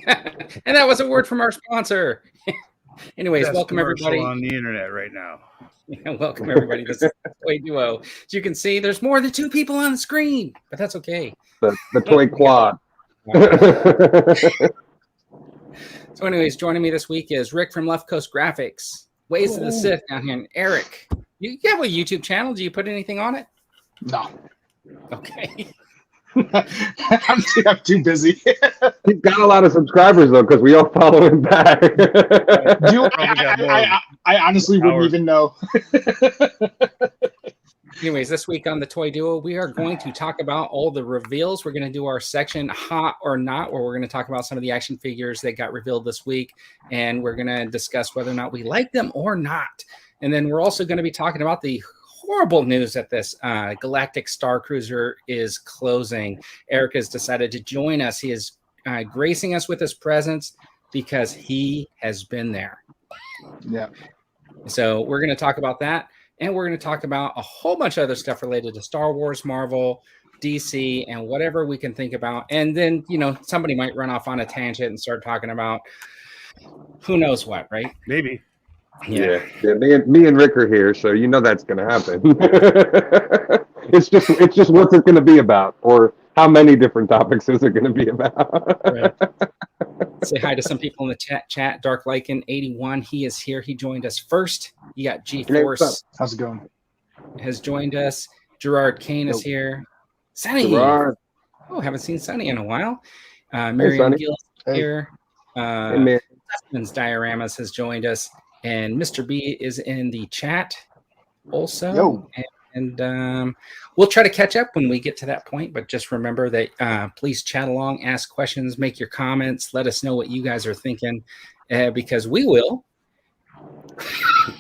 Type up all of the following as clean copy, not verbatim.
And that was a word from our sponsor. Anyways, Best welcome commercial everybody. on the internet right now. Yeah, welcome everybody. This is Toy Duo. As you can see, there's more than 2 people on the screen, but that's okay. The toy quad. So anyways, joining me this week is Rick from Left Coast Graphics, Ways of the Sith down here, and Eric. You have a YouTube channel. Do you put anything on it? No. Okay. I'm too busy. He's got a lot of subscribers though, because we all follow him back. I honestly wouldn't even know. Anyways, this week on the Toy Duo, we are going to talk about all the reveals. We're going to do our section Hot or Not, where we're going to talk about some of the action figures that got revealed this week, and we're going to discuss whether or not we like them or not. And then we're also going to be talking about the horrible news that this Galactic Starcruiser is closing. Eric has decided to join us. He is gracing us with his presence because he has been there. Yeah. So we're going to talk about that. And we're going to talk about a whole bunch of other stuff related to Star Wars, Marvel, DC, and whatever we can think about. And then, you know, somebody might run off on a tangent and start talking about who knows what, right? Maybe. Yeah. Me and Rick are here, so you know that's going to happen. It's just what's it going to be about, or how many different topics is it going to be about? Right. Say hi to some people in the chat. Dark Lycan 81, he is here. He joined us first. You got G-Force. How's it going? Has joined us. Gerard Kane is here. Sonny. Gerard. Oh, haven't seen Sonny in a while. Miriam Gill is here. Dustman's Dioramas has joined us. And Mr. B is in the chat also. Yo. And we'll try to catch up when we get to that point. But just remember that please chat along, ask questions, make your comments. Let us know what you guys are thinking, because we will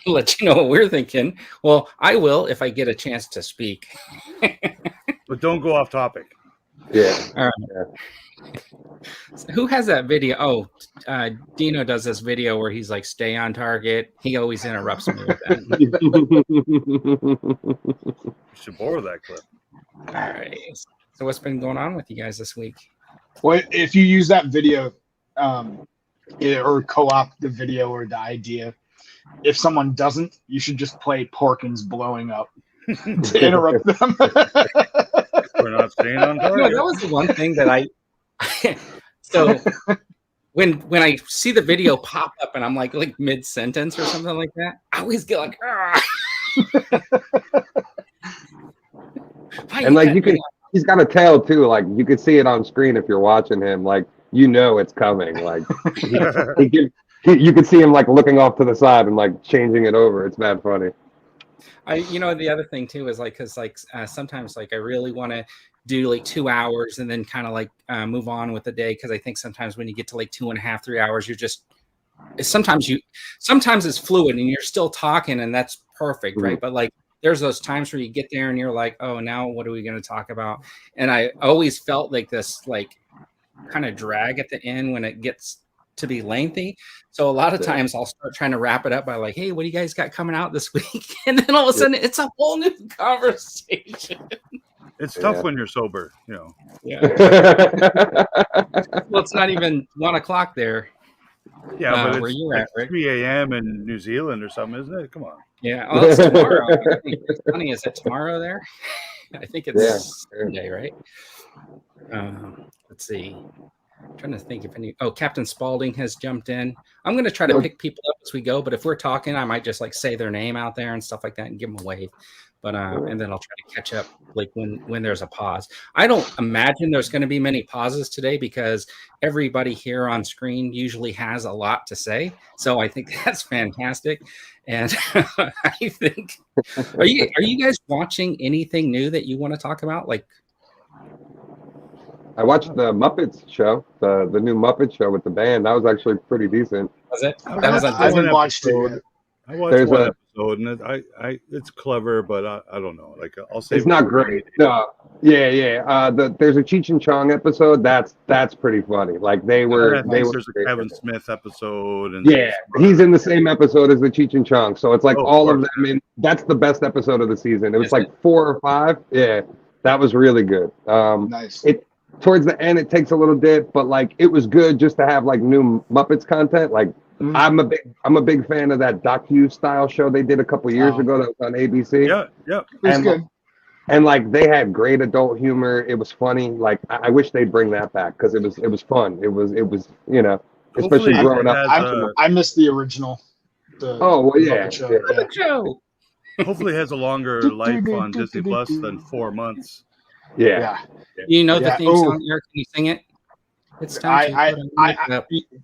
let you know what we're thinking. Well, I will if I get a chance to speak. But don't go off topic. Yeah. All right. Yeah. So who has that video? Oh, Dino does this video where he's like, stay on target. He always interrupts me with that. You should borrow that clip. All right. So what's been going on with you guys this week? Well, if you use that video or co-op the video or the idea, if someone doesn't, you should just play Porkins blowing up to interrupt them. We're not staying on target. No, that was the one thing that I so when I see the video pop up and I'm like mid-sentence or something like that, I always get like, and like you can, he's got a tail too. Like you could see it on screen if you're watching him. Like you know it's coming. Like you could see him like looking off to the side and like changing it over. It's mad funny. The other thing too is like, because like sometimes like I really want to do like 2 hours and then kind of like move on with the day, because I think sometimes when you get to like 2.5, 3 hours, you're just sometimes it's fluid and you're still talking and that's perfect, right? But like there's those times where you get there and you're like, oh, now what are we going to talk about? And I always felt like this like kind of drag at the end when it gets to be lengthy. So a lot of times I'll start trying to wrap it up by like, hey, what do you guys got coming out this week? And then all of a sudden it's a whole new conversation. It's tough when you're sober, you know. Yeah. Well, it's not even 1 o'clock there. Yeah, but where it's you're at, right? 3 a.m. in New Zealand or something, isn't it? Come on. Yeah. Oh, it's tomorrow. I think it's funny. Is it tomorrow there? I think it's Sunday, right? Let's see. I'm trying to think if any. Oh, Captain Spaulding has jumped in. I'm going to try to pick people up as we go, but if we're talking, I might just like say their name out there and stuff like that and give them a wave. But and then I'll try to catch up like when there's a pause. I don't imagine there's going to be many pauses today because everybody here on screen usually has a lot to say. So I think that's fantastic. And I think are you guys watching anything new that you want to talk about? Like, I watched the Muppets show, the new Muppet show with the band. That was actually pretty decent. Was it? I haven't watched it yet. I watched one episode and it's clever, but I don't know. Like I'll say it's not great. No, yeah. There's a Cheech and Chong episode that's pretty funny. Like they were. There's a Kevin Smith episode, and he's in the same episode as the Cheech and Chong. So it's like all of them. And that's the best episode of the season. It was like 4 or 5. Yeah, that was really good. Nice. towards the end it takes a little dip, but like it was good just to have like new Muppets content. Like I'm a big fan of that docu style show they did a couple years ago that was on ABC. Yeah. It was good. And like they had great adult humor. It was funny. Like I wish they'd bring that back because it was fun. It was you know, especially growing up. I missed the original. Show. Hopefully it has a longer life on Disney Plus than 4 months. Yeah. You know the theme song, Eric? Can you sing it? It's time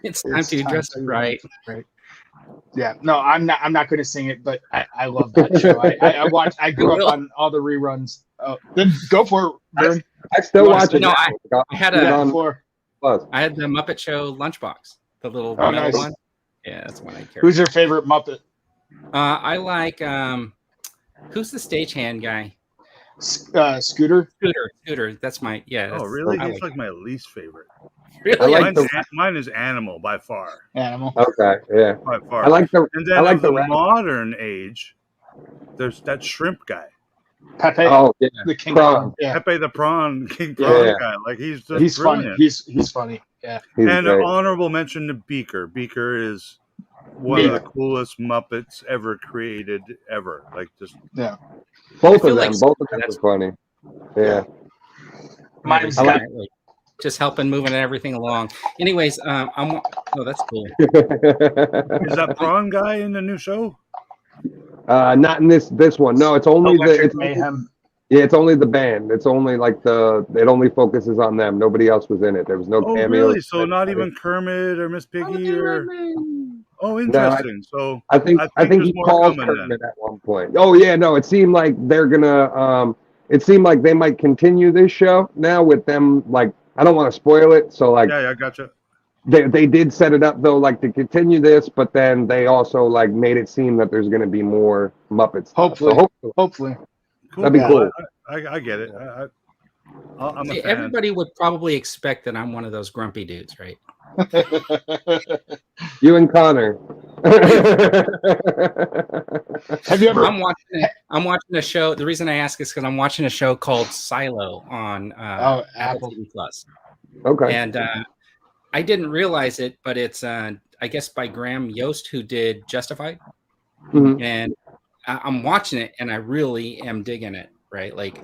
it's time to dress up right. Yeah, no, I'm not going to sing it, but I love that show. I grew up on all the reruns. Oh, then go for it, Vern. I still watch it. No, I had I had the Muppet Show lunchbox, the little nice one. Yeah, that's one I carry. Who's your favorite Muppet? I like who's the stagehand guy? Scooter. Scooter. That's my Oh, really? He's like my least favorite. Really? Mine is Animal by far. Animal. Okay, yeah. By far. I like the. And then I like the the modern age. There's that shrimp guy. Pepe. Oh yeah, the King Prawn. Yeah. Pepe the Prawn, King Prawn guy. Like he's funny. He's funny. Yeah. And an honorable mention to Beaker. Beaker is one of the coolest Muppets ever created ever. Like just both of them are funny. Yeah. Mine's just helping moving everything along. Anyways, that's cool. Is that Prawn guy in the new show? Not in this one. No, it's only Electric Mayhem. Yeah, it's only the band. It's only like it only focuses on them. Nobody else was in it. There was no cameos. Really? So not even Kermit or Miss Piggy or. Oh, interesting. No, I think he called Kermit at one point. Oh yeah, no. It seemed like they're gonna. It seemed like they might continue this show now with them. Like I don't want to spoil it, so like. Yeah, I gotcha. They did set it up though, like to continue this, but then they also like made it seem that there's going to be more Muppets. Hopefully. Cool. That'd be cool. I get it. I'm a fan. Everybody would probably expect that I'm one of those grumpy dudes, right? You and Connor. Have you ever? I'm watching a show. The reason I ask is because I'm watching a show called Silo on Apple TV Plus. Okay. And I didn't realize it, but it's I guess by Graham Yost, who did Justified. Mm-hmm. And I'm watching it, and I really am digging it. Right, like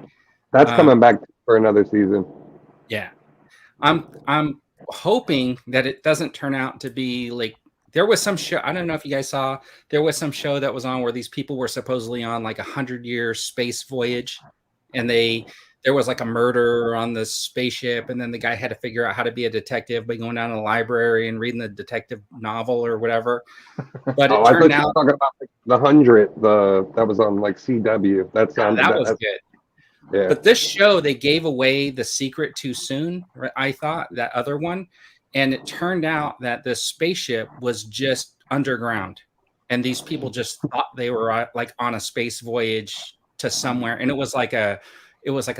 that's coming back for another season. Yeah, I'm hoping that it doesn't turn out to be like there was some show. I don't know if you guys saw. There was some show that was on where these people were supposedly on like 100-year space voyage, and there was like a murder on the spaceship, and then the guy had to figure out how to be a detective by going down to the library and reading the detective novel or whatever. But it turned out talking about the 100. That was on like CW. That was good. Yeah. But this show, they gave away the secret too soon. I thought that other one, and it turned out that the spaceship was just underground, and these people just thought they were like on a space voyage to somewhere, and it was like a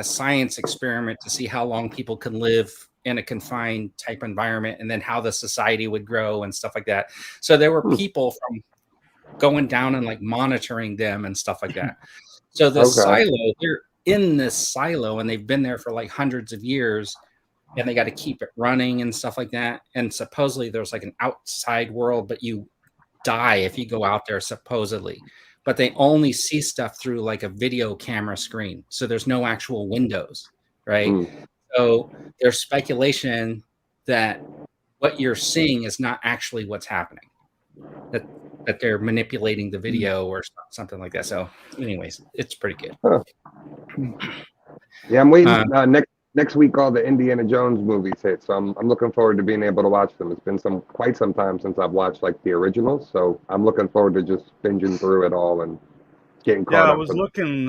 science experiment to see how long people can live in a confined type environment and then how the society would grow and stuff like that. So there were people from going down and like monitoring them and stuff like that. So the silo, they're in this silo and they've been there for like hundreds of years and they got to keep it running and stuff like that. And supposedly there's like an outside world, but you die if you go out there supposedly. But they only see stuff through like a video camera screen. So there's no actual windows, right? So there's speculation that what you're seeing is not actually what's happening, that they're manipulating the video or something like that. So anyways, it's pretty good. Huh. Yeah, I'm waiting. Next week, all the Indiana Jones movies hit, so I'm looking forward to being able to watch them. It's been quite some time since I've watched like the originals, so I'm looking forward to just binging through it all and getting caught up. Yeah, I was looking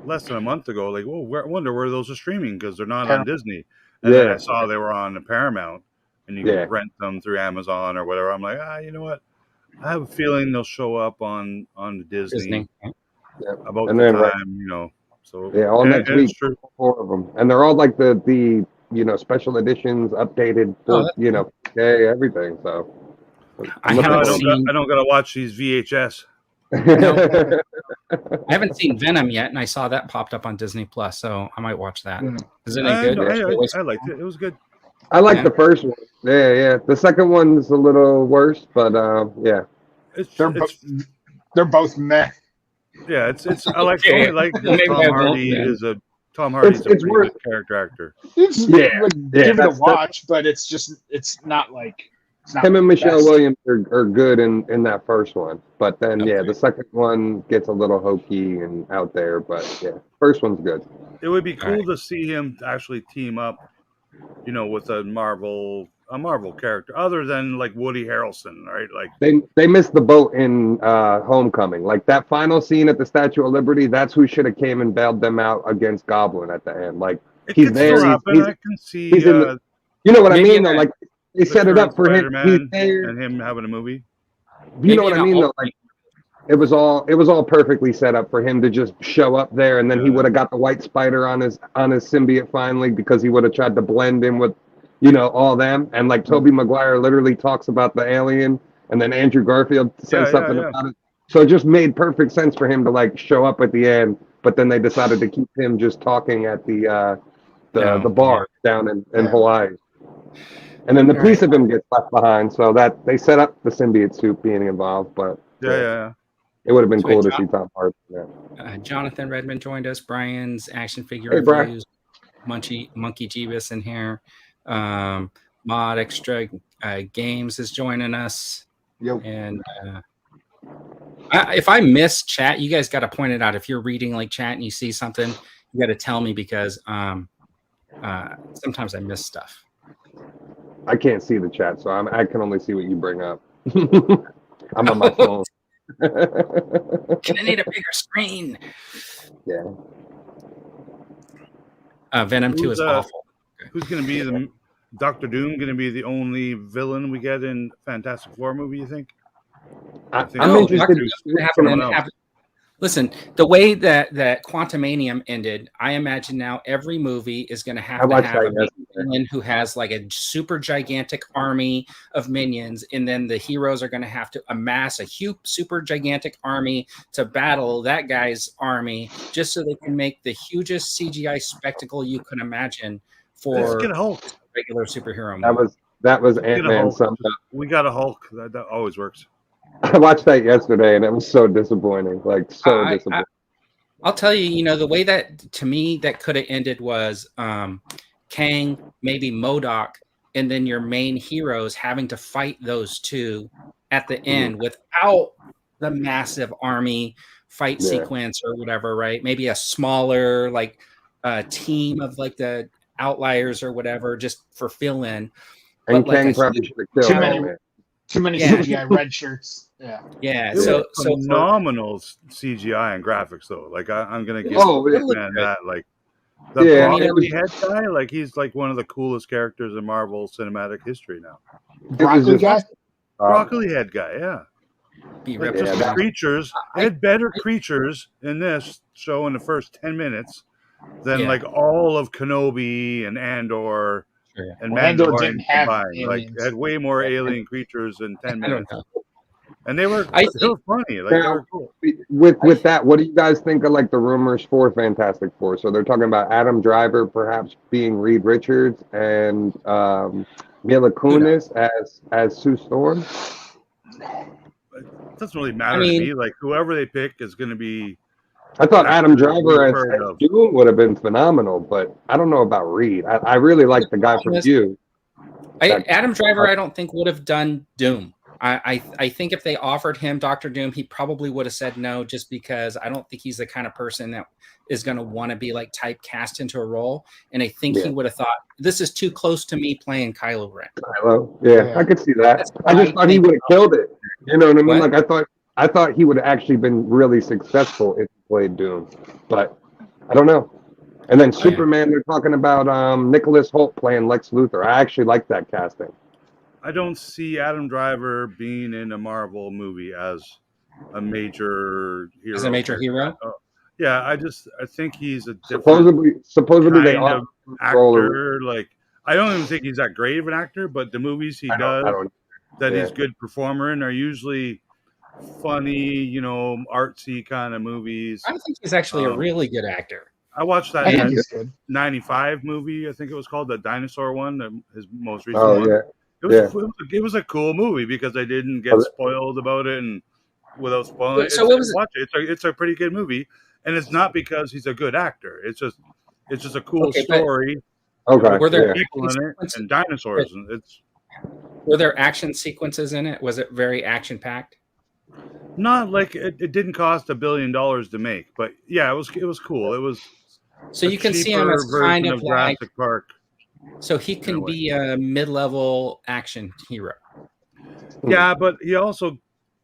less than a month ago, like, I wonder where those are streaming because they're not on Disney. And then I saw they were on the Paramount, and you can rent them through Amazon or whatever. I'm like, you know what? I have a feeling they'll show up on Disney. About the time, you know. So all next week, 4 of them, and they're all like the special editions, updated for everything. So I don't gotta watch these VHS. No, I haven't seen Venom yet, and I saw that popped up on Disney Plus, so I might watch that. Is it any good? I liked it. It was good. I like the first one. Yeah. The second one's a little worse, but yeah. They're both meh. Yeah, it's. I like Tom Hardy's a pretty good character actor. Give it a watch, but it's not like. Him and Michelle Williams are good in that first one, but then the second one gets a little hokey and out there, but first one's good. It would be cool to see him actually team up, with a Marvel character other than like Woody Harrelson, right? Like they missed the boat in Homecoming. Like that final scene at the Statue of Liberty, that's who should have came and bailed them out against Goblin at the end. Like he's there. I can see. You know what I mean? Though, like they set it up for him. He's there, and him having a movie. You know what I mean? Though, like it was all perfectly set up for him to just show up there, and then he would have got the white spider on his symbiote finally because he would have tried to blend in with. All them. And like Tobey Maguire literally talks about the alien, and then Andrew Garfield says something about it. So it just made perfect sense for him to like show up at the end, but then they decided to keep him just talking at the bar down in Hawaii. And then the piece of him gets left behind, so that they set up the symbiote suit being involved, but it would have been cool to see Tom Hardy. Jonathan Redmond joined us. Brian's action figure reviews. Monkey Jeebus in here. Mod Extra Games is joining us. And if I miss chat, you guys got to point it out. If you're reading like chat and you see something, you got to tell me because sometimes I miss stuff. I can't see the chat, so I can only see what you bring up. I'm on my phone. Gonna need a bigger screen. Yeah. Venom 2 is awful. Who's going to be the Doctor Doom? Going to be the only villain we get in Fantastic Four movie? You think? I'm interested. Listen, the way that Quantumanium ended, I imagine now every movie is going to have a villain who has like a super gigantic army of minions, and then the heroes are going to have to amass a huge, super gigantic army to battle that guy's army, just so they can make the hugest CGI spectacle you can imagine for regular superhero movie. That was Ant-Man. We got a Hulk. That always works. I watched that yesterday, and it was so disappointing. Disappointing. I'll tell you, the way that, to me, that could have ended was Kang, maybe MODOK, and then your main heroes having to fight those two at the end without the massive army fight sequence or whatever, right? Maybe a smaller, team of, the outliers or whatever, just for fill-in. And Kang probably should have killed too many CGI red shirts. Yeah. So phenomenal CGI and graphics though. Like I'm gonna give that. Like the broccoli head guy. He's one of the coolest characters in Marvel cinematic history now. Broccoli guy. Broccoli head guy. Yeah. The creatures. They had better creatures in this show in the first 10 minutes than all of Kenobi and Andor. And Andor didn't have had way more alien creatures in 10 minutes. And they were funny. They were cool. With that, what do you guys think of the rumors for Fantastic Four? So they're talking about Adam Driver perhaps being Reed Richards and Mila Kunis as Sue Storm. It doesn't really matter to me. Whoever they pick is going to be. I thought Adam Driver as Doom would have been phenomenal, but I don't know about Reed. I really like the guy from You. Adam Driver, I don't think would have done Doom. I think if they offered him Dr. Doom, he probably would have said no, just because I don't think he's the kind of person that is going to want to be typecast into a role. And I think he would have thought, this is too close to me playing Kylo Ren. I could see that. I just thought he would have killed it. You know what I mean? I thought he would have actually been really successful if he played Doom, but I don't know. And then Superman, they're talking about Nicholas Hoult playing Lex Luthor. I actually like that casting. I don't see Adam Driver being in a Marvel movie as a major hero. As a major hero? Yeah, I think he's a supposedly they are actor. I don't even think he's that great of an actor, but the movies he does that he's a good performer in are usually funny, you know, artsy kind of movies. I think he's actually a really good actor. I watched that I think he's good. 95 movie, I think it was called, the dinosaur one, his most recent one. Yeah. It was a cool movie because I didn't get spoiled about it, and without spoiling it, watch it. It's a pretty good movie, and it's not because he's a good actor. It's just a cool story. Okay. Were there people in it and dinosaurs? And were there action sequences in it? Was it very action packed? Not like it didn't cost $1 billion to make, but yeah, it was cool. It was. So you can see him as kind of like Jurassic Park. So he can be a mid-level action hero. Yeah, but he also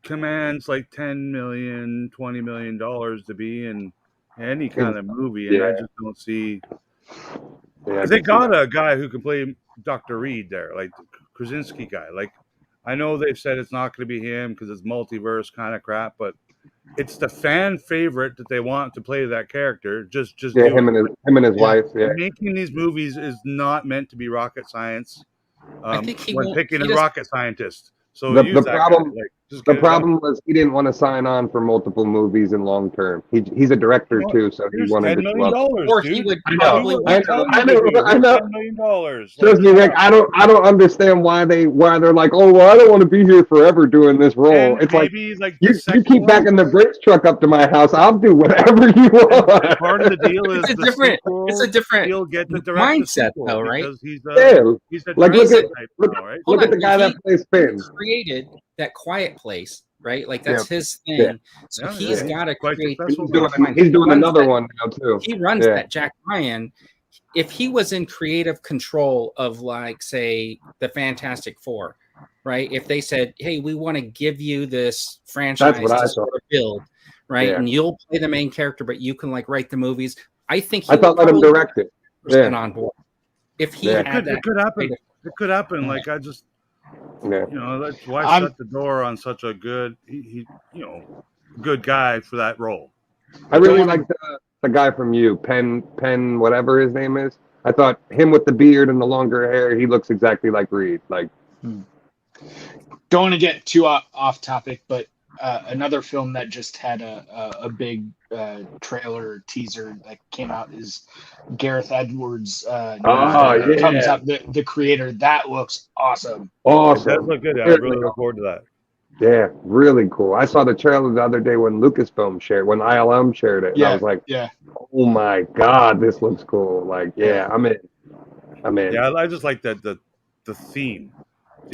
commands like $10 million, $20 million to be in any kind of movie, and I just don't see. Yeah, they got a guy who can play Dr. Reed there, like the Krasinski guy. Like, I know they've said it's not going to be him because it's multiverse kind of crap, but it's the fan favorite that they want to play that character. Just him and his wife. Yeah, making these movies is not meant to be rocket science. I think when picking a rocket scientist. So the problem was he didn't want to sign on for multiple movies in long term. He's a director too, so he wanted $10 million, or he would probably. I know. $10 million. Trust me, Rick. I don't understand why they're like, oh well, I don't want to be here forever doing this role. And it's like you keep backing the Brinks truck up to my house, I'll do whatever you want. Part of the deal is it's a different he'll get the mindset though, right? He's like look at the guy that plays Finn. Created that Quiet Place, right? Like that's his thing. Yeah. So he's got to create. He's doing another one now too. He runs that. Jack Ryan. If he was in creative control of, like, say, the Fantastic Four, right? If they said, "Hey, we want to give you this franchise to sort of build, right? And you'll play the main character, but you can like write the movies." I think he let him direct it. On board. If he had it could happen. It could happen. Like I just. You know, that's why shut the door on such a good, good guy for that role. I really like the guy from Penn, whatever his name is. I thought him with the beard and the longer hair, he looks exactly like Reed. Like, don't want to get too off topic, but another film that just had a big trailer teaser that came out is Gareth Edwards. Comes up, the creator. That looks awesome. Awesome. That look good. I really look forward to that. Yeah, really cool. I saw the trailer the other day when Lucasfilm when ILM shared it. And I was like, oh my God, this looks cool. Like, I'm in. Yeah, I just like that the theme.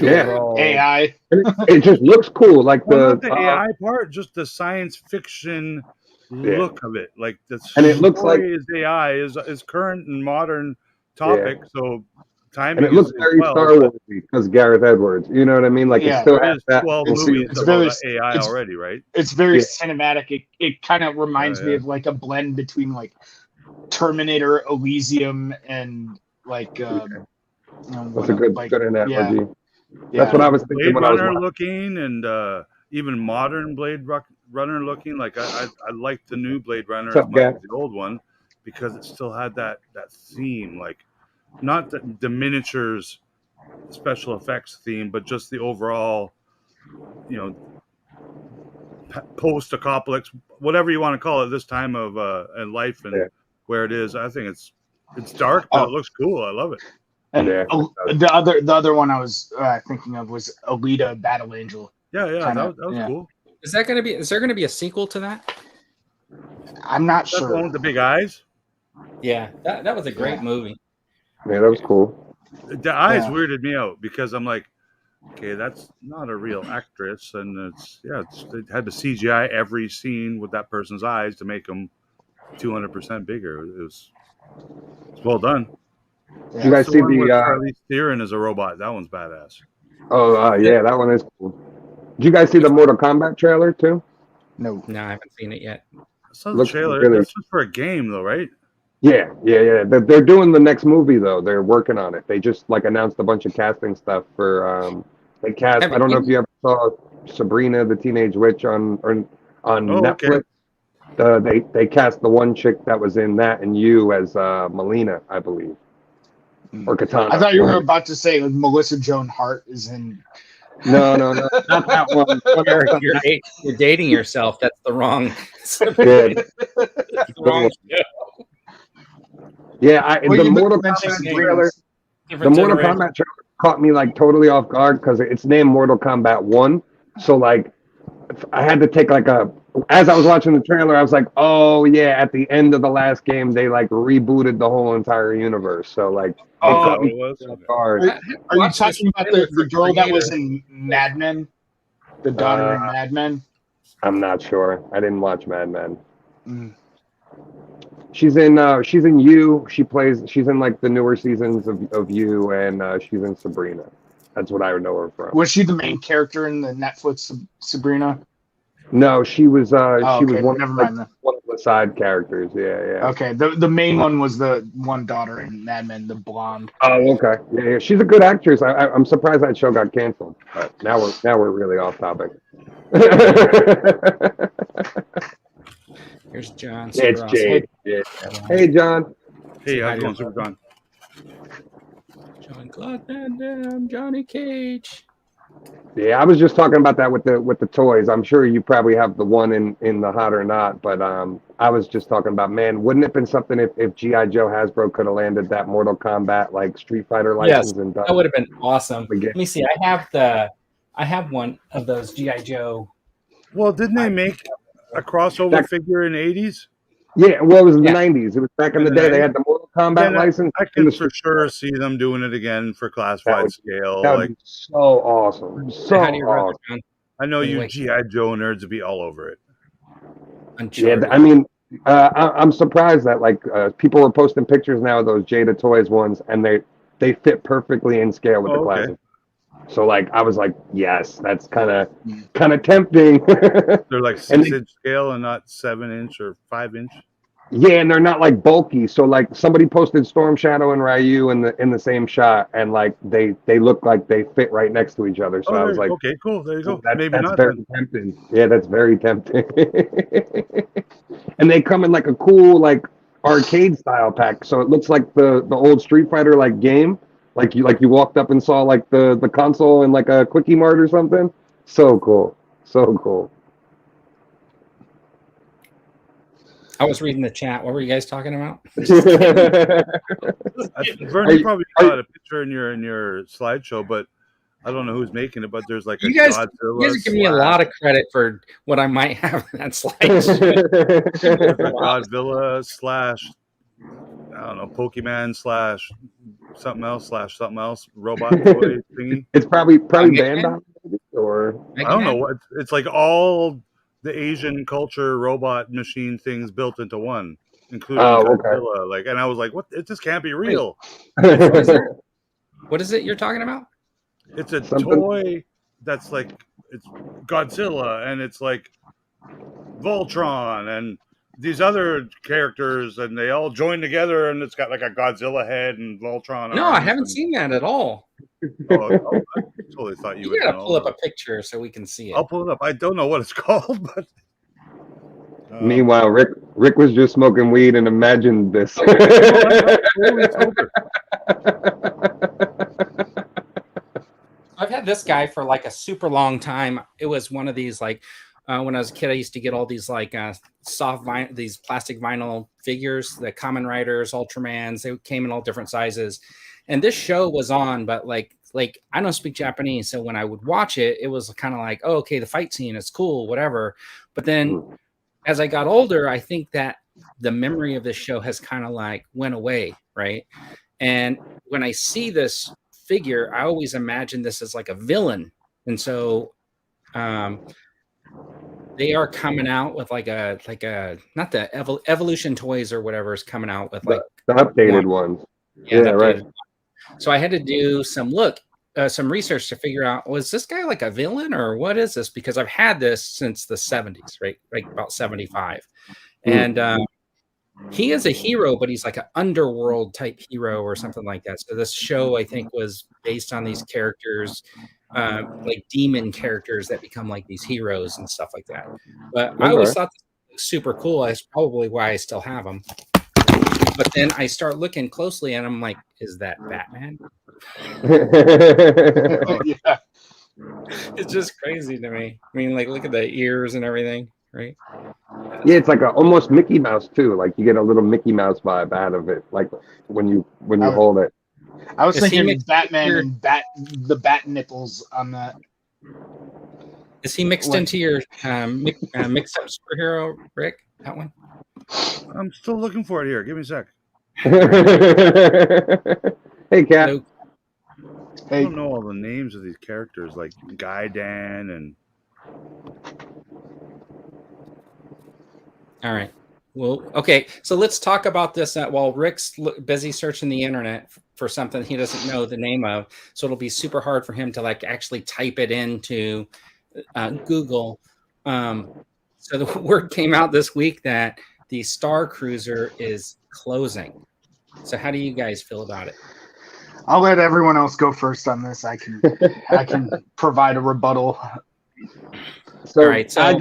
AI. It just looks cool. Like not the AI part, just the science fiction look of it. Like and it looks like is AI is current and modern topic. So timing. And it looks very Star Wars because Gareth Edwards. You know what I mean? Like it still has that. 12 movies about AI already, right? It's very cinematic. It kind of reminds me of like a blend between like Terminator, Elysium, and like. That's a good analogy. That's what I was thinking. Blade Runner looking, and even modern Blade Runner looking. Like I liked the new Blade Runner as much as the old one because it still had that theme, like not the miniatures, special effects theme, but just the overall, post-apocalypse, whatever you want to call it, this time of life and where it is. I think it's dark, but it looks cool. I love it. And the other one I was thinking of was Alita: Battle Angel. Yeah, that was cool. Is there going to be a sequel to that? I'm not sure. The one with the big eyes. Yeah, that was a great movie. Yeah, that was cool. The eyes weirded me out because I'm like, okay, that's not a real actress, and they had to CGI every scene with that person's eyes to make them 200% bigger. It's well done. You guys see the Charlize Theron as a robot? That one's badass. Oh yeah, that one is cool. Did you guys see the Mortal Kombat trailer too? No, I haven't seen it yet. I saw the trailer. Really... That's just for a game, though, right? Yeah. They're doing the next movie though. They're working on it. They just announced a bunch of casting stuff for. They cast. I don't know if you ever saw Sabrina the Teenage Witch on Netflix. Okay. They cast the one chick that was in that and you as Melina, I believe. Or Katana. I thought you were about to say Melissa Joan Hart is in No, not that one. You're dating yourself. That's the wrong. Yeah. wrong Yeah, Well, the you Mortal mentioned Kombat Sabrina. trailer. The different Mortal generation. Kombat trailer caught me like totally off guard because it's named Mortal Kombat 1. So like I had to take like as I was watching the trailer, I was like, oh yeah, at the end of the last game they like rebooted the whole entire universe. So like it caught me off guard. Are you talking about the girl that was in Mad Men? The daughter in Mad Men? I'm not sure. I didn't watch Mad Men. Mm. She's in You. She's in like the newer seasons of You, and she's in Sabrina. That's what I would know her from. Was she the main character in the Netflix Sabrina? No, she was okay. one, Never like, mind then. one of the side characters. Yeah. Okay, the main one was the one daughter in Mad Men, the blonde. Oh, okay. Yeah. She's a good actress. I'm surprised that show got canceled. But now we're really off topic. Here's John. Yeah, it's Jade. Yeah. Hey, John. Hey, how's it going, Super John? John Claude Van Damme, Johnny Cage. Yeah, I was just talking about that with the toys. I'm sure you probably have the one in the hot or not, but I was just talking about, man, wouldn't it have been something if G.I. Joe Hasbro could have landed that Mortal Kombat like Street Fighter license? Yes, and that would have been awesome. Let me see. I have one of those G.I. Joe. Well, didn't they make a crossover figure in the 80s? Yeah, well, it was in the 90s. It was back in the day. They had the Mortal Kombat license. I can for sure see them doing it again for classified scale. That would be so awesome. So awesome. I know you G.I. Joe nerds would be all over it. Yeah, I mean, I'm surprised that like people were posting pictures now of those Jada Toys ones, and they fit perfectly in scale with the classic. So like I was like, yes, that's kind of tempting. They're like 6-inch scale and not 7-inch or 5-inch. Yeah, and they're not like bulky. So like somebody posted Storm Shadow and Ryu in the same shot, and like they look like they fit right next to each other. So I was like, okay, cool, there you go. That's very tempting. Yeah, that's very tempting. And they come in like a cool like arcade style pack, so it looks like the old Street Fighter like game. Like you walked up and saw like the console in like a Quickie Mart or something. So cool. So cool. I was reading the chat. What were you guys talking about? Vernon probably got a picture in your slideshow, but I don't know who's making it. But there's like you guys give me a lot of credit for what I might have in that slideshow. Godzilla / I don't know, Pokemon / something else robot toy thingy. It's probably Bandai or I don't know what it's like. All the Asian culture robot machine things built into one, including Godzilla. Like, and I was like, what? It just can't be real. What is it you're talking about? It's a toy that's like it's Godzilla, and it's like Voltron and these other characters, and they all join together, and it's got like a Godzilla head and Voltron. No, I haven't seen that at all. I totally thought you would. Gotta pull up a picture so we can see it. I'll pull it up. I don't know what it's called, but meanwhile, Rick was just smoking weed and imagined this. I've had this guy for like a super long time. It was one of these like when I was a kid, I used to get all these like soft vinyl, these plastic vinyl figures, the Kamen Riders, Ultramans. They came in all different sizes. And this show was on, but like I don't speak Japanese, so when I would watch it, it was kind of like, oh, okay, the fight scene is cool, whatever. But then as I got older, I think that the memory of this show has kind of like went away, right? And when I see this figure, I always imagine this as like a villain, and so they are coming out with like a not the Evolution Toys or whatever is coming out with like the updated ones. Yeah, right. So I had to do some research to figure out, was this guy like a villain or what is this? Because I've had this since the 70s, right? Like about 75. And he is a hero, but he's like an underworld type hero or something like that. So this show, I think, was based on these characters, like demon characters that become like these heroes and stuff like that. But I always thought this was super cool. That's probably why I still have them. But then I start looking closely and I'm like, is that Batman? Yeah. It's just crazy to me. I mean, like, look at the ears and everything, right? Yeah, it's like almost Mickey Mouse too. Like you get a little Mickey Mouse vibe out of it, like when you hold it. I was Is he thinking mixed Batman your- and the bat nipples on that. Is he mixed into your mixed up superhero, Rick? That one? I'm still looking for it here. Give me a sec. Hey, Cat. Hello. I don't know all the names of these characters, like Dan and. All right. Well, okay. So let's talk about this while Rick's busy searching the internet for something he doesn't know the name of. So it'll be super hard for him to like actually type it into Google. So the word came out this week that the Starcruiser is closing. So how do you guys feel about it? I'll let everyone else go first on this. I can provide a rebuttal. So, all right. So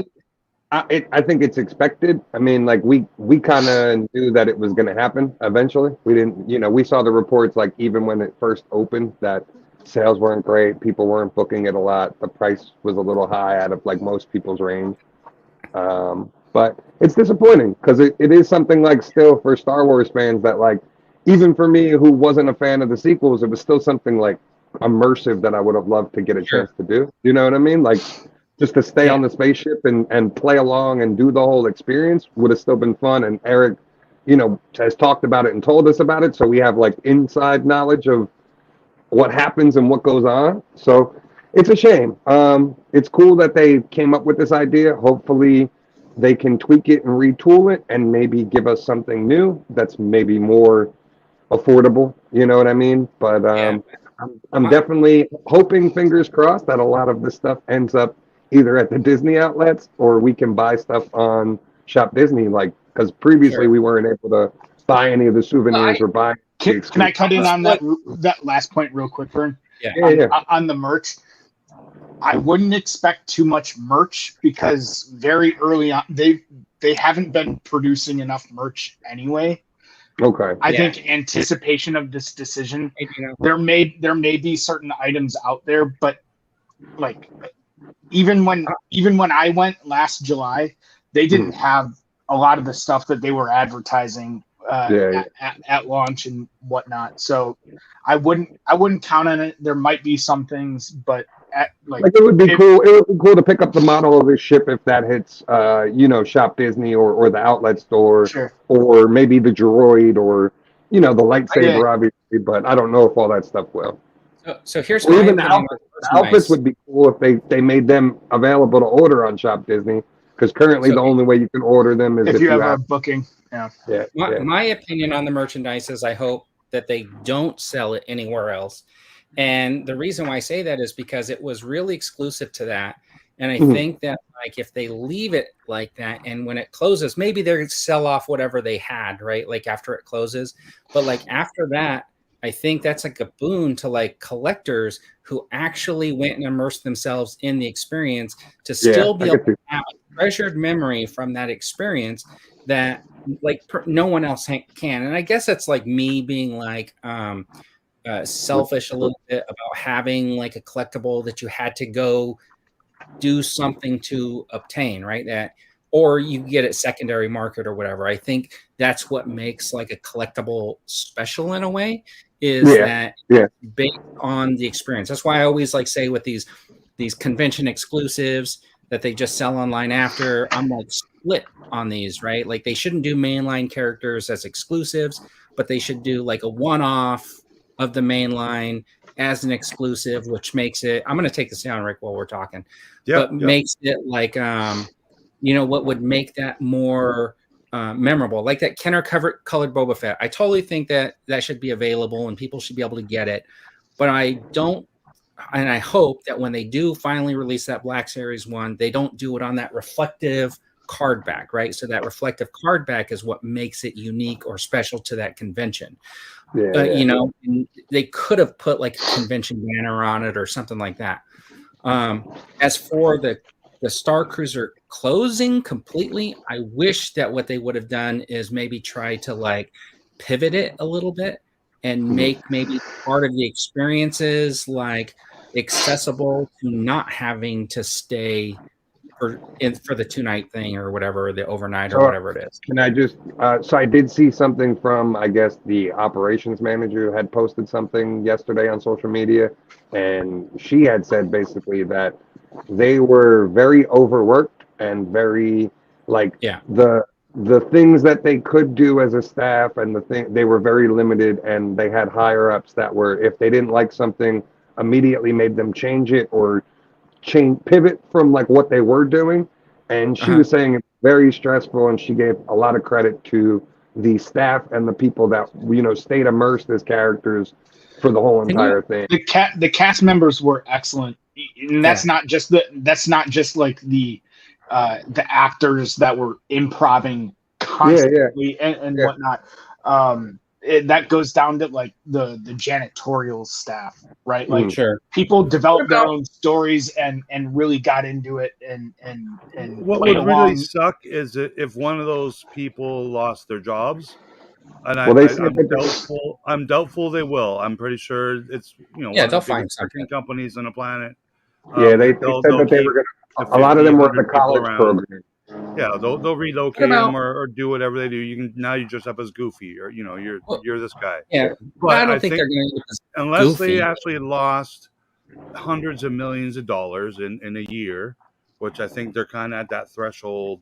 I think it's expected. I mean, like we kind of knew that it was going to happen eventually. We didn't, we saw the reports like even when it first opened that sales weren't great, people weren't booking it a lot. The price was a little high out of like most people's range. But it's disappointing because it is something like still for Star Wars fans that like even for me who wasn't a fan of the sequels, it was still something like immersive that I would have loved to get a chance to do. You know what I mean? Like just to stay on the spaceship and play along and do the whole experience would have still been fun. And Eric, has talked about it and told us about it. So we have like inside knowledge of what happens and what goes on. So it's a shame. It's cool that they came up with this idea. Hopefully they can tweak it and retool it and maybe give us something new that's maybe more affordable. You know what I mean? But I'm definitely hoping, fingers crossed, that a lot of this stuff ends up either at the Disney outlets or we can buy stuff on Shop Disney, like because previously we weren't able to buy any of the souvenirs or buy. Can I cut in on that last point real quick, Vern? On the merch, I wouldn't expect too much merch because very early on they haven't been producing enough merch anyway. Okay. I think anticipation of this decision, there may be certain items out there, but like even when I went last July, they didn't have a lot of the stuff that they were advertising at launch and whatnot. So I wouldn't count on it. There might be some things, but like it would be cool. It would be cool to pick up the model of this ship if that hits, Shop Disney or the outlet store, or maybe the droid or the lightsaber, obviously. But I don't know if all that stuff will. So here's even the outfits. The outfits would be cool if they made them available to order on Shop Disney. Because currently the only way you can order them is if you have a booking. My opinion on the merchandise is I hope that they don't sell it anywhere else. And the reason why I say that is because it was really exclusive to that. And I think that like if they leave it like that and when it closes, maybe they're sell off whatever they had, right? Like after it closes. But like after that, I think that's like a boon to like collectors who actually went and immersed themselves in the experience to still be able to have a treasured memory from that experience that like no one else can. And I guess that's like me being like selfish a little bit about having like a collectible that you had to go do something to obtain, right? That or you get it secondary market or whatever. I think that's what makes like a collectible special in a way is that based on the experience. That's why I always like say with these convention exclusives that they just sell online after, I'm like split on these, right? Like they shouldn't do mainline characters as exclusives, but they should do like a one-off of the mainline as an exclusive, which makes it, I'm going to take this down, Rick, while we're talking, makes it like, what would make that more memorable, like that Kenner colored Boba Fett. I totally think that should be available and people should be able to get it, but I don't, and I hope that when they do finally release that Black Series one, they don't do it on that reflective card back, right? So that reflective card back is what makes it unique or special to that convention. They could have put like a convention banner on it or something like that. As for the Starcruiser closing completely, I wish that what they would have done is maybe try to like pivot it a little bit and make maybe part of the experiences like accessible to not having to stay for the 2-night thing or whatever, the overnight or whatever it is. And I just, so I did see something from, I guess, the operations manager had posted something yesterday on social media, and she had said basically that they were very overworked and very, like, the things that they could do as a staff and they were very limited, and they had higher ups that were, if they didn't like something, immediately made them change it or pivot from like what they were doing. And she was saying it's very stressful, and she gave a lot of credit to the staff and the people that, you know, stayed immersed as characters for the whole entire thing. The cast members were excellent, and that's not just like the actors that were improving constantly and whatnot. That goes down to like the janitorial staff, right? Like people developed their own stories and really got into it and what would really suck is if one of those people lost their jobs. And I'm doubtful they will. I'm pretty sure it's, you know, they'll find something. Companies on the planet. They said that they were going to. A lot of them were in the college program. Yeah, they'll relocate them or do whatever they do. You dress up as Goofy, or you know you're this guy. Yeah, but I don't think they're going to unless Goofy. They actually lost hundreds of millions of dollars in a year, which I think they're kind of at that threshold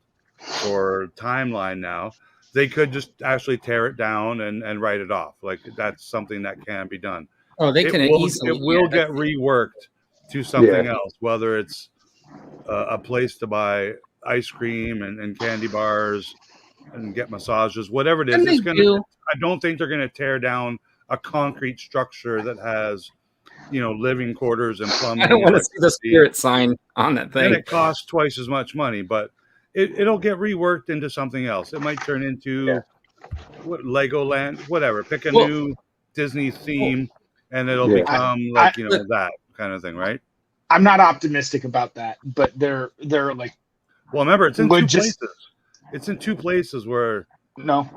or timeline now. They could just actually tear it down and write it off. Like that's something that can be done. Oh, they can easily. It will get reworked to something else, whether it's a place to buy ice cream and candy bars and get massages, whatever it is. I don't think they're going to tear down a concrete structure that has, you know, living quarters and plumbing. I don't want to see the spirit sign on that thing. And it costs twice as much money, but it'll get reworked into something else. It might turn into Legoland, whatever. Pick a new Disney theme, and it'll become that kind of thing, right? I'm not optimistic about that, but they're like. Well, remember, it's in two places. It's in two places where. No,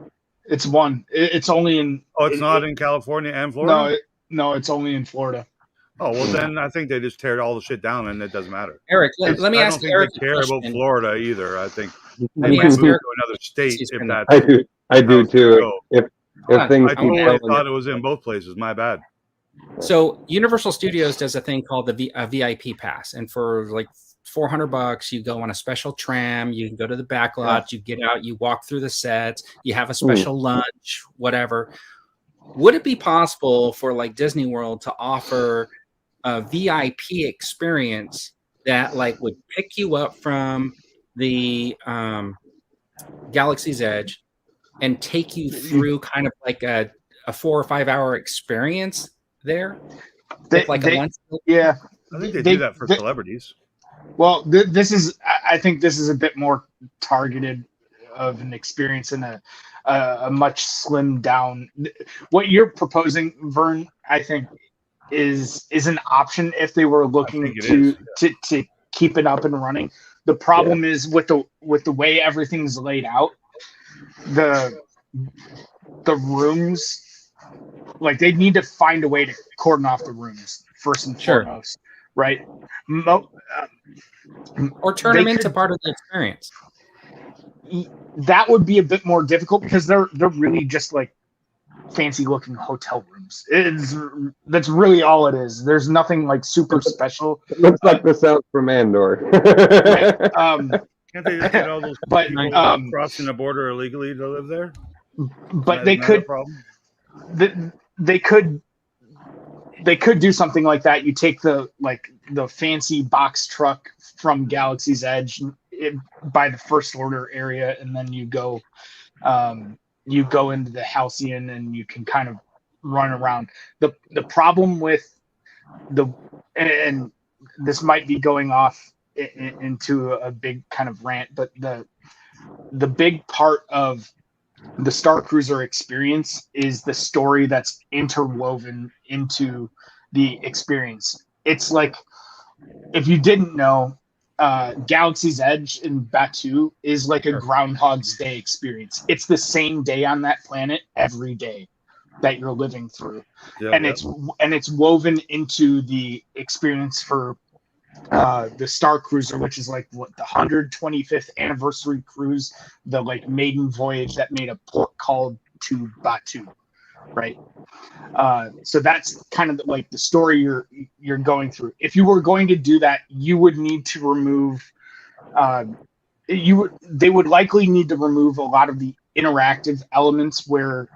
it's one. It's only in. Oh, it's not in California and Florida? No, it's only in Florida. Oh, well, then I think they just tear all the shit down and it doesn't matter. Eric, let me ask Eric. I don't think they care about Florida either. I think let they me might ask move Eric, to another state if that's. I do too. If things I totally thought it was in both places. My bad. So Universal Studios does a thing called a VIP pass, and for like $400, you go on a special tram. You can go to the back lot. You get out. You walk through the sets. You have a special lunch, whatever. Would it be possible for like Disney World to offer a VIP experience that like would pick you up from the Galaxy's Edge and take you through kind of like a 4 or 5 hour experience there? I think they do that for celebrities. Well, I think this is a bit more targeted of an experience in a much slimmed down. What you're proposing, Vern, I think is an option if they were looking to keep it up and running. The problem is with the way everything's laid out, the rooms, like they need to find a way to cordon off the rooms first and foremost, right? Or turn them into part of the experience. That would be a bit more difficult because they're really just like fancy looking hotel rooms. That's really all it is. There's nothing like super special. It looks like the South from Andor. Can't they just get all those people crossing the border illegally to live there? But they could. They could do something like that. You take the fancy box truck from Galaxy's Edge by the First Order area, and then you go into the Halcyon, and you can kind of run around. The problem with and this might be going off into a big kind of rant, but the big part of the Starcruiser experience is the story that's interwoven into the experience. It's like, if you didn't know, Galaxy's Edge in Batuu is like a Groundhog's Day experience. It's the same day on that planet every day, that you're living through. Yeah, And it's woven into the experience for the Starcruiser, which is like what the 125th anniversary cruise, the like maiden voyage that made a port called to Batu, right? So that's kind of like the story you're going through. If you were going to do that, you would need to remove they would likely need to remove a lot of the interactive elements where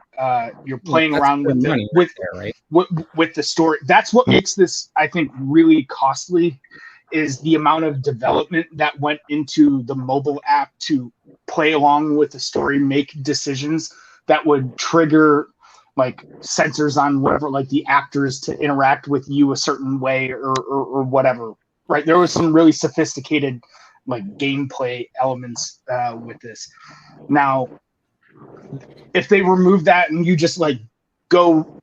you're playing around with with the story. That's what makes this, I think, really costly, is the amount of development that went into the mobile app to play along with the story, make decisions that would trigger like sensors on whatever, like the actors to interact with you a certain way or whatever, right? There was some really sophisticated like gameplay elements with this. Now, if they remove that and you just like go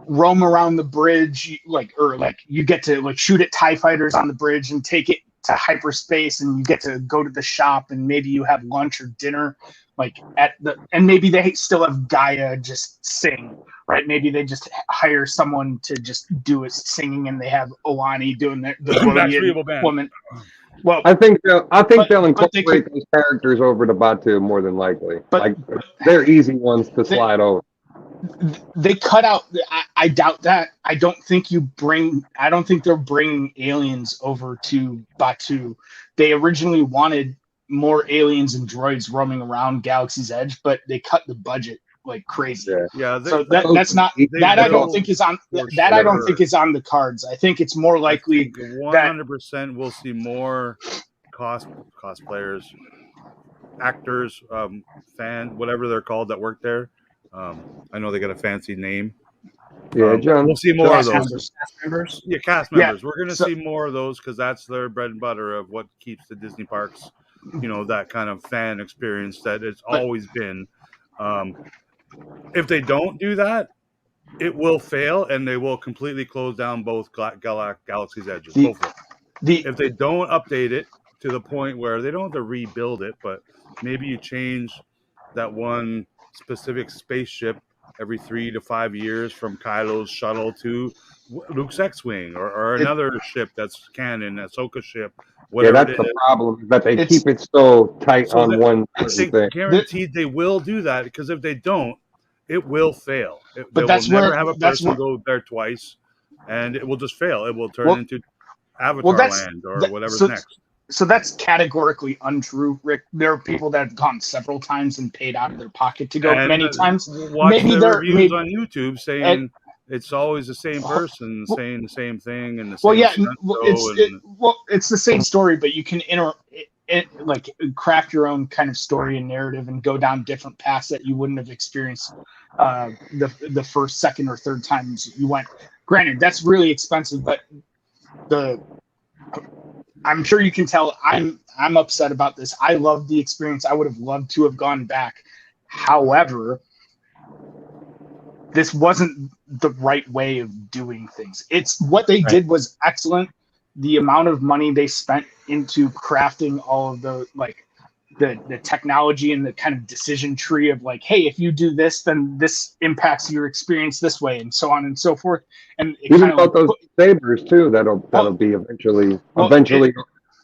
roam around the bridge, or you get to like shoot at TIE fighters on the bridge and take it to hyperspace, and you get to go to the shop and maybe you have lunch or dinner and maybe they still have Gaia just sing, right? Maybe they just hire someone to just do it singing, and they have Oani doing the Rhodian woman. Well, I think they'll incorporate those characters over to Batu more than likely. But they're easy ones to slide over. They cut out. I doubt that. I don't think they're bringing aliens over to Batu. They originally wanted more aliens and droids roaming around Galaxy's Edge, but they cut the budget like crazy. Yeah. So that's not that. I don't think is on that. I don't think is on the cards. I think it's more likely 100% we'll see more cosplayers, actors, whatever they're called that work there. I know they got a fancy name. Yeah, John. We'll see more of those. Cast members. Yeah, cast members. We're going to see more of those because that's their bread and butter of what keeps the Disney parks, that kind of fan experience that it's always been. If they don't do that, it will fail, and they will completely close down both Galaxy's Edges. If they don't update it to the point where they don't have to rebuild it, but maybe you change that one specific spaceship every 3 to 5 years from Kylo's shuttle to Luke's X-Wing or another ship that's canon, Ahsoka ship. Yeah, that's the problem, that they keep it so tight on one thing. Guaranteed they will do that, because if they don't, it will fail. They will never have a person go there twice, and it will just fail. It will turn into Avatar Land or whatever's next. So that's categorically untrue, Rick. There are people that have gone several times and paid out of their pocket to go many times. Maybe the reviews on YouTube saying it's always the same person saying the same thing and the same. It's the same story, but you can craft your own kind of story and narrative and go down different paths that you wouldn't have experienced the first, second, or third times you went. Granted, that's really expensive, but I'm sure you can tell I'm upset about this. I love the experience. I would have loved to have gone back. However, this wasn't the right way of doing things. It's what they did was excellent. The amount of money they spent into crafting all of the the technology and the kind of decision tree of hey, if you do this, then this impacts your experience this way, and so on and so forth. And it even about those sabers too, that'll be eventually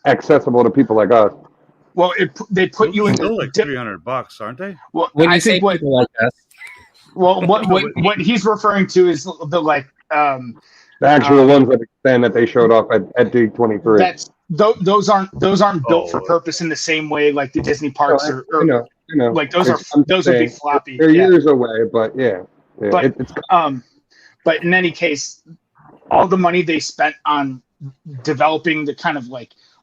accessible to people like us. Well, they put you in like $300, aren't they? Well, when I think people like us. Well, what he's referring to is the actual ones that they showed off at D23. Those aren't built for purpose in the same way like the Disney parks are. Like those would be floppy. They're years away, but but in any case, all the money they spent on developing the kind of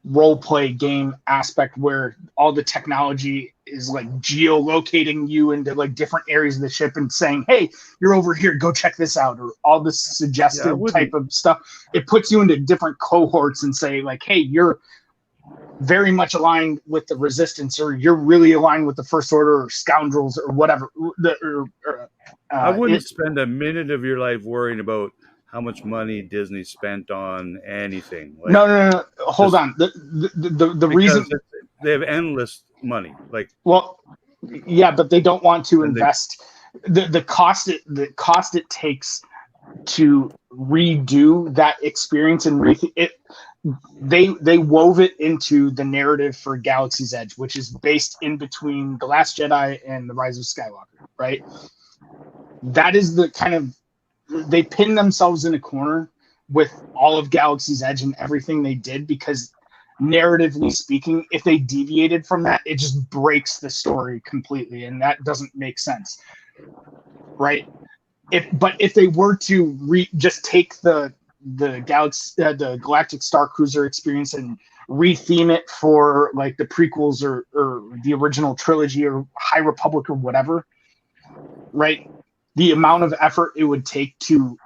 role play game aspect where all the technology is geolocating you into different areas of the ship and saying, hey, you're over here, go check this out, or all this suggestive type of stuff. It puts you into different cohorts and say hey, you're very much aligned with the Resistance, or you're really aligned with the First Order or Scoundrels or whatever. I wouldn't spend a minute of your life worrying about how much money Disney spent on anything. No. Hold on. The reason they have endless money. But they don't want to invest the cost it takes to redo that experience and they wove it into the narrative for Galaxy's Edge, which is based in between The Last Jedi and The Rise of Skywalker, right? That is the kind of, they pin themselves in a corner with all of Galaxy's Edge and everything they did, because narratively speaking, if they deviated from that, it just breaks the story completely, and that doesn't make sense, right? If they were to just take the Galactic Starcruiser experience and retheme it for like the prequels or the original trilogy or High Republic or whatever, right? The amount of effort it would take to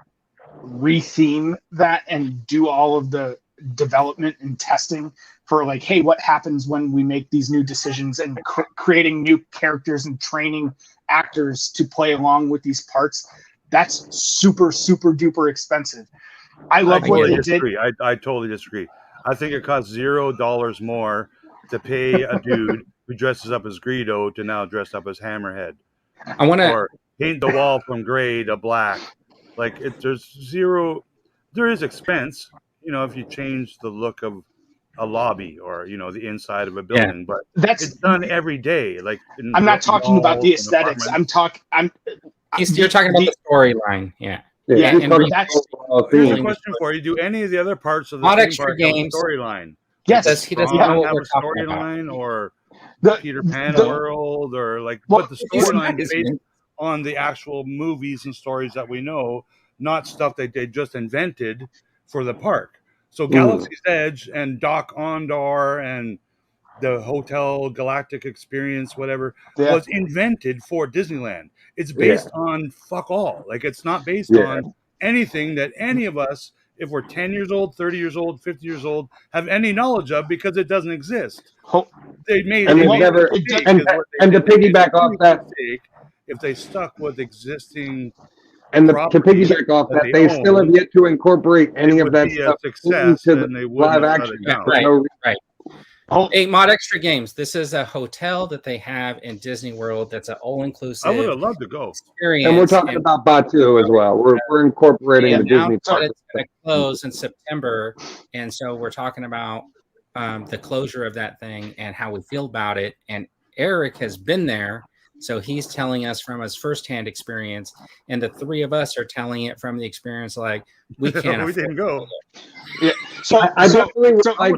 retheme that and do all of the development and testing for like, hey, what happens when we make these new decisions, and creating new characters and training actors to play along with these parts. That's super, super duper expensive. I love what they did. I totally disagree. I think it costs $0 more to pay a dude who dresses up as Greedo to now dress up as Hammerhead. I want to or paint the wall from gray to black. Like there is expense, if you change the look of a lobby or the inside of a building, but it's done every day. Like I'm not talking about the aesthetics. You're talking about the storyline. Yeah. And here's a question for you: do any of the other parts of the theme park have a storyline? Yes, he doesn't know what have we're a storyline, or Peter Pan world, or like what the storyline is based on the actual movies and stories that we know, not stuff that they just invented for the park. So Galaxy's Edge and Doc Ondar and the Hotel Galactic Experience, whatever, was invented for Disneyland. It's based on fuck all. Like, it's not based on anything that any of us, if we're 10 years old, 30 years old, 50 years old, have any knowledge of, because it doesn't exist. They made and to piggyback off that, if they stuck with existing and to piggyback off that, they still have yet to incorporate any of that stuff into the live action. Right. Hey, Mod Extra Games. This is a hotel that they have in Disney World. That's an all-inclusive. I would have loved to go. Experience. And we're talking about Batu as well. We're incorporating the Disney park. It's going to close in September, and so we're talking about the closure of that thing and how we feel about it. And Eric has been there, so he's telling us from his firsthand experience, and the three of us are telling it from the experience. Like, we can't. We didn't go. Yeah. I definitely would like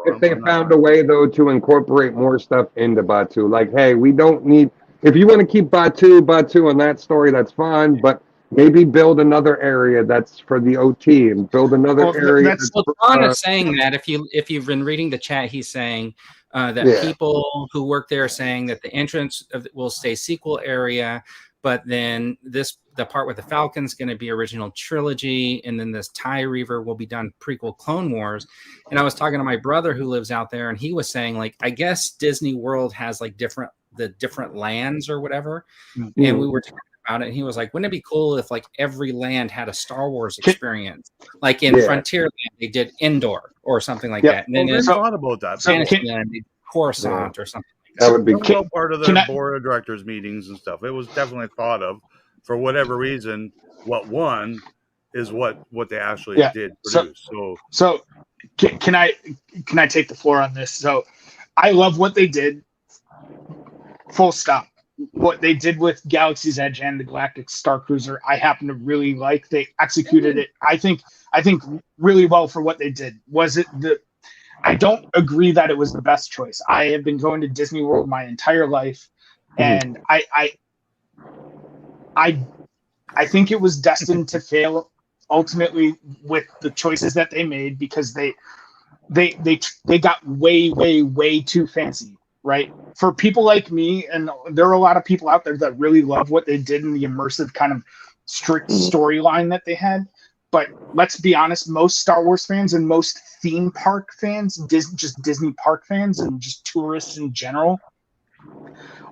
if they found a way though to incorporate more stuff into Batu. Like, hey, we don't need, if you want to keep Batu and that story, that's fine, but maybe build another area that's for the OT and build another area. John is saying that if you've been reading the chat, he's saying that people who work there are saying that the entrance will stay sequel area, but then the part with the Falcon's going to be original trilogy, and then this TIE Reaver will be done prequel Clone Wars. And I was talking to my brother who lives out there, and he was saying, like, I guess Disney World has like the different lands or whatever. Mm-hmm. And we were talking about it, and he was like, wouldn't it be cool if like every land had a Star Wars experience? Like in Frontierland, they did Endor or something like that. And then I thought about that. Fantasyland, Coruscant or something. That would be cool. Part of their board of directors meetings and stuff. It was definitely thought of. For whatever reason, what won is what they actually did produce. So can I take the floor on this? So I love what they did. Full stop. What they did with Galaxy's Edge and the Galactic Starcruiser, I happen to really like. They executed it, I think really well for what they did. I don't agree that it was the best choice. I have been going to Disney World my entire life, and I think it was destined to fail ultimately with the choices that they made, because they got way too fancy, right? For people like me, and there are a lot of people out there that really love what they did in the immersive kind of strict storyline that they had. But let's be honest, most Star Wars fans and most theme park fans, just Disney park fans and just tourists in general,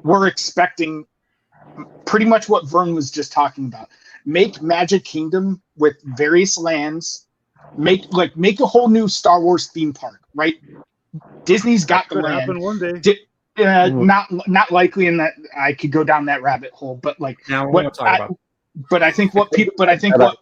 were expecting pretty much what Vern was just talking about. Make Magic Kingdom with various lands. Make a whole new Star Wars theme park, right? Disney's got the land. Happen one day. Not likely in that I could go down that rabbit hole, but like now we're going to talk about. But I think what people, but I think what,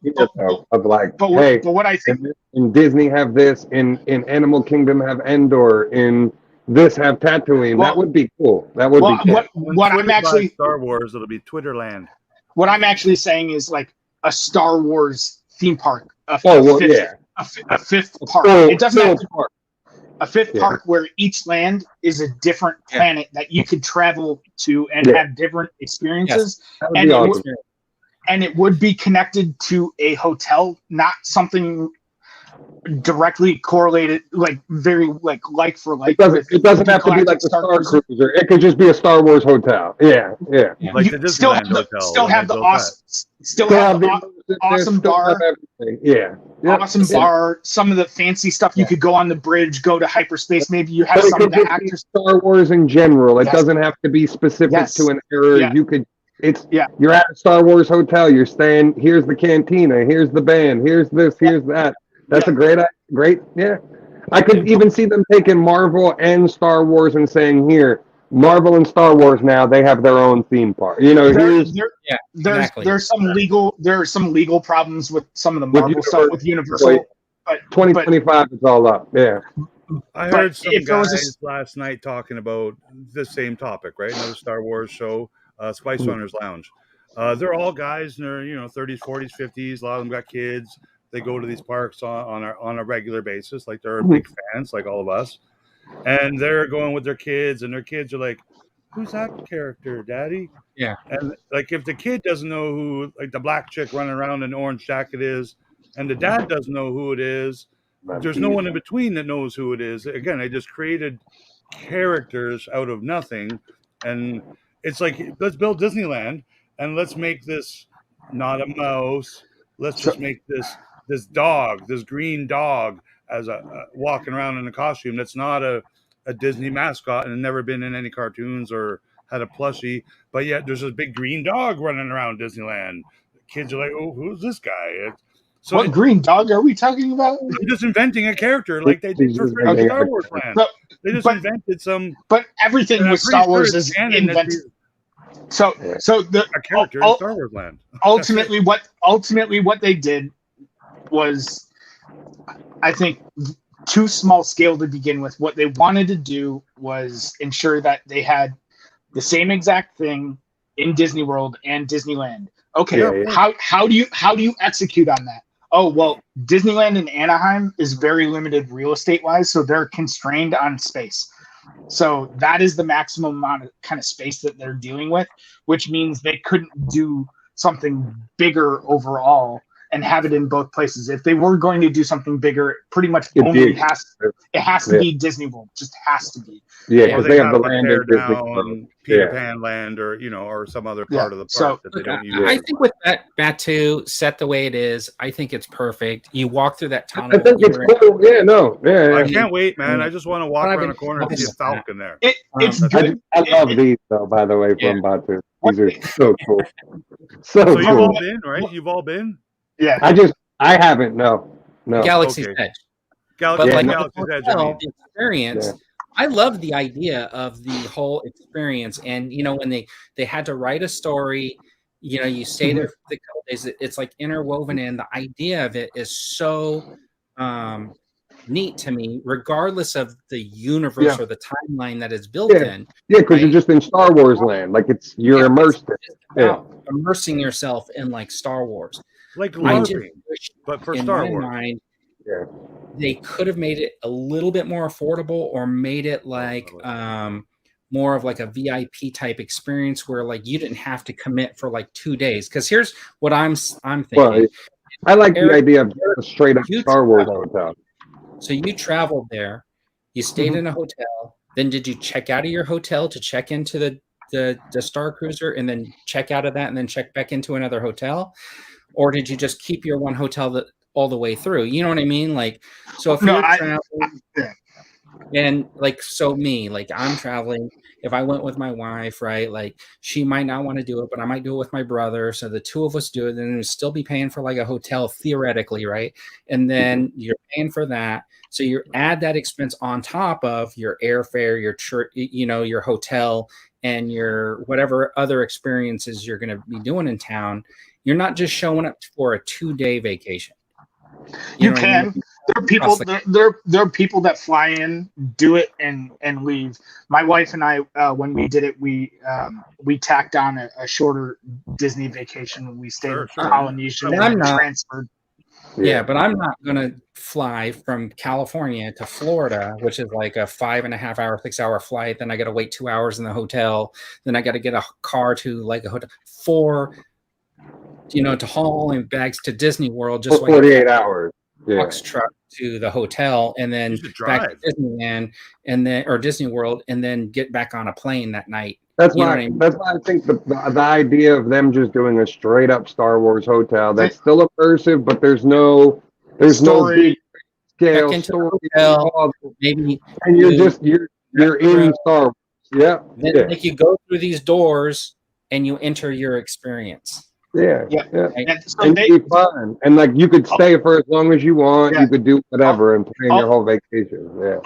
of like, but hey, what I think in Disney have this, in Animal Kingdom have Endor, in this have Tatooine. That would be cool. That would be cool. What I'm actually Star Wars, it'll be Twitterland. What I'm actually saying is like a Star Wars theme park. A fifth park. It doesn't have to park. A fifth park where each land is a different planet that you could travel to and have different experiences. Yes, and it would be connected to a hotel, not something directly correlated, like very like for like. It doesn't have to be like the Starcruiser. It could just be a Star Wars hotel. Yeah. Like the Disneyland hotel. Still have the awesome bar. Yeah. Awesome bar. Some of the fancy stuff. You could go on the bridge, go to hyperspace. Maybe you have some of the actors. Star Wars in general. It doesn't have to be specific to an era. You could. You're at a Star Wars hotel. You're staying. Here's the cantina. Here's the band. Here's this. Here's that. That's a great. I could even see them taking Marvel and Star Wars and saying, "Here, Marvel and Star Wars now they have their own theme park." You know, there's some legal problems with some of the Marvel stuff with Universal. But 2025 it's all up. Yeah. I heard some guys last night talking about the same topic, right? Another Star Wars show. Spice Runners Lounge. They're all guys in their 30s, 40s, 50s. A lot of them got kids. They go to these parks on a regular basis, like they're big fans, like all of us. And they're going with their kids, and their kids are like, "Who's that character, Daddy?" Yeah. And like if the kid doesn't know who like the black chick running around in the orange jacket is, and the dad doesn't know who it is, there's no one in between that knows who it is. Again, they just created characters out of nothing, and it's like, let's build Disneyland and let's make this not a mouse. Let's just make this dog, this green dog, as a walking around in a costume that's not a Disney mascot and never been in any cartoons or had a plushie, but yet there's a big green dog running around Disneyland. Kids are like, "Oh, who's this guy?" What green dog are we talking about? They're just inventing a character like they did for Star Wars Land. They just invented some. But everything with Star Wars is invented. So the a character in Star Wars Land. ultimately what they did was, I think, too small scale to begin with. What they wanted to do was ensure that they had the same exact thing in Disney World and Disneyland. Okay, how do you execute on that? Oh, well, Disneyland in Anaheim is very limited real estate wise, so they're constrained on space. So that is the maximum amount of kind of space that they're dealing with, which means they couldn't do something bigger overall and have it in both places. If they were going to do something bigger, pretty much it has to be Disney World. Just has to be. Yeah, because they have the land in Disney World. Peter Pan Land, or some other part of the park that they don't use. I think with that too, set the way it is, I think it's perfect. You walk through that tunnel. I think it's cool. I can't wait, man. I just want to walk around a corner and see a falcon there. It's good. I love these though, by the way, from Batu. These are so cool. So you've all been, right? You've all been? Yeah. I haven't, no. Galaxy's Edge. Galaxy's Edge. The experience. I love the idea of the whole experience, and when they had to write a story, you stay there for the couple days. It's like interwoven in. The idea of it is so neat to me, regardless of the universe or the timeline that it's built in. Yeah, because you're just in Star Wars land, like you're immersed in. Immersing yourself in like Star Wars. Like LARPing, but for Star Wars. Mind, they could have made it a little bit more affordable, or made it like more of like a VIP type experience where like you didn't have to commit for like 2 days. Because here's what I'm thinking. Well, I like the idea of a straight up Star Wars hotel. So you traveled there, you stayed in a hotel. Then did you check out of your hotel to check into the Starcruiser, and then check out of that, and then check back into another hotel? Or did you just keep your one hotel all the way through? You know what I mean? Like, so if you're traveling, And like, so me, like I'm traveling. If I went with my wife, right, like she might not want to do it, but I might do it with my brother. So the two of us do it, then we'd still be paying for like a hotel theoretically, right? And then you're paying for that. So you add that expense on top of your airfare, your church, you know, your hotel, and your whatever other experiences you're going to be doing in town. You're not just showing up for a 2-day vacation. You can. There are people. There are people that fly in, do it, and leave. My wife and I, when we did it, we tacked on a shorter Disney vacation. We stayed in Polynesia and then transferred. Yeah, but I'm not gonna fly from California to Florida, which is like a 5.5-hour, 6-hour flight. Then I got to wait 2 hours in the hotel. Then I got to get a car to like a hotel for, you know, to haul and bags to Disney World. Just 48 hours. Box truck to the hotel and then back to Disneyland and then or Disney World and then get back on a plane that night. That's why I think the idea of them just doing a straight up Star Wars hotel that's still immersive, but there's no big scale story. Maybe and you're in Star Wars. Yeah. Then like you go through these doors and you enter your experience. Yeah. And so and be fun. And like you could stay for as long as you want. You could do whatever and plan your whole vacation. Yeah.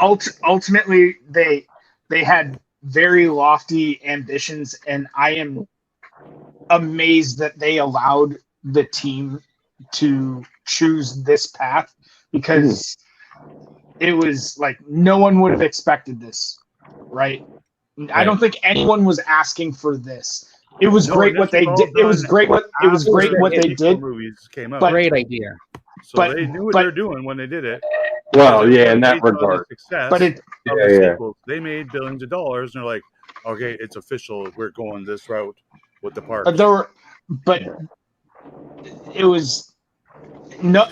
Ultimately, they had very lofty ambitions, and I am amazed that they allowed the team to choose this path because it was like no one would have expected this, right? I don't think anyone was asking for this. It was great what they did. It was great what they did. Movies came out. But, great idea. So they knew what they were doing when they did it. Well, in that regard. They made billions of dollars, and they're like, okay, it's official. We're going this route with the park. But it was no.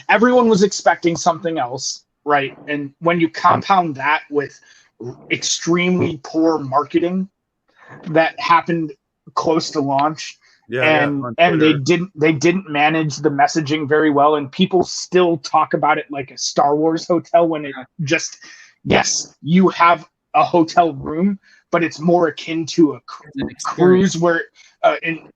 Everyone was expecting something else, right? And when you compound that with extremely poor marketing that happened close to launch, and they didn't manage the messaging very well, and people still talk about it like a Star Wars hotel when it just you have a hotel room, but it's more akin to a cruise where an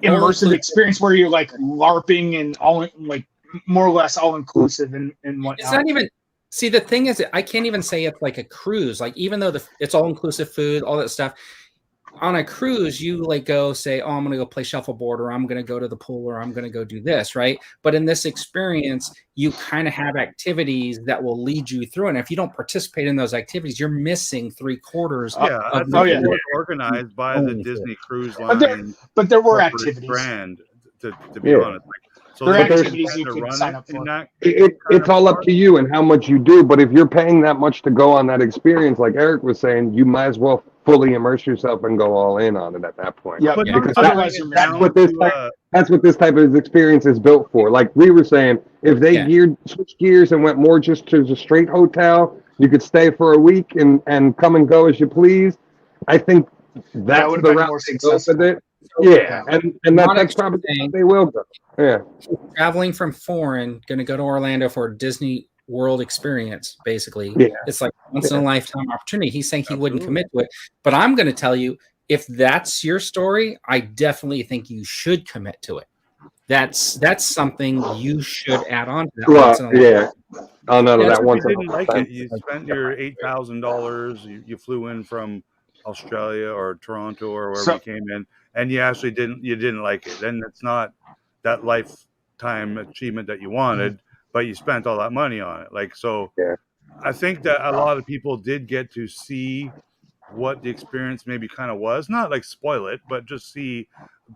immersive experience where you're like LARPing and all like more or less all inclusive and whatnot. It's not even. See, the thing is, I can't even say it's like a cruise. Like even though it's all inclusive food, all that stuff. On a cruise, you like go say, oh, I'm going to go play shuffleboard, or I'm going to go to the pool, or I'm going to go do this, right? But in this experience, you kind of have activities that will lead you through. And if you don't participate in those activities, you're missing 3/4 of the organized by the Disney Cruise Line. But there were activities. Brand, to be honest. So there are activities you can sign up for. It's all up to you and how much you do. But if you're paying that much to go on that experience, like Eric was saying, you might as well fully immerse yourself and go all in on it at that point. Yeah, because that's what this type of experience is built for. Like we were saying, if they switched gears and went more just to the straight hotel, you could stay for a week and come and go as you please. I think that's the route they go with it. Yeah, and that's probably they will go. Yeah, traveling from foreign, going to go to Orlando for a Disney World experience. Basically, it's like once in a lifetime opportunity. He's saying he wouldn't commit to it, but I'm going to tell you, if that's your story, I definitely think you should commit to it. That's something you should add on to that. Oh no, that one. You didn't like it. You spent your $8,000. You flew in from Australia or Toronto or wherever you came in. And you actually didn't like it. Then it's not that lifetime achievement that you wanted, but you spent all that money on it. Like, so I think that a lot of people did get to see what the experience maybe kind of was. Not like spoil it, but just see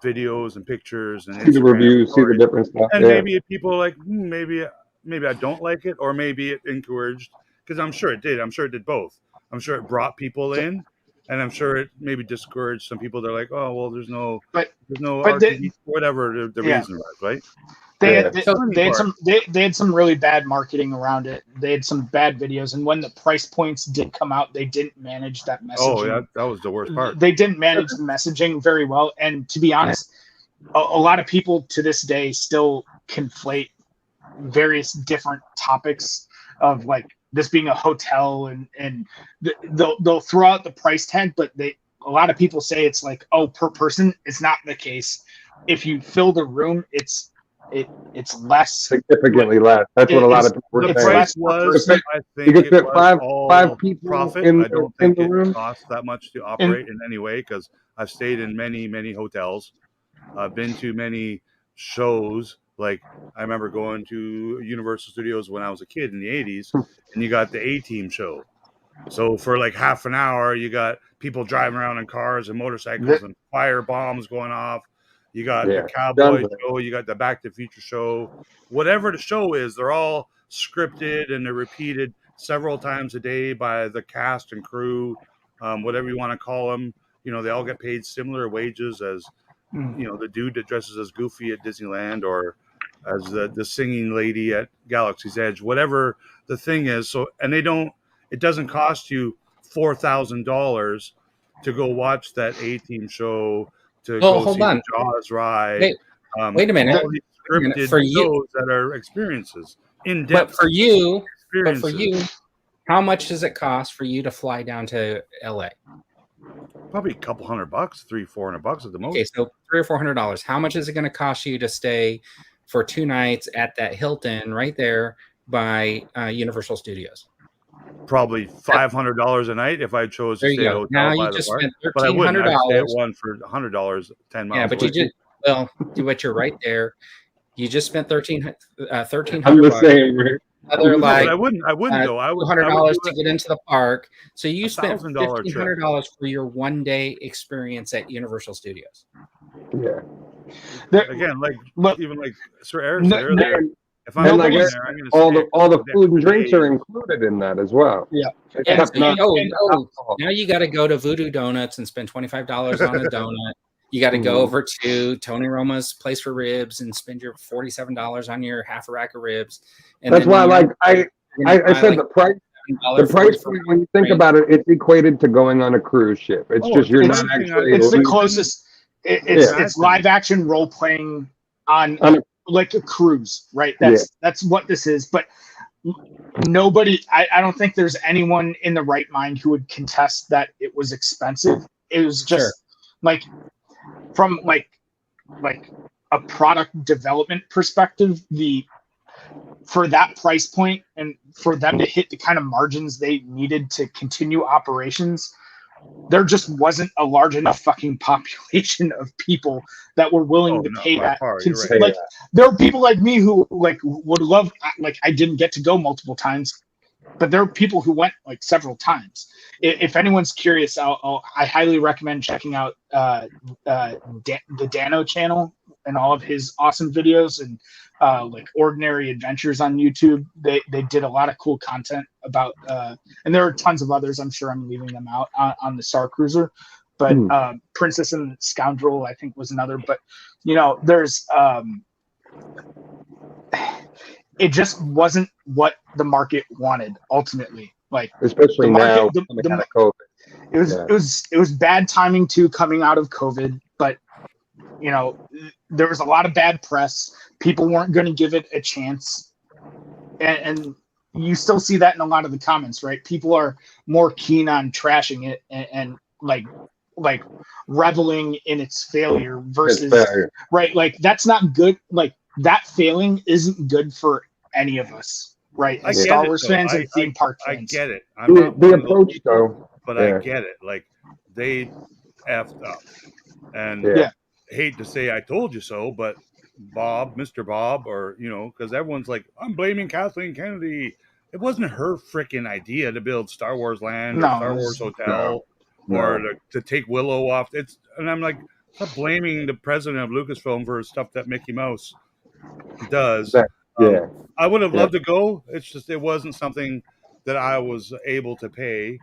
videos and pictures and see the reviews, see the different stuff. And maybe people are like, maybe I don't like it, or maybe it encouraged, because I'm sure it did. I'm sure it did both. I'm sure it brought people in. And I'm sure it maybe discouraged some people. They're like, "Oh, well, there's no whatever the reason was, right?" They had some really bad marketing around it. They had some bad videos, and when the price points did come out, they didn't manage that messaging. Oh, yeah, that was the worst part. They didn't manage the messaging very well, and to be honest, a lot of people to this day still conflate various different topics of like this being a hotel, and they'll throw out the price tag, but a lot of people say it's like, oh, per person. It's not the case. If you fill the room, it's less, significantly less. That's what a lot of people were the saying. price was. I think you could fit five people profit. in I don't the think it room. costs that much to operate in any way, because I've stayed in many hotels. I've been to many shows. Like, I remember going to Universal Studios when I was a kid in the 80s, and you got the A-Team show. So for like half an hour, you got people driving around in cars and motorcycles and fire bombs going off. You got the Cowboy show, you got the Back to the Future show. Whatever the show is, they're all scripted and they're repeated several times a day by the cast and crew, whatever you want to call them. You know, they all get paid similar wages as, you know, the dude that dresses as Goofy at Disneyland, or as the singing lady at Galaxy's Edge, whatever the thing is. So, and it doesn't cost you $4,000 to go watch that A-Team show, to go see the Jaws ride. Wait a minute. All these scripted shows that are experiences, in-depth. But for you, how much does it cost for you to fly down to LA? Probably a couple $100, $300-400 at the most. Okay, so $300 or $400. How much is it going to cost you to stay for 2 nights at that Hilton right there by Universal Studios? Probably $500 a night if I chose to stay at a hotel. Now you just spent $1,300. But I wouldn't. I'd stay at one for $100, 10 miles. Yeah, but but you're right there. You just spent $1,300. I'm the same. I wouldn't though. I would $200 to get into the park. So you spent $1,500 for your 1-day experience at Universal Studios. Yeah. Again, even like Sir Eric said earlier, if I'm going there, I'm going to all the food and drinks are included in that as well. Yeah. Now you got to go to Voodoo Donuts and spend $25 on a donut. You got to go over to Tony Roma's place for ribs and spend your $47 on your half a rack of ribs. And that's why, I said the price. The price point, when you think about it, it's equated to going on a cruise ship. It's just you're not actually. It's the closest. It's live action role playing on like a cruise, right? That's what this is. But nobody, I don't think there's anyone in the right mind who would contest that it was expensive. It was just from like a product development perspective, for that price point and for them to hit the kind of margins they needed to continue operations, there just wasn't a large enough fucking population of people that were willing to pay that. Right. There are people like me who would love, I didn't get to go multiple times, but there are people who went several times. If anyone's curious, I highly recommend checking out the Dano channel and all of his awesome videos, and Ordinary Adventures on YouTube. They did a lot of cool content about, and there are tons of others. I'm sure I'm leaving them out on the Starcruiser, but Princess and Scoundrel, I think, was another. But there's it just wasn't what the market wanted ultimately. Especially now, coming out of COVID. It was bad timing too, coming out of COVID, but there was a lot of bad press. People weren't going to give it a chance, and you still see that in a lot of the comments, right? People are more keen on trashing it and reveling in its failure versus right. That's not good. That failing isn't good for any of us, right? Star Wars fans and theme park fans. I get it. The approach, though. But I get it. They effed up, and hate to say I told you so, but Mr. Bob, or because everyone's like, I'm blaming Kathleen Kennedy. It wasn't her freaking idea to build Star Wars Land or Star Wars Hotel or to take Willow off. And I'm like, stop blaming the president of Lucasfilm for stuff that Mickey Mouse does. I would have loved to go. It's just it wasn't something that I was able to pay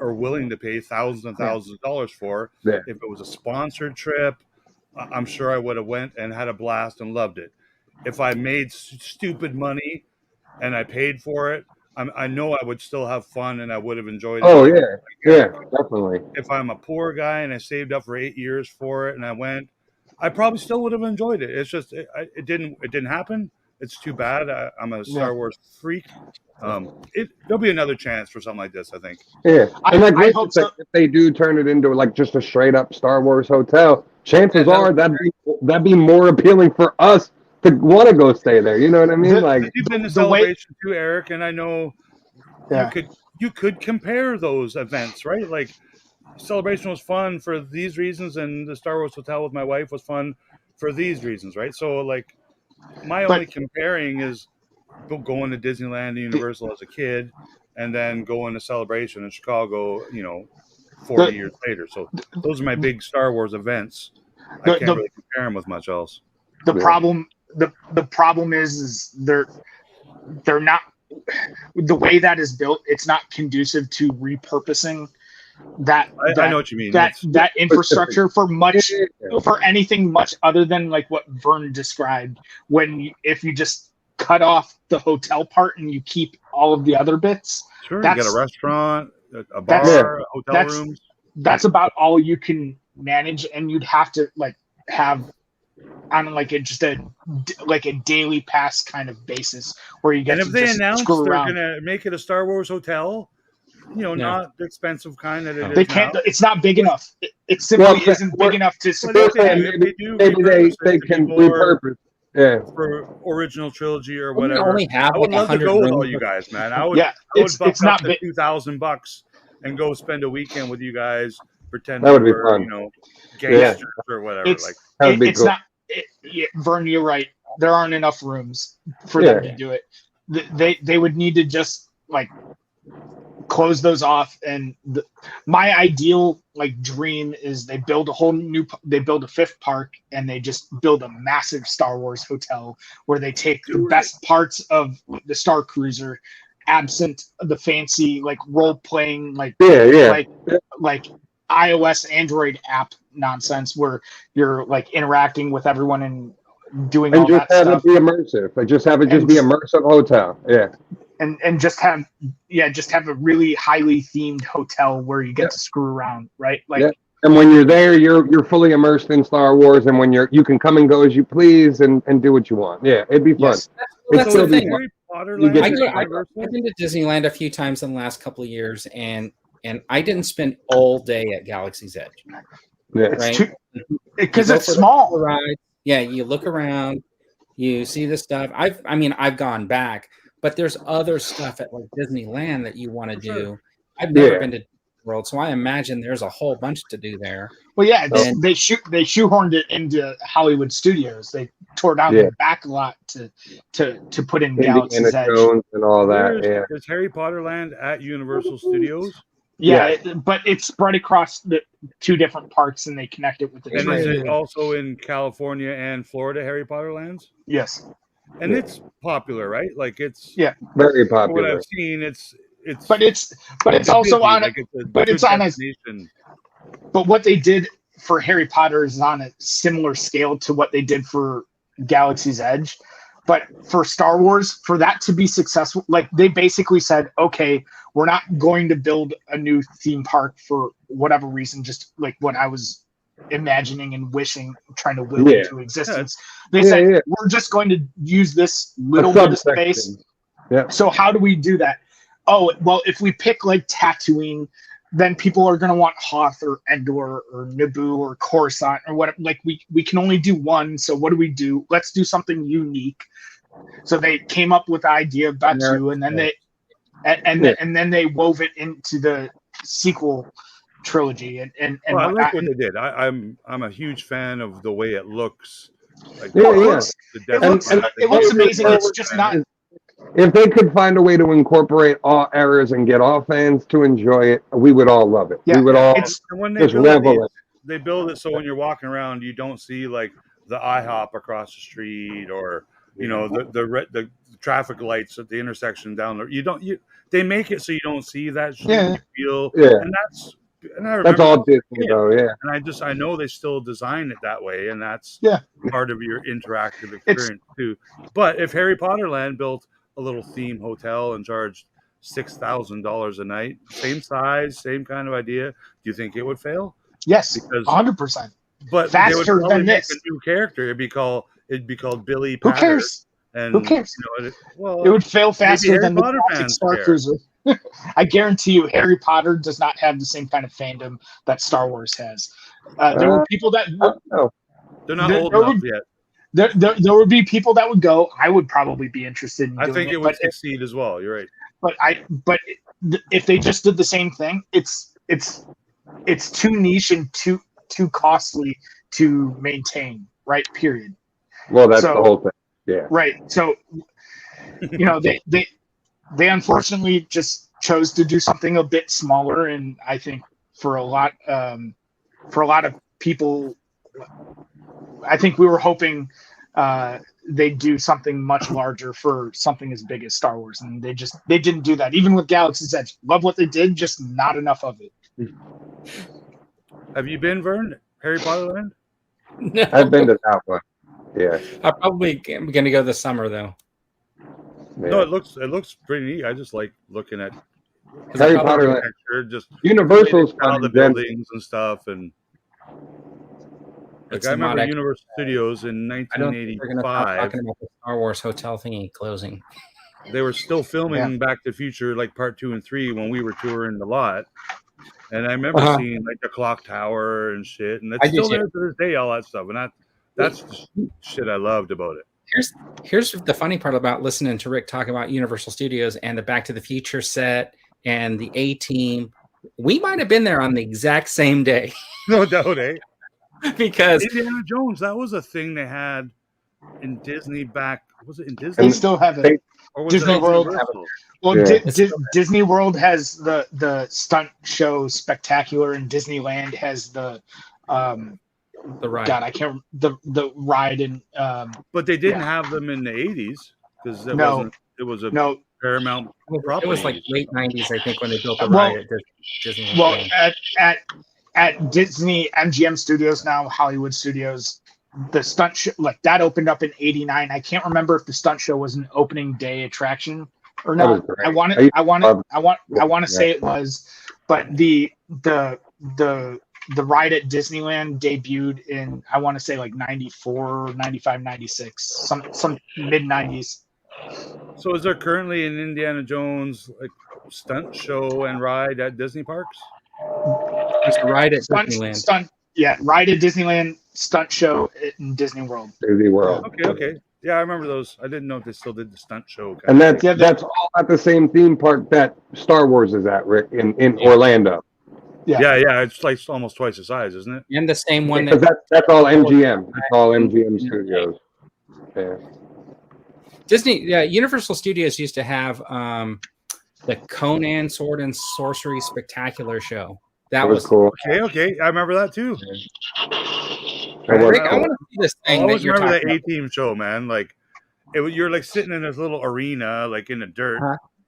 or willing to pay thousands and thousands of dollars for. If it was a sponsored trip, I'm sure I would have went and had a blast and loved it. If I made stupid money and I paid for it, I know I would still have fun and I would have enjoyed it. Oh yeah, definitely. If I'm a poor guy and I saved up for 8 years for it and I went, I probably still would have enjoyed it. It's just it didn't happen. it's too bad. I'm a Star Wars freak. There'll be another chance for something like this, I think. Yeah, and like I hope so. if they do turn it into like just a straight up Star Wars hotel, chances are that'd be more appealing for us to want to go stay there. You know what I mean? Like you've been to Celebration too, Eric, and I know you could compare those events, right? Like Celebration was fun for these reasons, and the Star Wars Hotel with my wife was fun for these reasons, right? So like my only comparing is going to Disneyland and Universal as a kid, and then going to Celebration in Chicago, 40 years later. So those are my big Star Wars events. I can't really compare them with much else. The problem is they're not, the way that is built, it's not conducive to repurposing that. I know what you mean. That infrastructure for anything much other than like what Vern described. If you just cut off the hotel part and you keep all of the other bits. Sure, you got a restaurant, a bar, hotel rooms. That's about all you can manage, and you'd have to like have on like a daily pass kind of basis where you get. And if they announce they're going to make it a Star Wars hotel, not the expensive kind that they can't. Now. It's not big enough. It simply isn't big enough to support. Maybe they can repurpose. Yeah, for original trilogy or whatever. We only have I would love to go with all you guys, man. I would. It's not $2,000 and go spend a weekend with you guys. Pretend that would be fun. Gangsters or whatever. That would be cool. Vern, you're right. There aren't enough rooms for them to do it. They would need to just like close those off. And my ideal dream is they build a fifth park and they just build a massive Star Wars hotel where they take the best parts of the Starcruiser, absent the fancy role playing like iOS Android app nonsense where you're interacting with everyone and doing all that stuff. And just have it be immersive. Just have it be immersive hotel. Yeah. And just have a really highly themed hotel where you get to screw around, right? And when you're there, you're fully immersed in Star Wars, and when you can come and go as you please and do what you want. Yeah, it'd be fun. Yes. That's the thing. I've been to Disneyland a few times in the last couple of years, and I didn't spend all day at Galaxy's Edge. Yeah, right? Because it's small. Ride. Yeah, you look around, you see the stuff. I've gone back. But there's other stuff at Disneyland that you want to do. I've never been to World, so I imagine there's a whole bunch to do there. Well, yeah, they shoehorned it into Hollywood Studios. They tore down the back lot to put in Galaxy's Edge and all that. Is Harry Potter Land at Universal Studios? Yeah, but it's spread across the two different parks, and they connect it with the. And is it also in California and Florida, Harry Potter Lands? Yes. And it's popular, right? It's very popular. What I've seen, it's but it's also on it. But it's on a. But what they did for Harry Potter is on a similar scale to what they did for Galaxy's Edge. But for Star Wars, for that to be successful, they basically said, okay, we're not going to build a new theme park for whatever reason, just what I was imagining and wishing, trying to will into existence. They said, we're just going to use this little bit of space. Yeah. So how do we do that? Oh, well, if we pick Tatooine, then people are going to want Hoth or Endor or Naboo or Coruscant or what. We can only do one. So what do we do? Let's do something unique. So they came up with the idea of Batu, and then then they wove it into the sequel trilogy. And I like what they did. I'm a huge fan of the way it looks. It looks amazing. It's just not. If they could find a way to incorporate all eras and get all fans to enjoy it, we would all love it. Yeah, we would all just revel it. They build it so when you're walking around, you don't see the IHOP across the street or the traffic lights at the intersection down there. They make it so you don't see that. You feel, and that's all Disney though. Yeah, and I know they still design it that way, and that's part of your interactive experience too. But if Harry Potter Land built a little theme hotel and charged $6,000 a night, same size, same kind of idea, do you think it would fail? Yes, because 100%. But faster they would than this. A new character. It'd be called Billy Who Patter, cares? And Who cares? You know, it would fail faster than the Potter Galactic Starcruiser. I guarantee you, Harry Potter does not have the same kind of fandom that Star Wars has. There were people that they're not old enough yet. There would be people that would go. I would probably be interested in doing it. I think it would succeed as well. You're right. But if they just did the same thing, it's too niche and too costly to maintain. Right. Period. Well, that's the whole thing. Yeah. Right. So, you know, they unfortunately just chose to do something a bit smaller, and I think for a lot of people, I think we were hoping they'd do something much larger for something as big as Star Wars, and they didn't do that. Even with Galaxy's Edge, love what they did, just not enough of it. Have you been, Vern? Harry Potter Land? No. I've been to that one. Yeah. I probably am going to go this summer though. Yeah. No, it looks pretty neat. I just like looking at Harry Potter Land. Just Universal's all the buildings and stuff, and like I remember Universal Studios in 1985. Talking about the Star Wars hotel thingy closing. They were still filming Back to the Future, like part 2 and 3, when we were touring the lot. And I remember seeing like the clock tower and shit, and it's still there to this day. All that stuff, and that's the shit I loved about it. Here's the funny part about listening to Rick talk about Universal Studios and the Back to the Future set and the A-Team. We might have been there on the exact same day. No doubt, eh? Because Indiana Jones, that was a thing they had in Disney back. Was it in Disney? They still have it. Disney World. Well, Disney World has the stunt show Spectacular, and Disneyland has the ride. God, I can't the ride and. But they didn't have them in the 80s because it was a Paramount property. It was like late 90s, I think, when they built the ride at Disneyland. Well, at Disney MGM Studios now, Hollywood Studios, the stunt show like that opened up in '89. I can't remember if the stunt show was an opening day attraction or not. I want to say it was, but the ride at Disneyland debuted in, I want to say like 94, 95, 96, some mid 90s. So is there currently an Indiana Jones like stunt show and ride at Disney parks? There's a ride at Disneyland. Ride at Disneyland, stunt show in Disney World. Disney World. Okay. Yeah, I remember those. I didn't know if they still did the stunt show. And that's all at the same theme park that Star Wars is at, Rick, in Orlando. Yeah. It's like almost twice the size, isn't it? And the same one that's all MGM. That's all MGM Studios. Yeah. Disney, Universal Studios used to have the Conan Sword and Sorcery Spectacular show. That was cool. Okay. I remember that too. Rick, I want to see this thing. I always remember that A-Team show, man. Like, you're like sitting in this little arena, like in the dirt.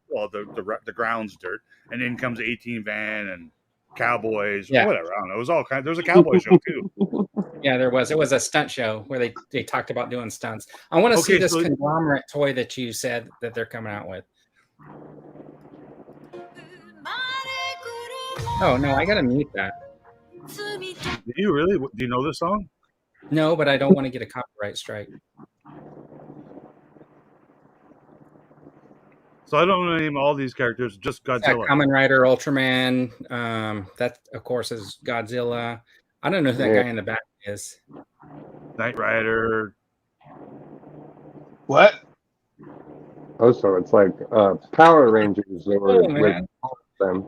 Well, the ground's dirt, and in comes the A-Team van and cowboys, whatever. I don't know. It was all kind. There was a cowboy show too. Yeah, there was. It was a stunt show where they talked about doing stunts. I want to see this conglomerate toy that you said that they're coming out with. Oh no, I gotta mute that. Do you really? Do you know this song? No, but I don't want to get a copyright strike. So I don't name all these characters, just Godzilla. Kamen Rider, Ultraman. That of course is Godzilla. I don't know who that guy in the back is. Knight Rider. What? Oh, so it's like Power Rangers or with them.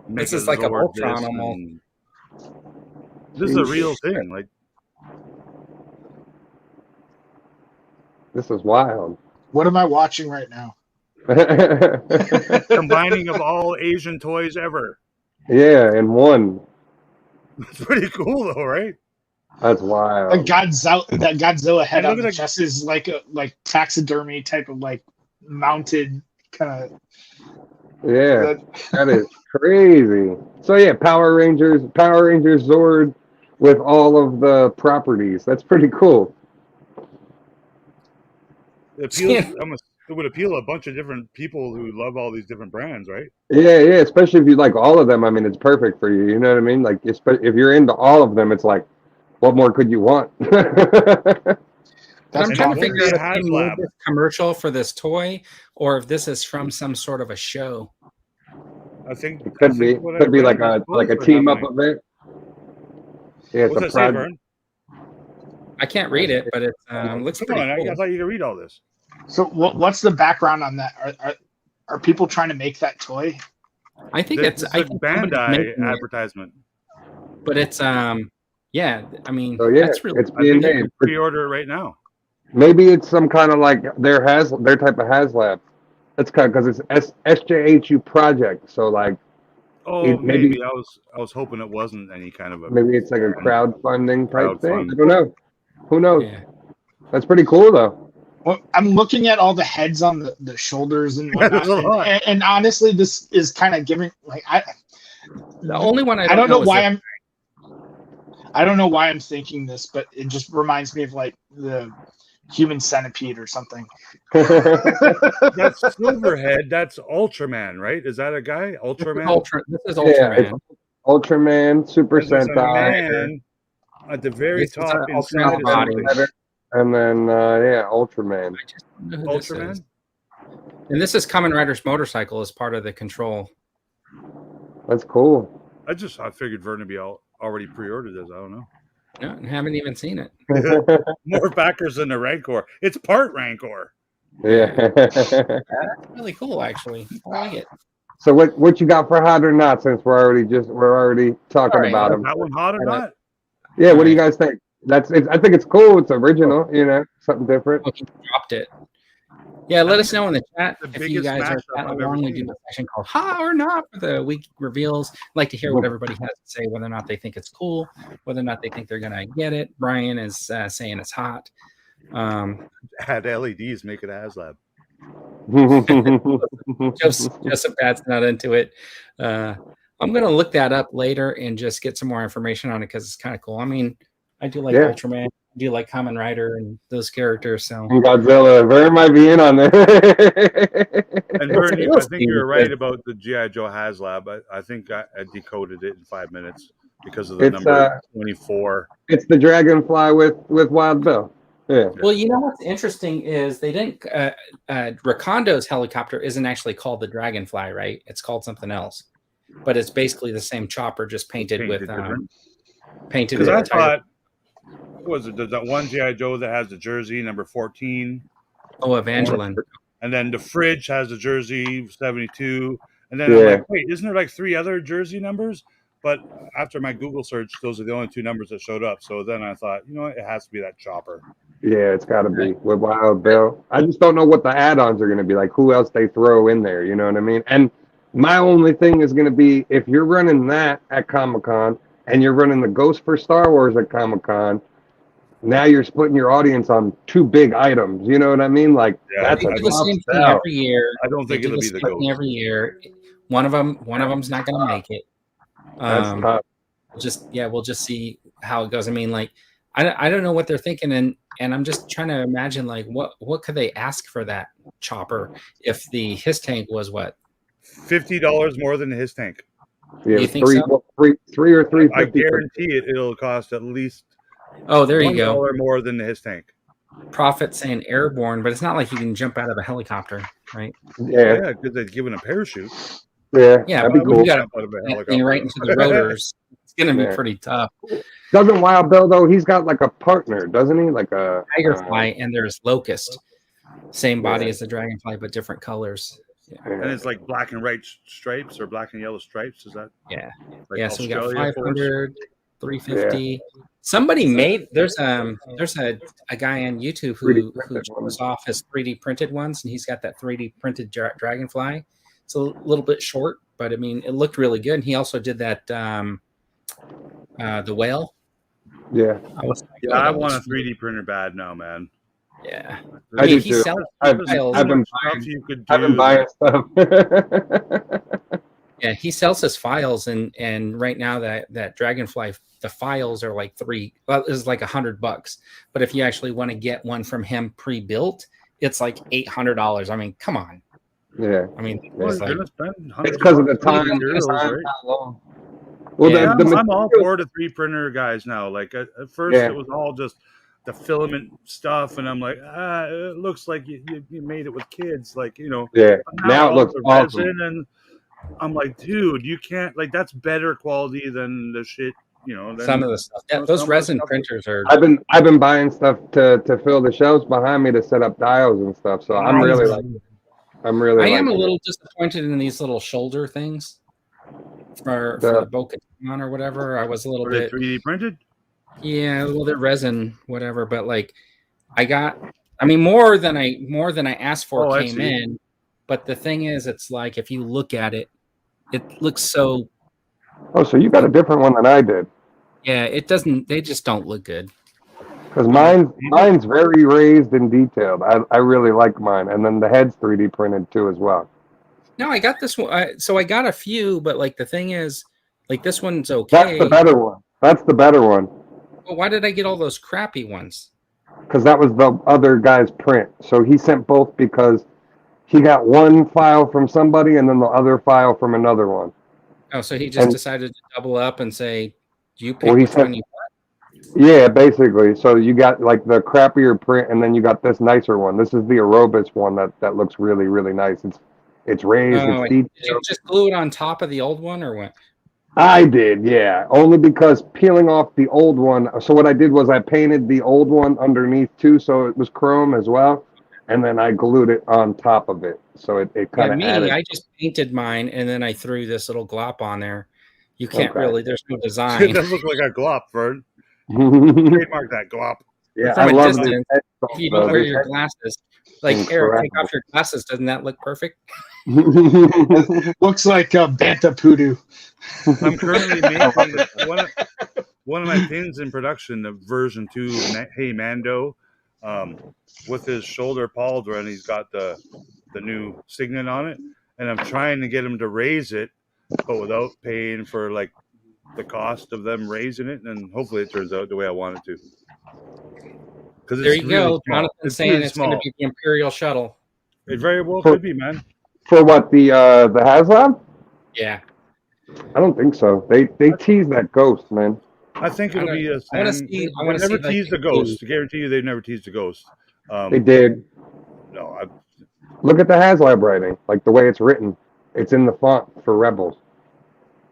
This is like a Voltron almost. This is a real thing. Like, this is wild. What am I watching right now? Combining of all Asian toys ever. Yeah, in one. That's pretty cool, though, right? That's wild. That Godzilla head on the chest is like taxidermy type of like mounted kind of. Yeah, that is crazy. So yeah, Power Rangers Zord with all of the properties. That's pretty cool. It would appeal to a bunch of different people who love all these different brands, right? Yeah, especially if you like all of them. I mean, it's perfect for you. You know what I mean? Like, if you're into all of them, it's like, what more could you want? I'm trying to figure out if they made HasLab. this commercial for this toy or if this is from some sort of a show. I think It could be like a team up event. Yeah, it's What's a that say, project. Vern? I can't read it, but it looks Come pretty on, cool. I thought you could read all this. So what's the background on that? Are people trying to make that toy? I think It's I a think somebody's Bandai making it, advertisement. but it's yeah. I mean, So yeah, that's really. it's I being think you made. can pre-order it right now. Maybe it's some kind of like their type of HasLab. That's kind because it's SJHU project. So like, Oh, maybe maybe. I was hoping it wasn't any kind of a. maybe it's like a crowdfunding type thing. Crowdfund. I don't know. Who knows? Yeah. That's pretty cool though. Well, I'm looking at all the heads on the shoulders and There's a lot. whatnot, and honestly, this is kind of giving like The only one I don't know is why that- I don't know why I'm thinking this, but it just reminds me of like the Human Centipede or something. That's Silverhead. That's Ultraman, right? Is that a guy? Ultraman. This is Yeah, Ultraman. it's Ultraman, Super There's a Sentai, man at the very This is top an inside Ultraman of body. something. and then Ultraman. I just don't know who this Ultraman. is. And this is Kamen Rider's motorcycle as part of the control. That's cool. I figured Vern would be already pre-ordered this. I don't know. No, I haven't even seen it. More backers than the Rancor. It's part Rancor. Yeah. That's really cool, actually. I like it. So what you got for hot or not? Since we're already talking All right, about Is them. that one hot or not? Yeah. What do you guys think? I think it's cool. It's original. You know, something different. Oh, he dropped it. Yeah, let us know in the chat The if you biggest guys are mashup chatting I've ever along. We do seen. a section called "Hot or Not" for the week reveals. Like to hear what everybody has to say, whether or not they think it's cool, whether or not they think they're gonna get it. Brian is saying it's hot. Add LEDs, make it a HasLab. Joseph Pat's not into it. I'm gonna look that up later and just get some more information on it because it's kind of cool. I mean, I do like Yeah. Ultraman, I do like Kamen Rider and those characters. So Godzilla. Vern might be in on there. And Bernie, I think you're right about the GI Joe HasLab. I think I decoded it in 5 minutes because of the It's, number 24. It's the Dragonfly with Wild Bill. Yeah. well, you know what's interesting is they didn't. Rakondo's helicopter isn't actually called the Dragonfly, right? It's called something else, but it's basically the same chopper, just painted with different. painted Because with I a tiger. thought, what was it? There's that one GI Joe that has the jersey number 14, Oh, Evangeline. and then the fridge has the jersey 72, and then Yeah. I'm like, wait, isn't there like 3 other jersey numbers? But after my Google search, those are the only 2 numbers that showed up. So then I thought, you know what, it has to be that chopper. Yeah, it's got to be with Wild Bill. I just don't know what the add-ons are going to be like. Who else they throw in there? You know what I mean? And my only thing is going to be if you're running that at Comic-Con and you're running the Ghost for Star Wars at Comic-Con, now you're splitting your audience on 2 big items. You know what I mean? Like Yeah, that's They a do the tough same thing sell. every year. I don't think They do it'll the be the same thing Ghost. every year. One of them's not going to make it. That's tough. We'll just see how it goes. I mean, like, I don't know what they're thinking, and I'm just trying to imagine like what could they ask for that chopper if his tank was what $50 more than his tank. Yeah, You think three, so? well, three or I 350. guarantee it'll cost at least Oh, there you go. $1 more than his tank. Prophet saying airborne, but it's not like you can jump out of a helicopter, right? Yeah, Yeah, because they've given a parachute. yeah, Yeah, that'd be but you cool. got Jump out of a to helicopter. right into the rotors. It's gonna be Yeah. pretty tough. Doesn't Wild Bill though? He's got like a partner, doesn't he? Like a Tigerfly and there's Locust, same body Yeah. as the Dragonfly, but different colors. And it's like black and white stripes or black and yellow stripes. Is that Yeah. like Yeah, so we got Australia for us? 500, 350. Somebody made there's a guy on YouTube 3D who printed shows ones. off his 3D printed ones, and he's got that 3D printed Dragonfly. It's a little bit short, but I mean it looked really good. And he also did that the whale. Yeah, I want a 3D printer bad now, man. Yeah, I do he too. sells I've files. been Stuff you could I've been do. buying stuff. Yeah, he sells his files, and right now that Dragonfly, the files are like it's like $100. But if you actually want to get one from him pre-built, it's like $800. I mean, come on. Yeah, I mean, Well, it's you're like, gonna spend it's hundreds because of the bucks on time. materials, right? How long. Well, Yeah, the I'm all materials- for the 3D printer guys now. Like at first, Yeah. it was all just the filament stuff, and I'm like, it looks like you made it with kids, like, you know. Yeah. Now it all looks the awesome. resin, and I'm like, dude, you can't, like, that's better quality than the shit, you know. Some of the stuff. Yeah, those resin printers are. I've been buying stuff to fill the shelves behind me to set up dials and stuff. So I'm really like. I am a little disappointed in these little shoulder things for the Bo-Katan or whatever. I was a little bit 3D printed. Yeah, well, they're resin, whatever. But like, more than I asked for came in. But the thing is, it's like if you look at it, it looks so. Oh, so you got a different one than I did. Yeah, it doesn't. They just don't look good. Because mine's very raised and detailed. I really like mine, and then the head's 3D printed too as well. No, I got this one. So I got a few, but like the thing is, like this one's okay. That's the better one. That's the better one. Well, why did I get all those crappy ones? Because that was the other guy's print. So he sent both because he got one file from somebody and then the other file from another one. Oh, so he just decided to double up and say, "You pick which one you want." Yeah, basically. So you got like the crappier print, and then you got this nicer one. This is the Aerobus one that looks really, really nice. It's raised. It's did you just glue it on top of the old one, or what? I did, yeah. Only because peeling off the old one. So what I did was I painted the old one underneath too, so it was chrome as well, and then I glued it on top of it. So it kind of added. I just painted mine, and then I threw this little glop on there. You can't really. There's no design. It does look like a glop, Vern. Trademark that glop. Yeah, from a distance, if you don't wear your glasses, like Eric, take off your glasses. Doesn't that look perfect? Looks like Banta Poodoo. I'm currently making one of my pins in production, the version 2 Hey Mando, with his shoulder pauldron. He's got the new signet on it, and I'm trying to get him to raise it, but without paying for like the cost of them raising it, and hopefully it turns out the way I want it to. Because there you go, Jonathan saying it's going to be the Imperial shuttle. It very well could be, man. For what, the HasLab? Yeah. I don't think so. They tease that ghost, man. I think it'll be a. I want to never tease the ghost. To guarantee you, they've never teased the ghost. They did. No, look at the HasLab writing, like the way it's written. It's in the font for Rebels.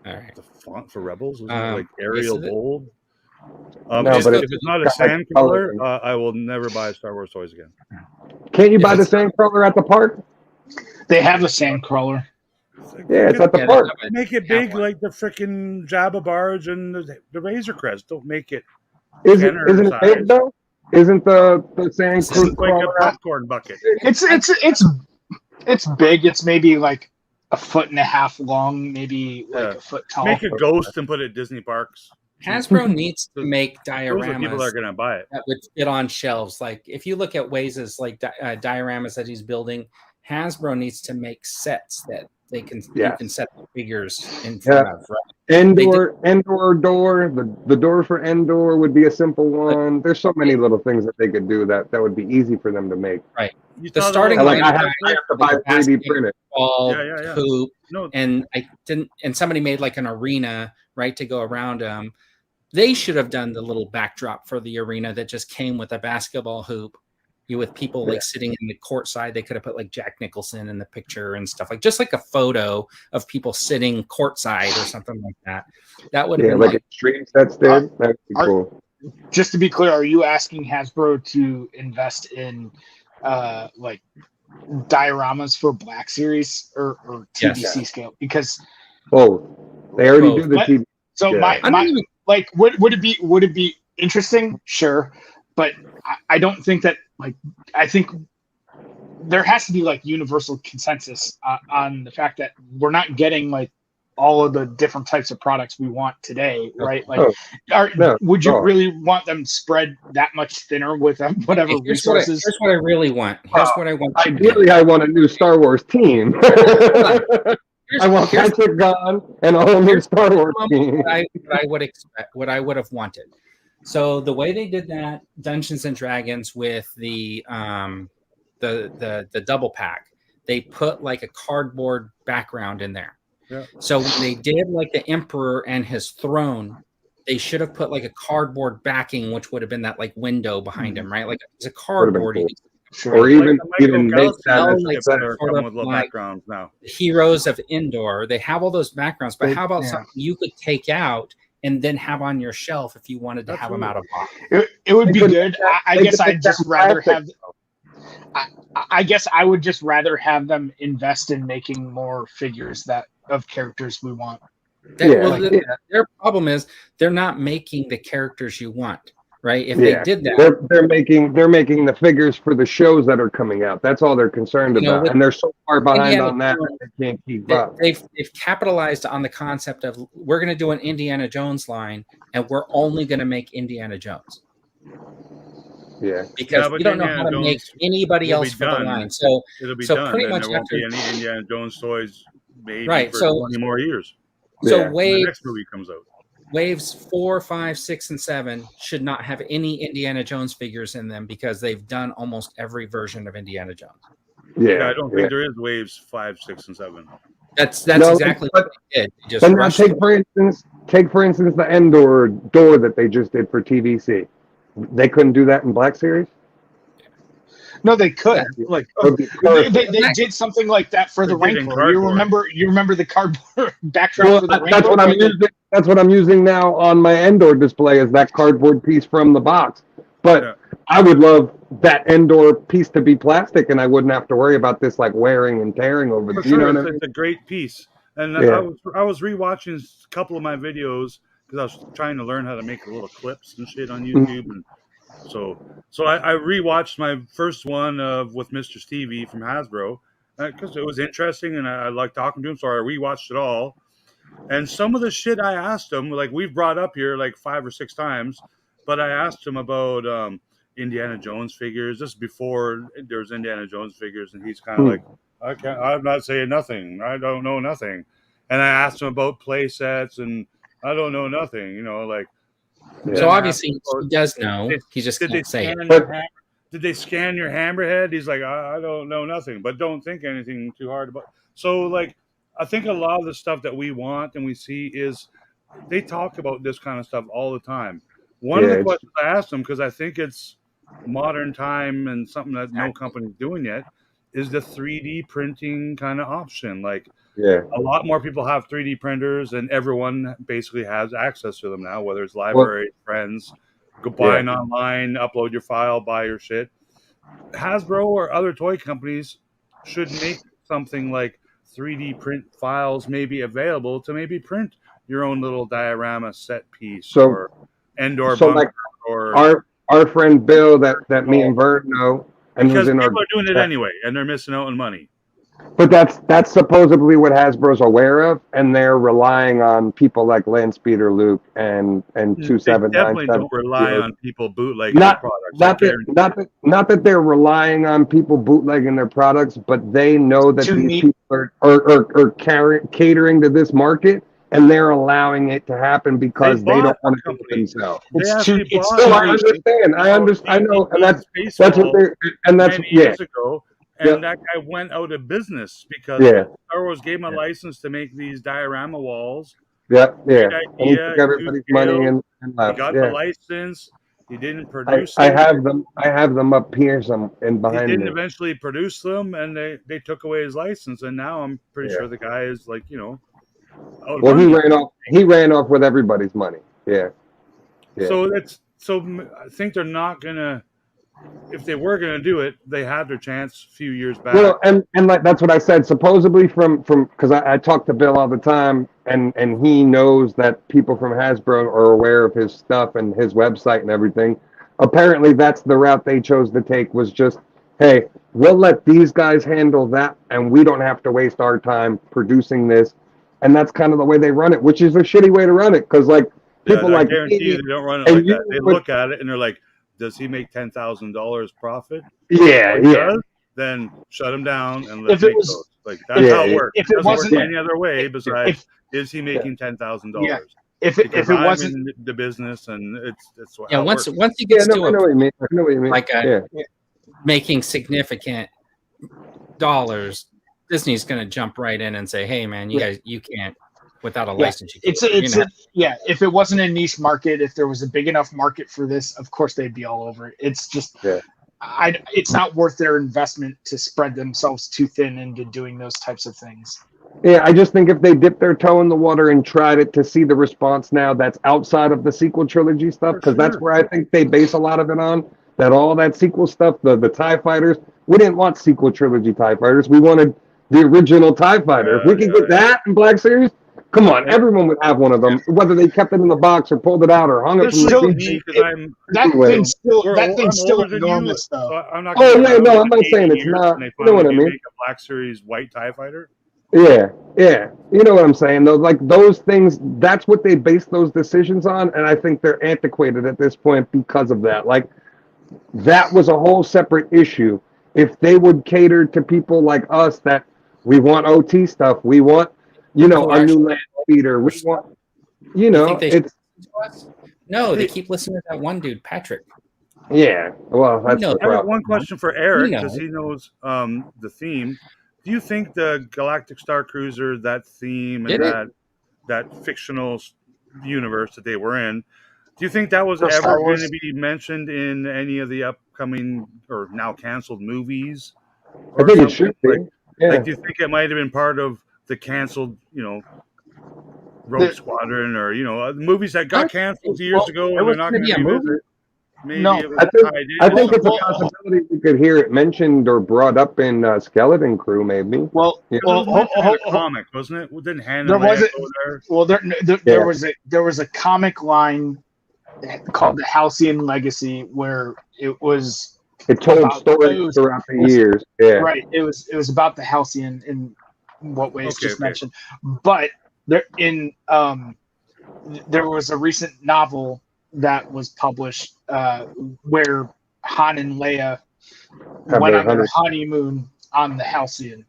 All right. The font for Rebels is like Arial bold. No, but if it's not a sandcrawler, I will never buy Star Wars toys again. Can't you buy the sandcrawler at the park? They have a sandcrawler. Yeah, it's at the park. Make it big like the freaking Jabba barge and the Razor Crest. Don't make it. Isn't it big though? Isn't the sand like a popcorn bucket? It's big. It's maybe like 1.5 feet long, maybe like a foot tall. Make a ghost and put it at Disney parks. Hasbro needs to make dioramas people are going to buy it that would fit on shelves. Like if you look at Waze's like dioramas that he's building, Hasbro needs to make sets that you can set the figures in front of. Right? Endor door. The door for Endor would be a simple one. There's so many little things that they could do that would be easy for them to make. Right. The starting line, I have to buy 3D printed. Hoop, and I didn't. And somebody made like an arena, right, to go around them. They should have done the little backdrop for the arena that just came with a basketball hoop. With people like sitting in the court side, they could have put like Jack Nicholson in the picture and stuff, like just like a photo of people sitting courtside or something like that. That would have been like extreme sets there. That'd be cool. Just to be clear, are you asking Hasbro to invest in like dioramas for Black Series or TVC scale? Because they already do the TV. So would it be interesting? Sure, but I don't think that. Like, I think there has to be like universal consensus on the fact that we're not getting like all of the different types of products we want today, right? Like, would you really want them spread that much thinner with whatever resources? Here's what I really want. Here's what I want. Ideally, I want a new Star Wars team. I want Patrick gone and a whole new Star Wars team. What I would have wanted. So the way they did that Dungeons and Dragons with the double pack, they put like a cardboard background in there. Yeah. So when they did like the Emperor and his throne, they should have put like a cardboard backing, which would have been that like window behind him, right? Like it's a cardboard. Cool. Sure. Or even Like make that as like a center. they're coming with little backgrounds now. Heroes of Indoor. They have all those backgrounds, but how about Yeah. something you could take out and then have on your shelf if you wanted to have them out of box? It would be could- good. I they guess could I'd make just them rather plastic. have. I guess I would just rather have them invest in making more figures that of characters we want. Their problem is they're not making the characters you want, right? If they did that, they're making the figures for the shows that are coming out. That's all they're concerned about, and they're so far behind on that they can't keep up. They've capitalized on the concept of we're going to do an Indiana Jones line, and we're only going to make Indiana Jones. Yeah, because we don't know how to make anybody else for the line. So it'll be so done. pretty Then much there won't after be any Indiana Jones toys made Right, for so- 20 more years. so Yeah. When the next movie comes out. waves 4, 5, 6, and 7 should not have any Indiana Jones figures in them because they've done almost every version of Indiana Jones. Yeah, I don't think there is waves 5, 6, and 7. That's No, exactly but- what they did. They just But now rushed take for instance the Endor door that they just did for TVC. They couldn't do that in Black Series. No, they could. Like That'd be they perfect. did something like that for the They did in Wrangler. You cardboard. remember the cardboard backdrop Well, for the Wrangler? that's what I'm using. That's what I'm using now on my Endor display is that cardboard piece from the box. But Yeah. I would love that Endor piece to be plastic, and I wouldn't have to worry about this like wearing and tearing over. For You sure, know what I mean? it's a great piece. And Yeah. I was rewatching a couple of my videos because I was trying to learn how to make little clips and shit on YouTube. And so I rewatched my first one with Mr. Stevie from Hasbro because it was interesting and I liked talking to him. So I rewatched it all. And some of the shit I asked him, like we've brought up here like 5 or 6 times, but I asked him about Indiana Jones figures just before there was Indiana Jones figures, and he's kind of like, I'm not saying nothing. I don't know nothing. And I asked him about play sets, and I don't know nothing. You know, like. So obviously he does know. He just can't say it. Did they scan your hammerhead? He's like, I don't know nothing, but don't think anything too hard about. So like, I think a lot of the stuff that we want and we see is they talk about this kind of stuff all the time. One of the questions I asked them, because I think it's modern time and something that no company's doing yet, is the 3D printing kind of option. Like, a lot more people have 3D printers, and everyone basically has access to them now, whether it's library, friends, go buy it online, upload your file, buy your shit. Hasbro or other toy companies should make something like 3D print files maybe available to maybe print your own little diorama set piece or Endor bunker like or our friend Bill that me and Vert know, and because who's in people our are doing it anyway, and they're missing out on money. But that's supposedly what Hasbro's aware of, and they're relying on people like Landspeeder Luke and They 2797. definitely don't rely on people bootlegging Not- their products. Not that they're relying on people bootlegging their products, but they know that To these me- people are catering to this market, and they're allowing it to happen because they don't want to do it themselves. They actually it's bought No, too- I understand. I know, and that's what they're, and that's many years ago, and that guy went out of business because Star Wars gave him a license to make these diorama walls. And he idea, took everybody's money and He left. got the license. He didn't I produce have them. I have them up here, some and He behind didn't me. eventually produce them, and they took away his license. And now I'm pretty sure the guy is like, out of Well, money. he ran off with everybody's money. Yeah. So I think they're not gonna. If they were gonna do it, they had their chance a few years back. Well, and like that's what I said. Supposedly from because I talk to Bill all the time, and he knows that people from Hasbro are aware of his stuff and his website and everything. Apparently, that's the route they chose to take. Was just, hey, we'll let these guys handle that, and we don't have to waste our time producing this. And that's kind of the way they run it, which is a shitty way to run it, because like people I like guarantee you they don't run it like that. They look at it and they're like, does he make $10,000 profit? Yeah. Does, then shut him down and let's If it make was- those. Like that's how it works. if It it doesn't work wasn't- any other way besides is he making $10,000? Yeah. If it wasn't in the business, and it's Yeah, how it once works. he gets I to know what you mean. I know what you mean. like making significant dollars, Disney's going to jump right in and say, "Hey, man, you guys, you can't without a license. Yeah. If it wasn't a niche market, if there was a big enough market for this, of course they'd be all over it. It's just, it's not worth their investment to spread themselves too thin into doing those types of things. Yeah, I just think if they dip their toe in the water and tried it to see the response now that's outside of the sequel trilogy stuff, because that's where I think they base a lot of it on, that all that sequel stuff, the TIE fighters, we didn't want sequel trilogy TIE fighters. We wanted the original TIE fighter. If we could get that in Black Series, come on, everyone would have one of them, whether they kept it in the box or pulled it out or hung it from the TV. That thing's still enormous, though. So I'm not I'm not saying it's not. You know what I mean? Make a Black Series white TIE fighter. Yeah. You know what I'm saying, though? Like, those things, that's what they base those decisions on, and I think they're antiquated at this point because of that. Like, that was a whole separate issue. If they would cater to people like us that we want OT stuff, we want, a new land speeder, we want, No, they keep listening to that one dude, Patrick. Yeah, well, that's the problem. I got one question for Eric, because he knows the theme. Do you think the Galactic Starcruiser, that theme, and that fictional universe that they were in, do you think that was ever going to be mentioned in any of the upcoming or now canceled movies? I think it should be. Like, do you think it might have been part of the canceled, Rogue Squadron, or movies that got canceled years ago and they're not going to be movie? Maybe I think it's a possibility we could hear it mentioned or brought up in Skeleton Crew, maybe. Well, it was a comic, wasn't it? Didn't Hannah go there? Well, there was a comic line called The Halcyon Legacy where it told stories throughout the years. Yeah, right. It was about the Halcyon in what ways just mentioned, but there was a recent novel that was published where Han and Leia went on their honeymoon on the Halcyon.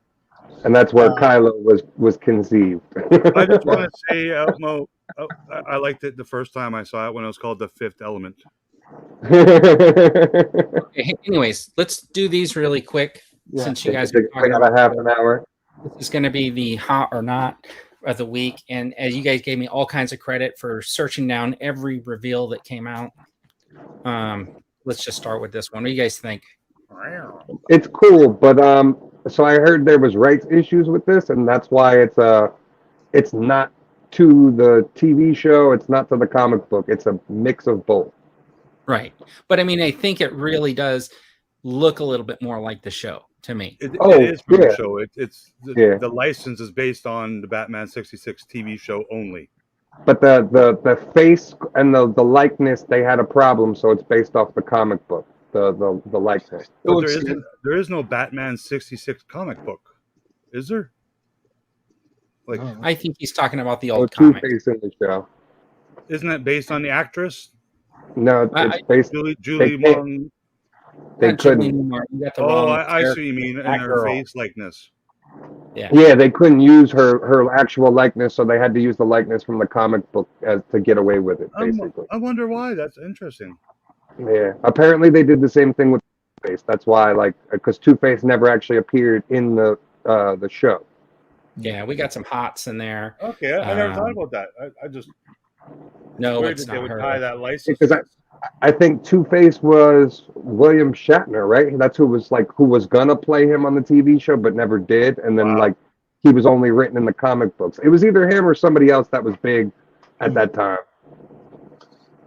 And that's where Kylo was conceived. I just want to say, Mo, I liked it the first time I saw it when it was called The Fifth Element. Okay, anyways, let's do these really quick since you guys are talking about half an hour. This is going to be the hot or not of the week, and as you guys gave me all kinds of credit for searching down every reveal that came out, let's just start with this one. What do you guys think? It's cool, but so I heard there was rights issues with this, and that's why it's not to the TV show, it's not to the comic book, it's a mix of both. Right, but I mean, I think it really does look a little bit more like the show to me. It is from the show. The license is based on the Batman 66 TV show only. But the face and the likeness, they had a problem, so it's based off the comic book, the likeness. But there is no Batman 66 comic book, is there? Like, I think he's talking about the old comic. Two-Face in the show. Isn't that based on the actress? No, it's based Julie Wong. They couldn't. I see what you mean. And her face likeness. Yeah, they couldn't use her actual likeness, so they had to use the likeness from the comic book to get away with it, basically. I wonder why. That's interesting. Yeah, apparently they did the same thing with Two-Face. That's why, because Two-Face never actually appeared in the show. Yeah, we got some hots in there. Okay, I never thought about that. I just it's not they would her. tie that license. Because I think Two-Face was William Shatner, right? That's who was gonna play him on the TV show but never did, and then he was only written in the comic books. It was either him or somebody else that was big at that time.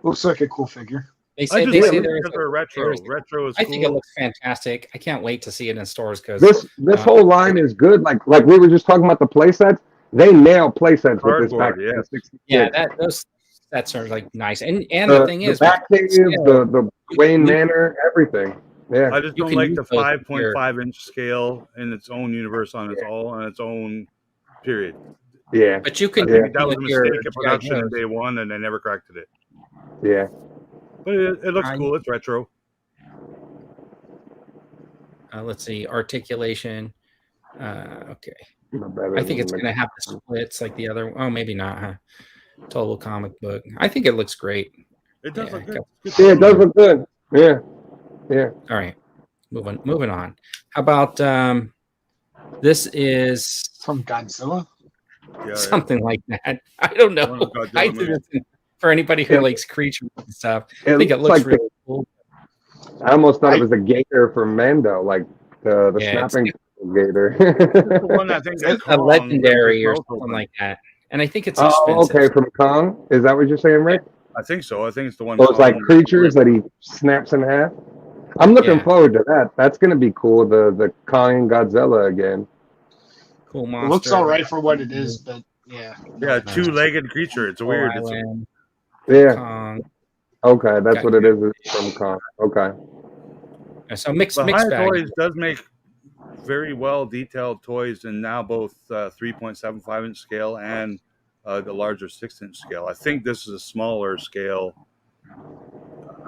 Looks like a cool figure. They say they're retro. Retro is cool. I think it looks fantastic. I can't wait to see it in stores because this whole line is good. Like we were just talking about the play sets. They nail play sets with this back. Those sets are nice. And the thing is, the Batcave, the Wayne Manor, everything. Yeah, I just don't like the 5.5 inch scale in its own universe on its own period. Yeah, but you can. I think that was a mistake in production on day one, and they never corrected it. Yeah. But it looks cool. It's retro. Let's see. Articulation. Okay. I think it's going to have the splits like the other. Oh, maybe not, huh? Total comic book. I think it looks great. It does look good. Yeah, it does look good. Yeah. Yeah. All right. Moving on. How about this is from Godzilla? something like that. I don't know. I think for anybody who likes creatures and stuff, I think it looks really cool. I almost thought it was a gator from Mando, like the snapping gator. The one I think it's a legendary or something like that. And I think it's expensive. Oh, okay, from Kong? Is that what you're saying, Rick? I think so. I think it's the one. So it's like creatures that he snaps in half. I'm looking forward to that. That's going to be cool. The Kong and Godzilla again. Cool monster. It looks all right for what it is, but yeah. Yeah, two-legged creature. It's weird. Kong. Okay, that's what it is. It's from Kong. Okay. So mixed bag. Toys does make very well detailed toys, and now both 3.75-inch scale and the larger 6-inch scale. I think this is a smaller scale.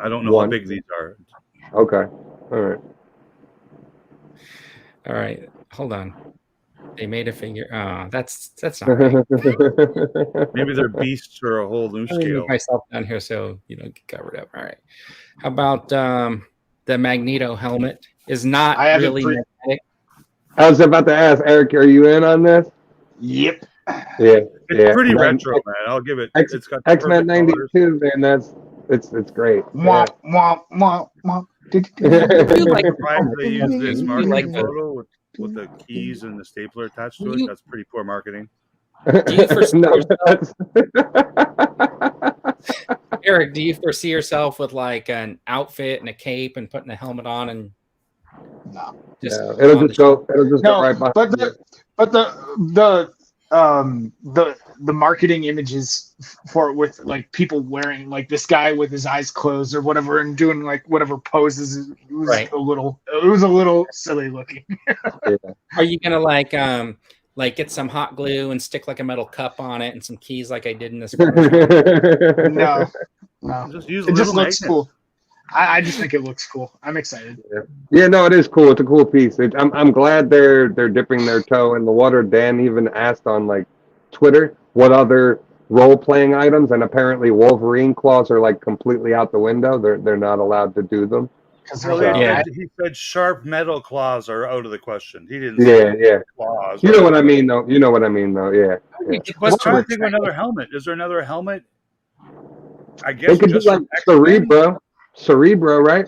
I don't know how big these are. Okay. All right. Hold on. They made a figure. Oh, that's not right. Maybe they're beasts or a whole new scale. Move myself down here so you don't get covered up. All right. How about the Magneto helmet? Is not really magnetic. I was about to ask Eric, are you in on this? Yep. Yeah. It's pretty retro, man. I'll give it. It's got X-Men 92, man. It's great. Womp, womp, womp, womp. They use this marketing photo with the keys and the stapler attached to it. That's pretty poor marketing. Eric, do you foresee yourself with like an outfit and a cape and putting a helmet on and no? It'll just go right by. But the marketing images for it with like people wearing like this guy with his eyes closed or whatever and doing like whatever poses, it was a little silly looking. Are you gonna like get some hot glue and stick like a metal cup on it and some keys like I did in this? No. It just looks cool. I just think it looks cool. I'm excited. Yeah, no, it is cool. It's a cool piece. I'm glad they're dipping their toe in the water. Dan even asked on like Twitter what other role-playing items, and apparently Wolverine claws are like completely out the window. They're not allowed to do them. He said sharp metal claws are out of the question. He didn't. Claws. You know what I mean, though. Yeah. I'm trying to think of another helmet. Is there another helmet? I guess they could do like Cerebro, right?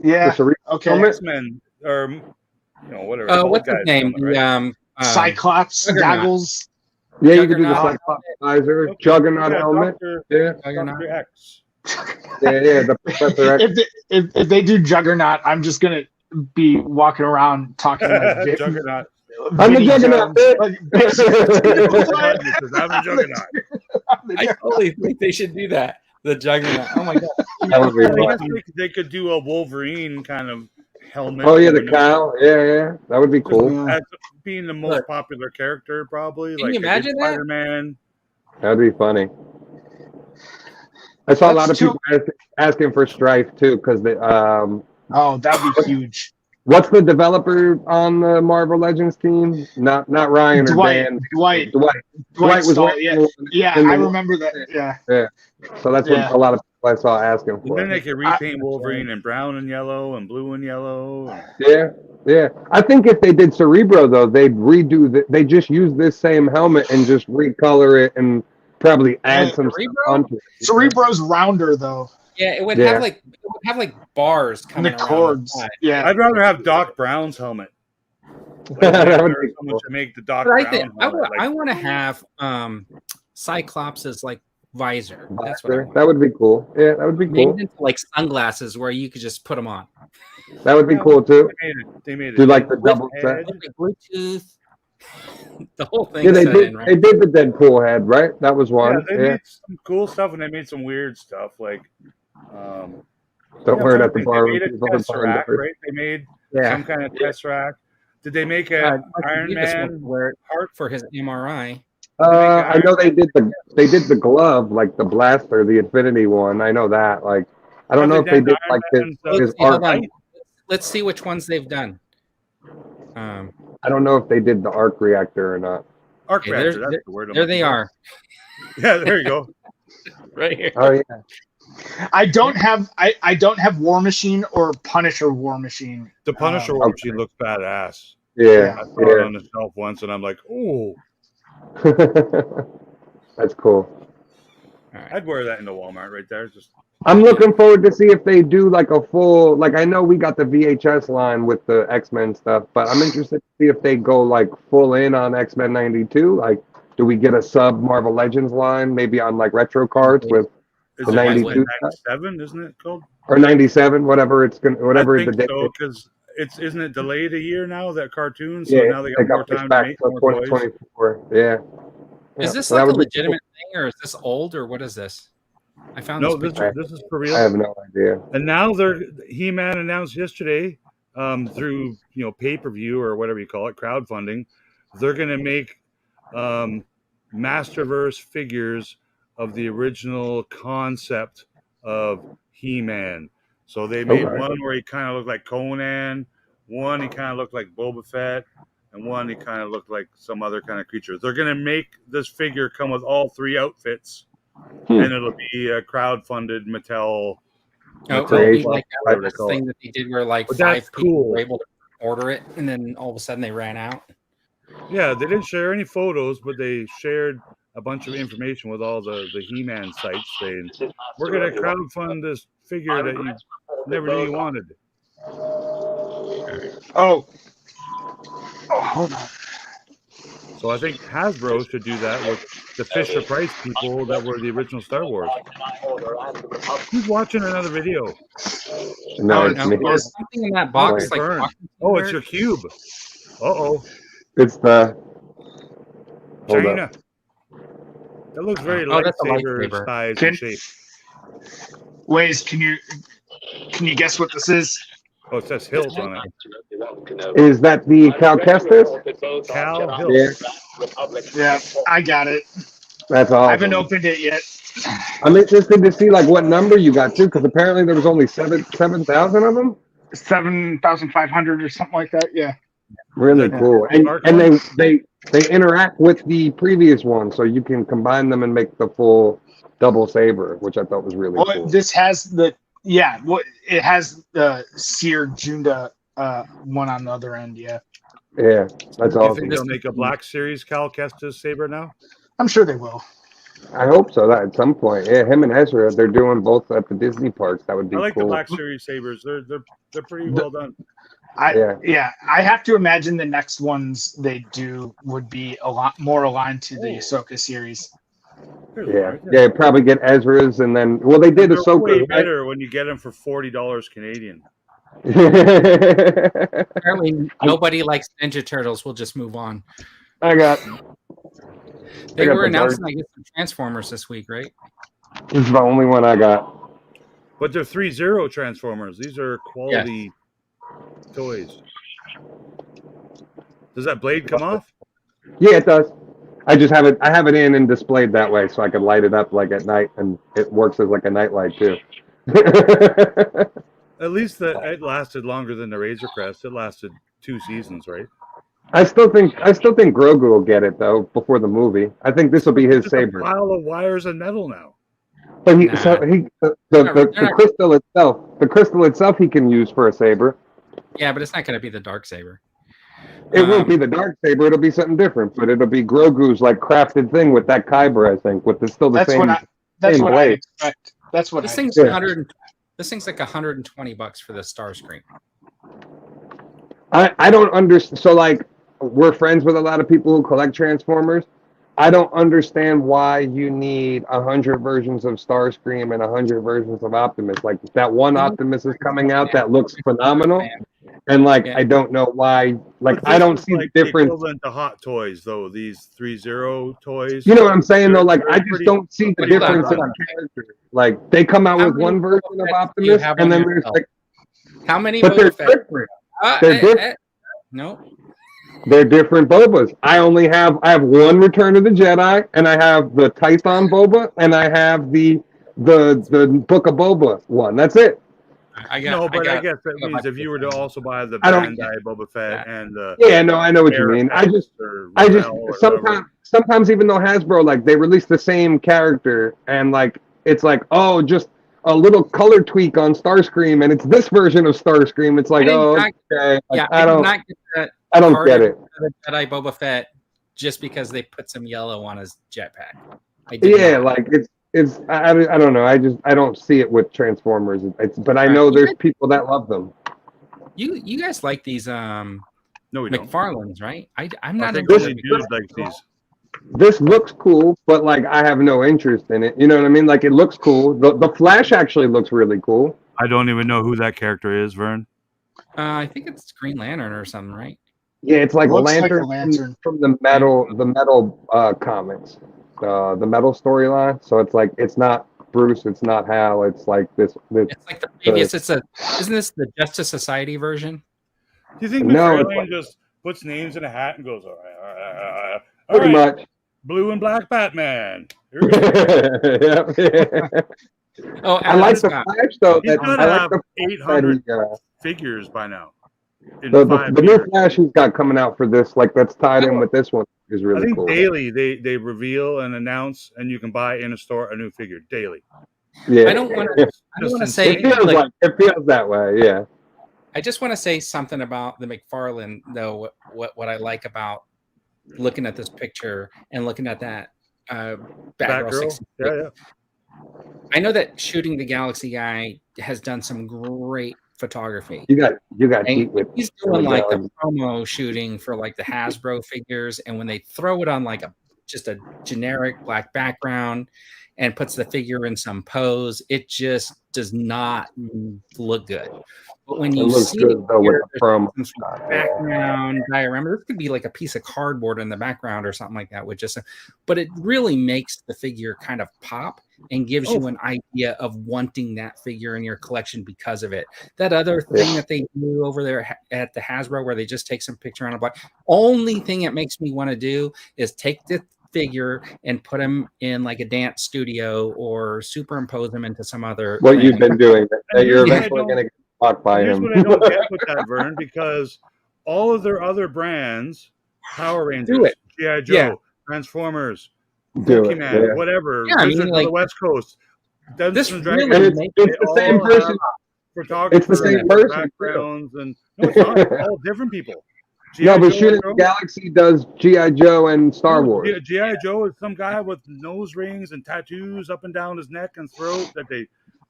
Yeah. Okay. X-Men or whatever. What's his name? Right? Cyclops goggles. Yeah, you could do the Cyclops visor, Juggernaut helmet. Dr. X. The Professor X. If they do Juggernaut, I'm just gonna be walking around talking like Juggernaut. I'm the Juggernaut. I'm the Juggernaut. I totally think they should do that. The Juggernaut. Oh my god. That would be fun. They could do a Wolverine kind of helmet. Oh yeah, the cow. Yeah. That would be cool. As being the most popular character, probably. Can you imagine that? Spider-Man. That'd be funny. I saw a lot of people asking for Strife too, because they. Oh, that'd be huge. What's the developer on the Marvel Legends team? Not Ryan or Dan. Dwight was I remember that. Yeah. So that's what a lot of people I saw asking for. And then they could repaint Wolverine in brown and yellow and blue and yellow. Yeah. I think if they did Cerebro though, they'd redo they just use this same helmet and just recolor it and probably add some stuff onto it. Cerebro's rounder though. Yeah, it would have like bars coming the cords. Yeah, I'd rather have Doc Brown's helmet. That would be cool. To make the Doc Brown helmet. I want to have Cyclops's like visor. That's what that would be cool. Yeah, that would be cool. Maybe into like sunglasses where you could just put them on. That would be cool too. They made it. Do like the double set. Bluetooth. The whole thing. Yeah, they did the Deadpool head, right? That was one. Yeah, they made some cool stuff and they made some weird stuff like. Don't wear it at the bar. They made a Tesseract, right? They made some kind of Tesseract. Did they make a Iron Man heart for his MRI? I know they did the glove, like the blaster, the Infinity one. I know that. Like, I don't know if they did like his arc. Let's see which ones they've done. I don't know if they did the arc reactor or not. Arc reactor, that's the word. There they are. Yeah, there you go. Right here. Oh yeah. I don't have War Machine or Punisher War Machine. The Punisher War Machine looks badass. Yeah. I saw it on the shelf once, and I'm like, oh. That's cool. Right. I'd wear that in the Walmart right there. Just I'm looking forward to see if they do like a full, like I know we got the VHS line with the X-Men stuff, but I'm interested to see if they go like full in on X-Men 92. Like, do we get a sub Marvel Legends line, maybe on like retro cards with is the it 92 97? Isn't it called? or 97, whatever it's gonna, whatever I the think date so, is. because isn't it delayed a year now, that cartoon? So Yeah, now they got more pushed time to back make to more toys. 2024. Yeah. Is this So like that a would be legitimate thing, or is this old, or what is this? I found No, this picture. this is for cool. real. I have no idea. And now He-Man announced yesterday, through pay-per-view or whatever you call it, crowdfunding, they're gonna make Masterverse figures of the original concept of He-Man. So they made one where he kind of looked like Conan, one he kind of looked like Boba Fett, and one he kind of looked like some other kind of creature. They're gonna make this figure come with all three outfits, and it'll be a crowd-funded Mattel. Oh, creation, like whatever they that call thing it. that they did where like But 5 that's people cool. were able to order it, and then all of a sudden they ran out. Yeah, they didn't share any photos, but they shared a bunch of information with all the He-Man sites saying, we're going to crowdfund this figure that you never knew you wanted. Oh, hold on. So I think Hasbro should do that with the Fisher Price people that were the original Star Wars. Who's watching another video? No, it's No, me. there's something in that box. Okay, Like, burn. walking Oh, it's somewhere. your cube. Uh-oh. It's the hold China. up. That looks very That's a lightsaber lightsaber. size and shape. Waze, can you guess what this is? Oh, it says Hilt on it. Is that the Cal Kestis? Cal Hilt. Yeah, Yeah, I got it. that's awesome. I haven't opened it yet. I'm interested to see like what number you got too, because apparently there was only 7,000 of them. 7,500 or something like that. Yeah. Really Yeah. cool, Dark and one? they interact with the previous one, so you can combine them and make the full double saber, which I thought was really Well, cool. this has it has the Seer Junda one on the other end. Yeah, Yeah, that's Do you awesome. think they'll make a Black Series Cal Kestis saber now? I'm sure they will. I hope so. That at some point, yeah, him and Ezra, they're doing both at the Disney parks. That would be I like cool. the Black Series sabers. They're pretty well done. I have to imagine the next ones they do would be a lot more aligned to the Ahsoka series. Yeah, probably get Ezra's, and then they did They're Ahsoka. way Right? better when you get them for $40 Canadian. Apparently, nobody likes Ninja Turtles. We'll just move on. I got. They got were the announcing, dark- I guess, some Transformers this week, right? This is the only one I got. But they're 3-0 Transformers. These are quality toys. Does that blade come off? Yeah, it does. I just have it. I have it in and displayed that way, so I can light it up like at night, and it works as like a night light too. At least it lasted longer than the Razor Crest. It lasted 2 seasons, right? I still think Grogu will get it though before the movie. I think this will be his Just saber. a pile of wires and metal now. But They're the crystal itself, he can use for a saber. Yeah, but it's not going to be the dark saber. It won't be the dark saber. It'll be something different, but it'll be Grogu's like crafted thing with that kyber. I think with still the That's same. what same I blade. expect. That's what This I thing's expect. This thing's like $120 for the Star Screen. I don't understand. So like we're friends with a lot of people who collect Transformers. I don't understand why you need 100 versions of Starscream and 100 versions of Optimus. Like that one Optimus is coming out that looks phenomenal, and like I don't know why. Like I don't see the difference. Equivalent to Hot Toys, though. These 3-0 toys. You know what I'm saying though? Like They're I just pretty- don't see the difference in character. Like they come out with one version of Optimus, and then there's like how many? but they're Boba Fett? different. They're different. No. They're different Bobas. I have one Return of the Jedi, and I have the Tython Boba, and I have the Book of Boba one. That's it. I guess that means if you were to also buy the Bandai Boba Fett and the I know what you mean. I just sometimes even though Hasbro like they release the same character and like it's like just a little color tweak on Starscream, and it's this version of Starscream. It's like okay, like, I don't get it. The Jedi Boba Fett just because they put some yellow on his jetpack. Yeah, like it's I don't know. I don't see it with Transformers. But I know there's people that love them. You guys like these No, we don't. McFarlanes, right? I'm not into dudes like these. This looks cool, but like I have no interest in it. You know what I mean? Like it looks cool. The Flash actually looks really cool. I don't even know who that character is, Vern. I think it's Green Lantern or something, right? Yeah, it's like Lantern from the metal comics, the metal storyline. So it's like it's not Bruce, it's not Hal, it's like this. It's like the previous. Isn't this the Justice Society version? Do you think McFarlane just puts names in a hat and goes, all right, pretty much blue and black Batman? Oh, I like the Flash though. He's got to have 800 figures by now. The new Flash he's got coming out for this, like that's tied in with this one, is really cool. I think daily they reveal and announce, and you can buy in a store a new figure daily. Yeah, I don't want to say it feels that way. Yeah, I just want to say something about the McFarlane though. What I like about looking at this picture and looking at that Batgirl 66. Yeah. I know that Shooting the Galaxy guy has done some great photography. You got he's doing like the promo shooting for like the Hasbro figures, and when they throw it on like just a generic black background and puts the figure in some pose, it just does not look good. But when you see the background diorama, this could be like a piece of cardboard in the background or something like that, but it really makes the figure kind of pop and gives you an idea of wanting that figure in your collection because of it. That other thing that they do over there at the Hasbro, where they just take some picture on a black, only thing it makes me want to do is take the figure and put them in like a dance studio or superimpose them into some other thing. You've been doing that you're eventually going to get blocked by him. What I don't get with that, Vern, because all of their other brands, Power Rangers, GIJOE, Transformers, Pokemon, whatever, Wizards of the West Coast, Dungeons and Dragons, it's the same person. It's the same person. Backgrounds and no, it's not. It's all different people. No, but Shooting the Galaxy does G.I. Joe and Star Wars. G.I. Joe is some guy with nose rings and tattoos up and down his neck and throat.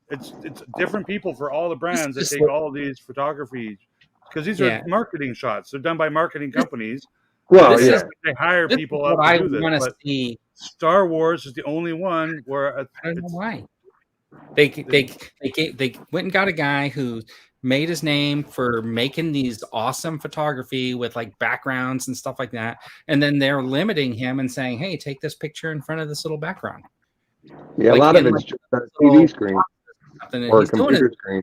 It's different people for all the brands that take all these photography, because these are marketing shots. They're done by marketing companies. Well, they hire people up to do this. But Star Wars is the only one where I don't know why. They went and got a guy who made his name for making these awesome photography with like backgrounds and stuff like that, and then they're limiting him and saying, "Hey, take this picture in front of this little background." Yeah, a lot of it's just a TV screen or a computer screen.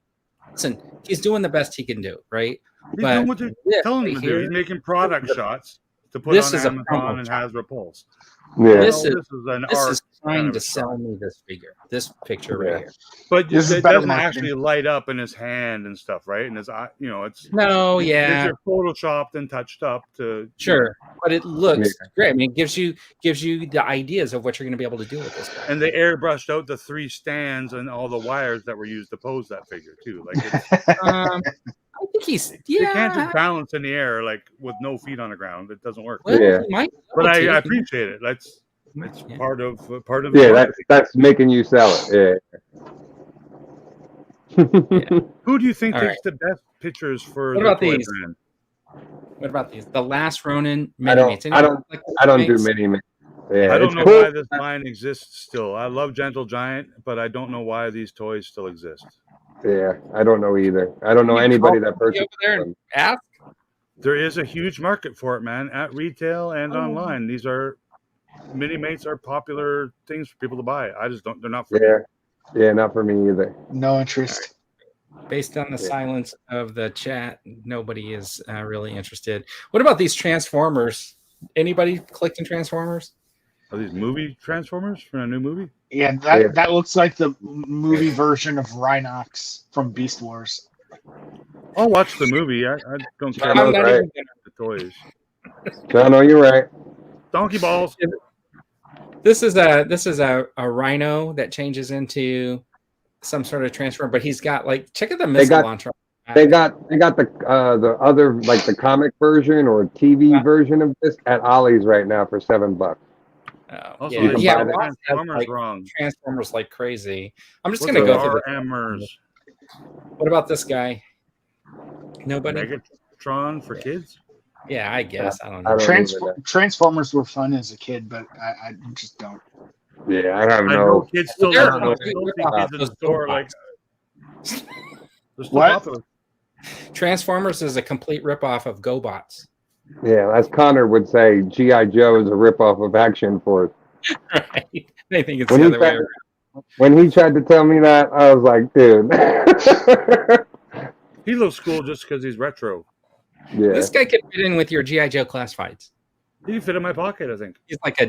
Listen, he's doing the best he can do, right? He's doing what they're telling him to do. He's making product shots to put on Amazon and Hasbro Pulse. Yeah. This is trying to sell me this figure, this picture right here. But it doesn't actually light up in his hand and stuff, right? And his eye, it's these are photoshopped and touched up to but it looks great. I mean, it gives you the ideas of what you're going to be able to do with this guy. And they airbrushed out the 3 stands and all the wires that were used to pose that figure too. Like, I think you can't just balance in the air like with no feet on the ground. It doesn't work. Well, but I appreciate it. It's part of that's making you sell it. Who do you think takes the best pictures for the toy brand? What about these? The Last Ronin mini-mates. I don't do mini-mates. Yeah, I don't know why this line exists still. I love Gentle Giant, but I don't know why these toys still exist. Yeah, I don't know either. I don't know anybody that purchased them. Ask. There is a huge market for it, man, at retail and online. These are mini-mates are popular things for people to buy. I just don't. They're not for me. Yeah, not for me either. No interest. Based on the silence of the chat, nobody is really interested. What about these Transformers? Anybody collecting Transformers? Are these movie Transformers from a new movie? Yeah, that looks like the movie version of Rhinox from Beast Wars. I'll watch the movie. I don't care about the toys. No, you're right. Donkey balls. This is a Rhino that changes into some sort of transformer, but he's got check out the missile launcher They got the other, like the comic version or TV version of this at Ollie's right now for $7. Also, yeah, Transformers wrong. Transformers like crazy. I'm just What's gonna go through RMers? What about this guy? Nobody. Megatron for kids? Yeah, I guess. I don't know. Transformers were fun as a kid, but I just don't. Yeah, I don't know. I know kids still They're love kids in the store. Like, they're still What? popular. Transformers is a complete ripoff of GoBots. Yeah, as Connor would say, G.I. Joe is a ripoff of Action Force. Right. I think it's the other way around. When he tried to tell me that, I was like, dude. He looks cool just because he's retro. Yeah. This guy could fit in with your G.I. Joe classifieds. He can fit in my pocket, I think. He's like a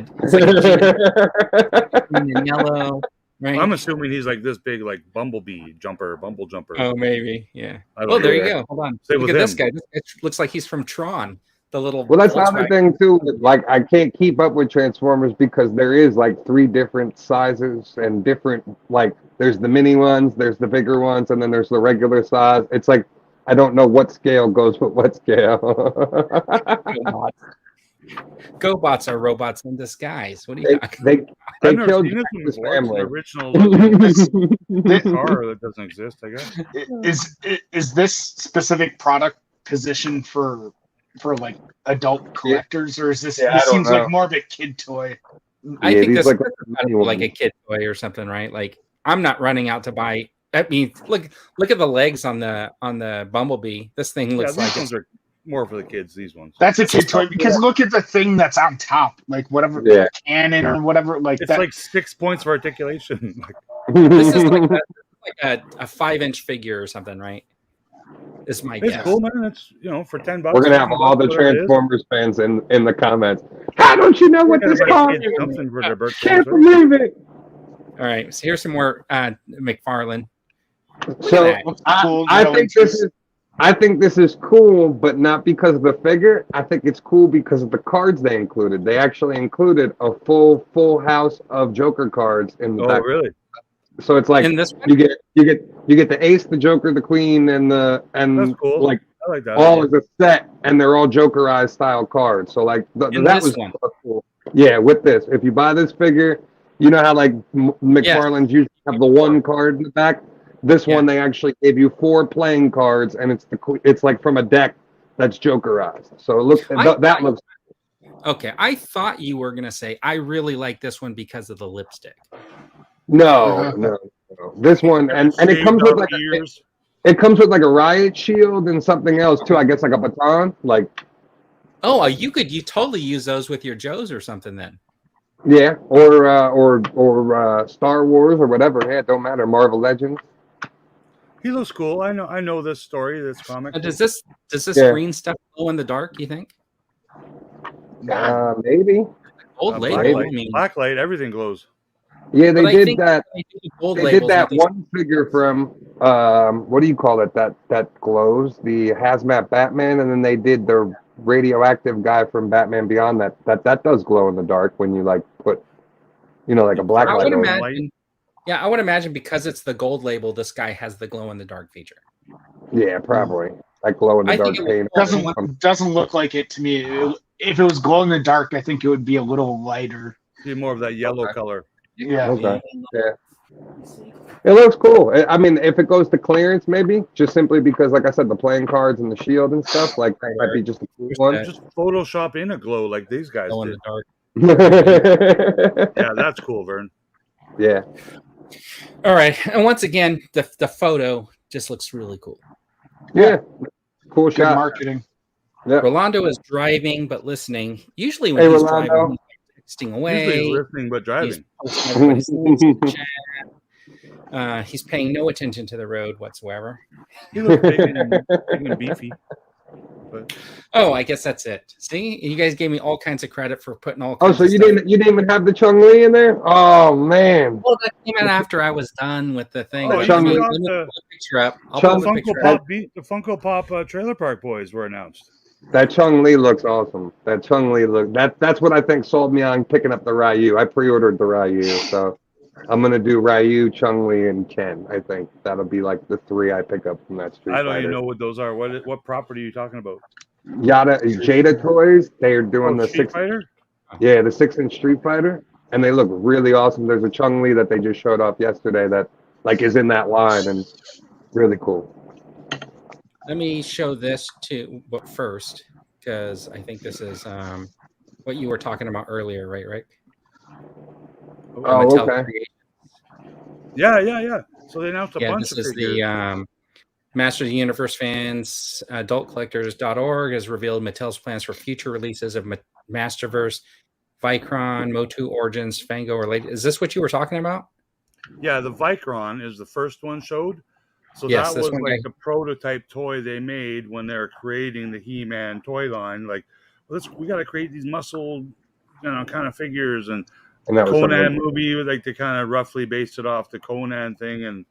green and yellow, right? I'm assuming he's like this big, like Bumblebee Bumble jumper. Oh, maybe, yeah. I don't Well, know. there you go. Hold on. Same Look with at this him. guy. It looks like he's from Tron. The little. Well, that's the other Volkswagen. thing too. Like, I can't keep up with Transformers because there is like 3 different sizes and different, like, there's the mini ones, there's the bigger ones, and then there's the regular size. It's like I don't know what scale goes with what scale. GoBots are robots in disguise. What do you got? They I've never killed seen this one his before. It's an family. original car that doesn't exist, I guess. Is this specific product positioned for like adult collectors, or is this? Yeah, This I don't seems know. like more of a kid toy. I Yeah, think these this look is like a kid toy or something, right? Like I'm not running out to buy. I mean, look at the legs on the Bumblebee. This thing looks Yeah, like these ones are more for the kids, these ones. That's a kid toy because look at the thing that's on top, like whatever cannon or whatever. Like It's that. like 6 points of articulation. this is like a 5-inch figure or something, right? Is my It's guess. cool, man. It's, for $10. We're gonna have all the Transformers fans in the comments. How don't you know what this car is? Something for their birthday. Can't believe it. All right, so here's some more Mcfarlane. So Cool, I think this is cool, but not because of the figure. I think it's cool because of the cards they included. They actually included a full house of Joker cards in the back. Oh, really? So it's like In this one? you get the ace, the Joker, the queen, and That's cool. like I like that. all as a set, and they're all Jokerized style cards. So like In that this was one? cool. Yeah, with this, if you buy this figure, you know how like McFarlane's usually have the one card in the back. This one they actually gave you 4 playing cards, and it's like from a deck that's Jokerized. So it looks that looks. Okay, I thought you were gonna say I really like this one because of the lipstick. No. This one and it comes with like it comes with like a riot shield and something else too. I guess like a baton, like. Oh, you totally use those with your Joes or something then. Yeah, or Star Wars or whatever. Yeah, it don't matter. Marvel Legends. He looks cool. I know this story, this comic. Does this green stuff glow in the dark? You think? Maybe. Old label. Blacklight, everything glows. Yeah, they did that. They did that one figure from what do you call it? That glows, the hazmat Batman, and then they did the radioactive guy from Batman Beyond that does glow in the dark when you like put like a black light over. I would imagine because it's the gold label, this guy has the glow in the dark feature. Yeah, probably. Like glow in the dark paint. Doesn't look like it to me. If it was glow in the dark, I think it would be a little lighter. Be more of that yellow color. Yeah. Okay. Yeah. It looks cool. I mean, if it goes to clearance, maybe just simply because, like I said, the playing cards and the shield and stuff, like that might be just a cool one. Just Photoshop in a glow like these guys Glow in did. the dark. Yeah, that's cool, Vern. Yeah. All right, and once again, the photo just looks really cool. Yeah. Cool Good shot. marketing. Yeah. Rolando is driving but listening. Usually when he's driving, he's texting away. Usually he's listening but driving. He's paying no attention to the road whatsoever. He looks big and beefy. But Oh, I guess that's it. See, you guys gave me all kinds of credit for putting all. Oh, Kinds so of you stuff. didn't even have the Chung Li in there? Oh man. Well, that came out after I was done with the thing. Oh, Let Chung me Li. pull the picture up. I'll Chung pull the picture up. the Funko Pop Trailer Park Boys were announced. That Chung Li looks awesome. That's what I think sold me on picking up the Ryu. I pre-ordered the Ryu, so I'm gonna do Ryu, Chun-Li, and Ken. I think that'll be like the 3 I pick up from that Street Fighter. I don't even know what those are. What property are you talking about? Jada Toys. They're doing the Street 6. Fighter. Yeah, the 6-inch Street Fighter, and they look really awesome. There's a Chun-Li that they just showed off yesterday that like is in that line and really cool. Let me show this too, but first, because I think this is what you were talking about earlier, right, Rick? Oh, okay. Yeah. So they announced a bunch this of is figures. the Masters of the Universe fans, adultcollectors.org has revealed Mattel's plans for future releases of Masterverse, Vicron, Motu Origins, Fango related. Is this what you were talking about? Yeah, the Vicron is the first one showed. So yes, that was like the prototype toy they made when they were creating the He-Man toy line. Like, we got to create these muscle, kind of figures. And the Conan movie, like they kind of roughly based it off the Conan thing, and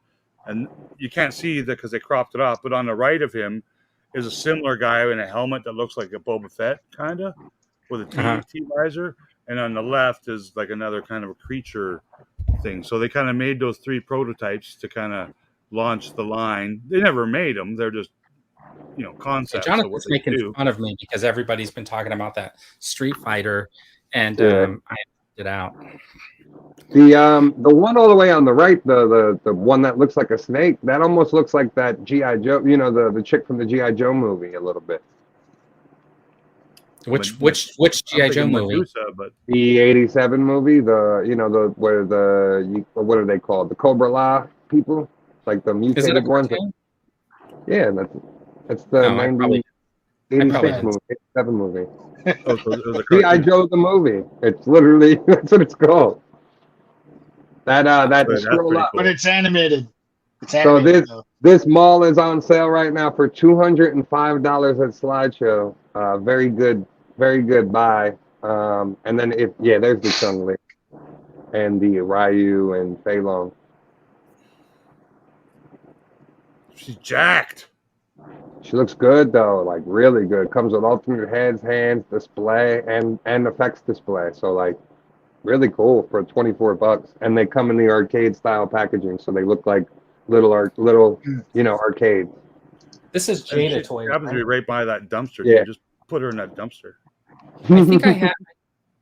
you can't see that because they cropped it off. But on the right of him is a similar guy in a helmet that looks like a Boba Fett, kind of, with a T visor. And on the left is like another kind of a creature thing. So they kind of made those 3 prototypes to kind of launch the line. They never made them. They're just, concepts. So Jonathan's making fun of me because everybody's been talking about that Street Fighter, and I picked it out. The one all the way on the right, the one that looks like a snake, that almost looks like that G.I. Joe, the chick from the G.I. Joe movie a little bit. Which G.I. Joe movie? Medusa, but the 87 movie, what are they called? The Cobra La people? Like the mutated ones? Yeah, that's the 86 movie, 87 movie. G.I. Joe the movie. It's literally, that's what it's called. Scroll up. But it's animated. So this mall is on sale right now for $205 at Slideshow. Very good buy. And then there's the Chun-Li and the Ryu and Fei Long. She's jacked. She looks good though, like really good. Comes with alternate heads, hands, display, and effects display. So like really cool for $24. And they come in the arcade style packaging, so they look like little arcades. This is Jada Toys. Happens to be right by that dumpster. Yeah. Just put her in that dumpster.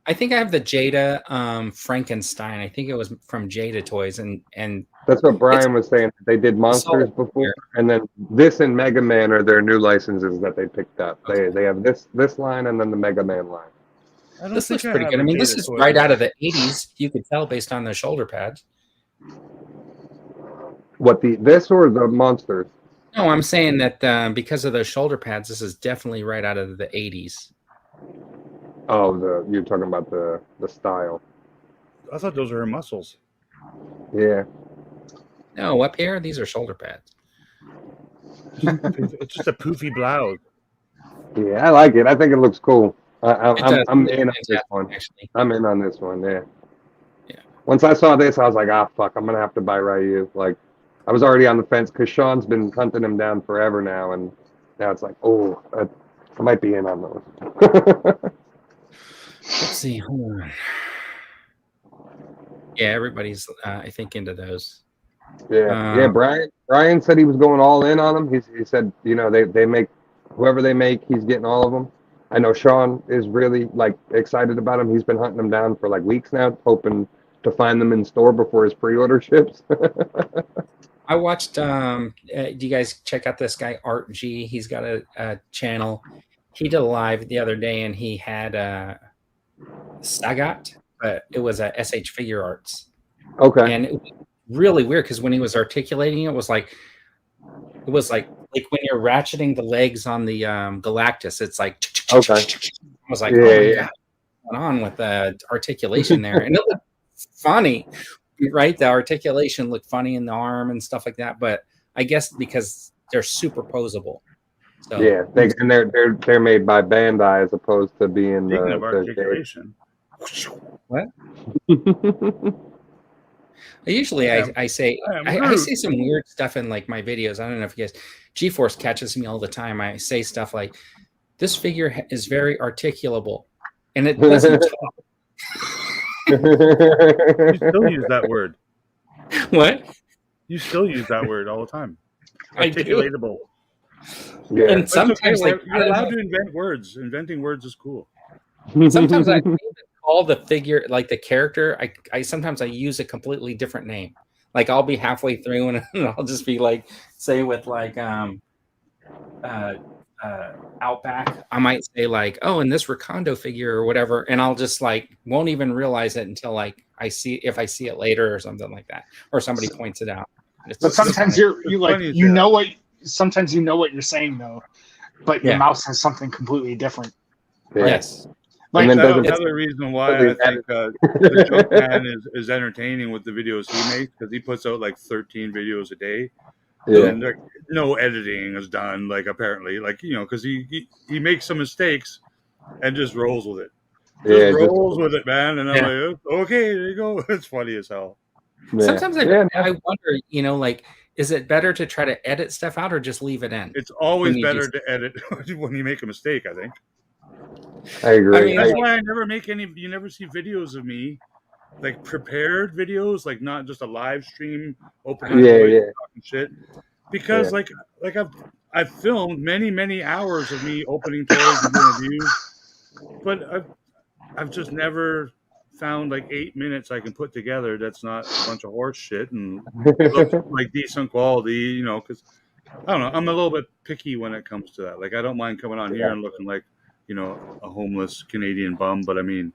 I think I have the Jada Frankenstein. I think it was from Jada Toys, and that's what Brian was saying. They did Monsters before, and then this and Mega Man are their new licenses that they picked up. They have this line and then the Mega Man line. This looks pretty good. I mean, this is right out of the 80s. You could tell based on the shoulder pads. What this or the Monsters? No, I'm saying that because of those shoulder pads, this is definitely right out of the 80s. Oh, you're talking about the style. I thought those were her muscles. Yeah. No, up here, these are shoulder pads. It's just a poofy blouse. Yeah, I like it. I think it looks cool. I'm in on this one. Actually. I'm in on this one. Yeah. Yeah. Once I saw this, I was like, fuck, I'm gonna have to buy Ryu. Like, I was already on the fence because Sean's been hunting him down forever now, and now it's like, I might be in on those. Let's see. Hold on. Yeah, everybody's I think into those. Yeah, Brian said he was going all in on them. He said, they make whoever they make, he's getting all of them. I know Sean is really excited about them. He's been hunting them down for weeks now, hoping to find them in store before his pre-order ships. I watched. Do you guys check out this guy Art G? He's got a channel. He did a live the other day, and he had Sagat, but it was a SH Figure Arts. Okay. And it was really weird because when he was articulating it was like when you're ratcheting the legs on the Galactus, it's like okay. I was like, oh my God, what's going on with the articulation there? And it looked funny, right? The articulation looked funny in the arm and stuff like that. But I guess because they're superposable. So, yeah, they're made by Bandai as opposed to being the articulation. What? Usually I say some weird stuff in my videos. I don't know if you guys, G-Force catches me all the time. I say stuff like, this figure is very articulable, and it doesn't talk. You still use that word. What? You still use that word all the time. I do. Articulatable. Yeah. And sometimes okay, like, you're allowed to invent words. Inventing words is cool. sometimes I call the figure, like the character, I sometimes I use a completely different name. Like I'll be halfway through and I'll just be like, say with like Outback, I might say like, oh, and this Recondo figure or whatever, and I'll just like won't even realize it until like I see it later or something like that, or somebody points it out. But sometimes sometimes you know what you're saying though, but your mouse has something completely different. Yeah. Yes. Like that's another reason why I think the Joke Man is entertaining with the videos he makes, because he puts out like 13 videos a day. Yeah. And no editing is done, like apparently, like, you know, because he makes some mistakes and just rolls with it. Rolls with it, man. And I'm like, okay, there you go. It's funny as hell. Yeah. Sometimes I wonder, you know, like, is it better to try to edit stuff out or just leave it in? It's always better to edit when you make a mistake, I think. I agree. I mean, that's why I never make any. You never see videos of me, like prepared videos, like not just a live stream opening talking shit. Because like I've filmed many hours of me opening toys and doing reviews, but I've just never found like 8 minutes I can put together that's not a bunch of horse shit and looks like decent quality, you know. Because I don't know, I'm a little bit picky when it comes to that. Like I don't mind coming on here and looking like, you know, a homeless Canadian bum, but I mean,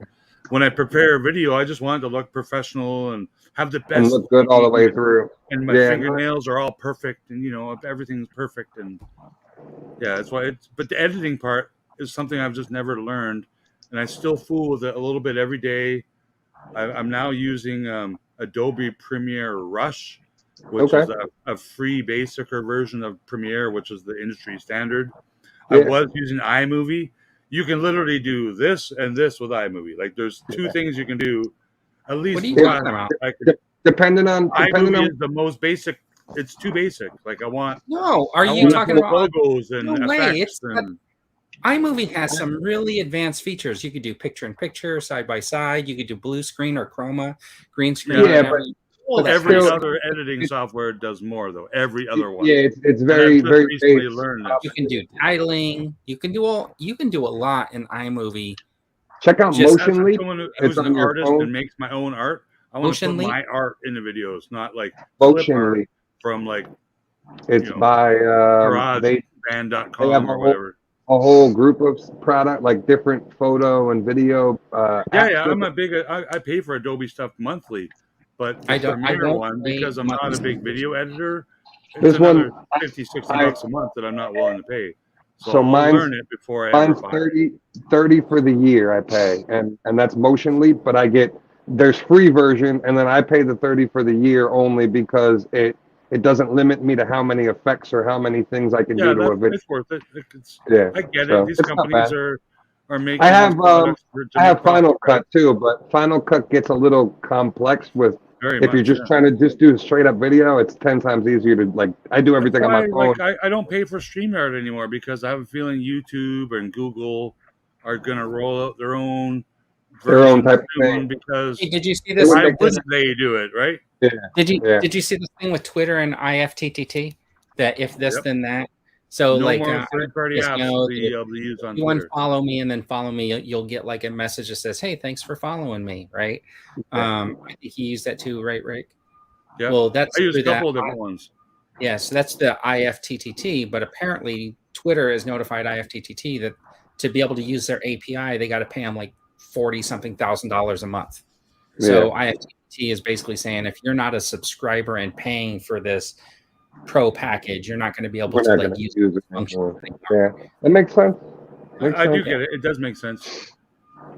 when I prepare a video, I just want it to look professional and have the best and look good all the way through. And my fingernails are all perfect, and you know, everything's perfect, and that's why. But the editing part is something I've just never learned, and I still fool with it a little bit every day. I'm now using Adobe Premiere Rush, which is a free basicer version of Premiere, which is the industry standard. I was using iMovie. You can literally do this and this with iMovie. Like there's two things you can do. At least what are you talking about? Depending on is the most basic. It's too basic. Like I want. No, are you talking about logos and effects? iMovie has some really advanced features. You could do picture-in-picture, side-by-side. You could do blue screen or chroma, green screen. Yeah, but every other editing software does more though. Every other one. Yeah, it's very recently learned that. You can do titling. You can do a lot in iMovie. Check out Motion Leap. Who's an artist and makes my own art. I want to put my art in the videos, not like Motion Leap from like. It's by GarageBand.com or whatever. A whole group of product, like different photo and video. I'm a big. I pay for Adobe stuff monthly, but the Premiere one, because I'm not a big video editor, it's another $50-$60 a month that I'm not willing to pay. So I'll learn it before I ever buy it. $30 for the year I pay, and that's Motion Leap. But there's free version, and then I pay the $30 for the year only because it doesn't limit me to how many effects or how many things I can do to a video. It's worth it. I get it. These companies are making. I have Final Cut too, but Final Cut gets a little complex with. If you're just trying to do a straight up video, it's 10 times easier to like. I do everything on my phone. I don't pay for StreamYard anymore because I have a feeling YouTube and Google are going to roll out their own type of thing. Because did you see this? Why wouldn't they do it, right? Yeah. Did you see this thing with Twitter and IFTTT? That if this then that. So no like more third-party apps to be able to use on Twitter. You unfollow me and then follow me, you'll get like a message that says, "Hey, thanks for following me." Right? I think he used that too, right, Rick? Yeah. Well, I use a couple of different ones. Yeah, so that's the IFTTT, but apparently Twitter has notified IFTTT that to be able to use their API, they got to pay them like $40-something thousand a month. So IFTTT is basically saying if you're not a subscriber and paying for this pro package, you're not going to be able to like use the function. Yeah, that makes sense. I do get it. It does make sense.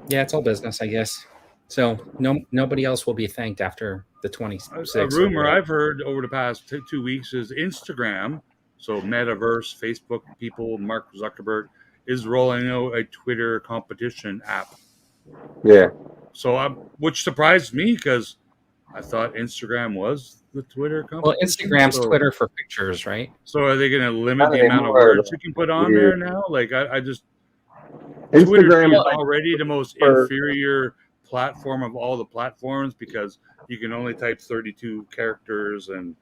Yeah, it's all business, I guess. So nobody else will be thanked after the 26th. A rumor I've heard over the past 2 weeks is Instagram, so Metaverse, Facebook people, Mark Zuckerberg, is rolling out a Twitter competition app. Yeah. So which surprised me because I thought Instagram was the Twitter competition. Well, Instagram's Twitter for pictures, right? So are they going to limit the amount of words you can put on there now? Like I just Instagram is already the most inferior platform of all the platforms because you can only type 32 characters and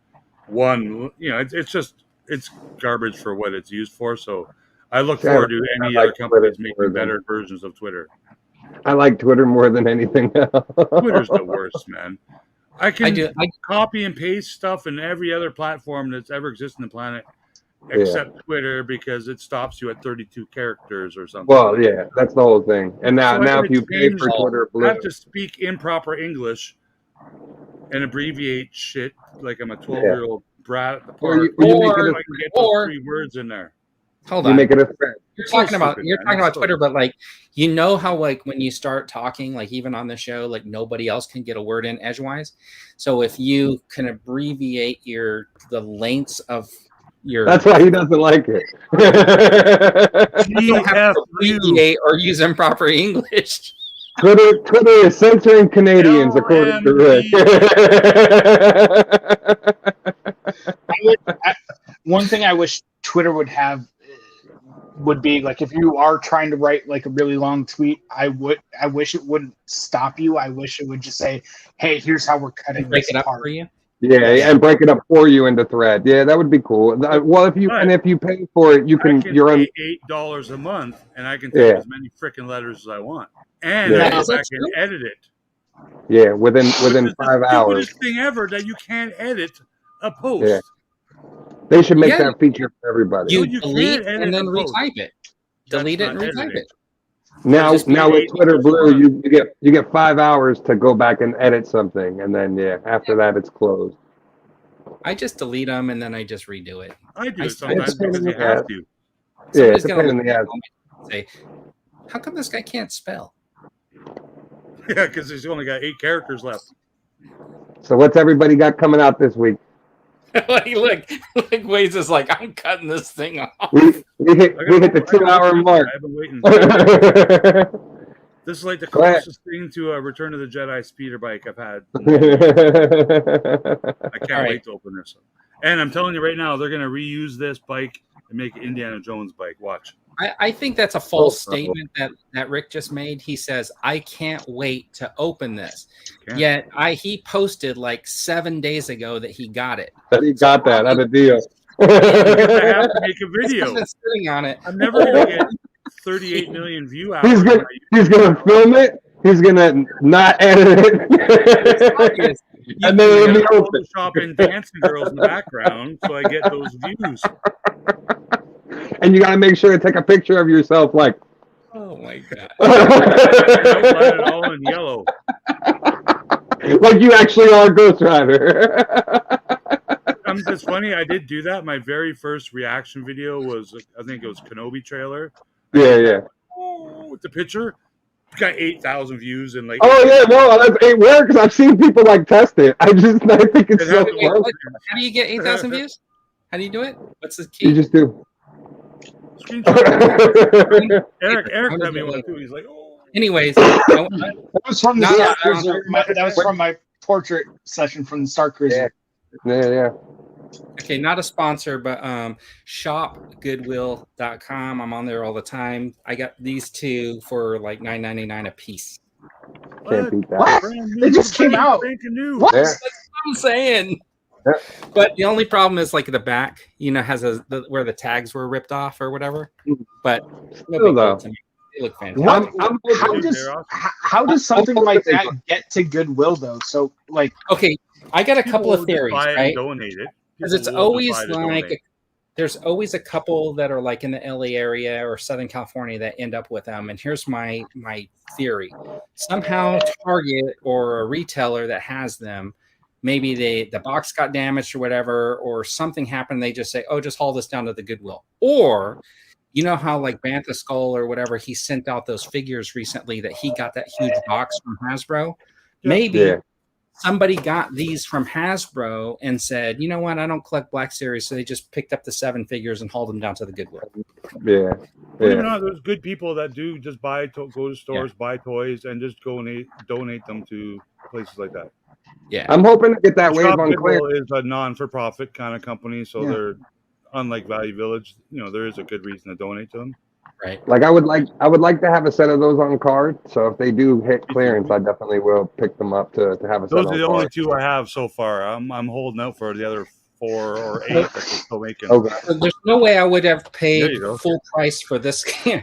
one. It's garbage for what it's used for. So I look forward to any other companies making better versions of Twitter. I like Twitter more than anything else. Twitter's the worst, man. I copy and paste stuff in every other platform that's ever existed on the planet except Twitter because it stops you at 32 characters or something. Well, yeah, that's the whole thing. And now if you pay for Twitter Blue, I have to speak improper English and abbreviate shit like I'm a 12-year-old brat at the park. Or I can get those 3 words in there. Hold on. You make it a thread. You're talking about Twitter, but like how like when you start talking, like even on the show, like nobody else can get a word in edgewise. So if you can abbreviate the lengths of your, that's why he doesn't like it. You don't have to abbreviate or use improper English. Twitter is censoring Canadians, according to Rick. One thing I wish Twitter would have would be like if you are trying to write like a really long tweet, I wish it wouldn't stop you. I wish it would just say, "Hey, here's how we're cutting break it up part for you." Yeah, and break it up for you into thread. Yeah, that would be cool. Well, if you pay for it, you're on $8 a month, and I can type as many freaking letters as I want, and I can edit it. Yeah, within 5 hours. Stupidest thing ever that you can't edit a post. Yeah. They should make that feature for everybody. You delete and then retype it. Delete it and retype it. Now with Twitter Blue, you get 5 hours to go back and edit something, and then after that it's closed. I just delete them and then I just redo it. I do sometimes because you have to. Yeah, it's a pain in the ass. Say, how come this guy can't spell? Yeah, because he's only got 8 characters left. So what's everybody got coming out this week? look, Waze is like, I'm cutting this thing off. We hit the 2-hour mark. I've been waiting. This is like the closest thing to a Return of the Jedi speeder bike I've had. I can't wait to open this. And I'm telling you right now, they're going to reuse this bike and make it Indiana Jones bike. Watch. I think that's a false statement that Rick just made. He says, I can't wait to open this. Yet he posted like 7 days ago that he got it. That he got that at a deal. I have to make a video. Sitting on it. I'm never going to get 38 million view hours. He's gonna film it. He's gonna not edit it. And then it'll be open. Photoshop in dancing girls in the background so I get those views. And you gotta make sure to take a picture of yourself, like. Oh my god! Outline it all in yellow. Like you actually are a Ghost Rider. It's funny. I did do that. My very first reaction video was, I think it was Kenobi trailer. Yeah. Oh, with the picture, got 8,000 views and like. Oh yeah, no, it works. I've seen people like test it. I think it's so fun. How do you get 8,000 views? How do you do it? What's the key? You just do. Eric sent me one too. He's like, oh. Anyways, that was from the Starcruiser. That was from my portrait session from the Starcruiser. Yeah. Okay, not a sponsor, but shopgoodwill.com. I'm on there all the time. I got these 2 for like $9.99 a piece. Can't beat that. What? They just came out. What? That's what I'm saying. Yeah. But the only problem is like the back, has where the tags were ripped off or whatever. But still, though, they look fantastic. How does something like that get to Goodwill though? So like, okay, I got a couple of theories, right? Donate it. Because it's always like there's always a couple that are like in the LA area or Southern California that end up with them. And here's my theory: somehow Target or a retailer that has them, maybe the box got damaged or whatever, or something happened. They just say, "Oh, just haul this down to the Goodwill." Or how like Bantha Skull or whatever, he sent out those figures recently that he got that huge box from Hasbro. Maybe. Somebody got these from Hasbro and said, you know what, I don't collect Black Series, so they just picked up the 7 figures and hauled them down to the Goodwill. Yeah. Believe it or not, there's good people that do just go to stores, buy toys, and just donate them to places like that. Yeah. I'm hoping to get that wave on clear. Is a non-for-profit kind of company, so they're unlike Value Village. There is a good reason to donate to them. Right. Like I would like to have a set of those on card. So if they do hit clearance, I definitely will pick them up to have a set on card. Those are the only 2 I have so far. I'm holding out for the other 4 or 8 that they're still making. Okay. So there's no way I would have paid full price for this. I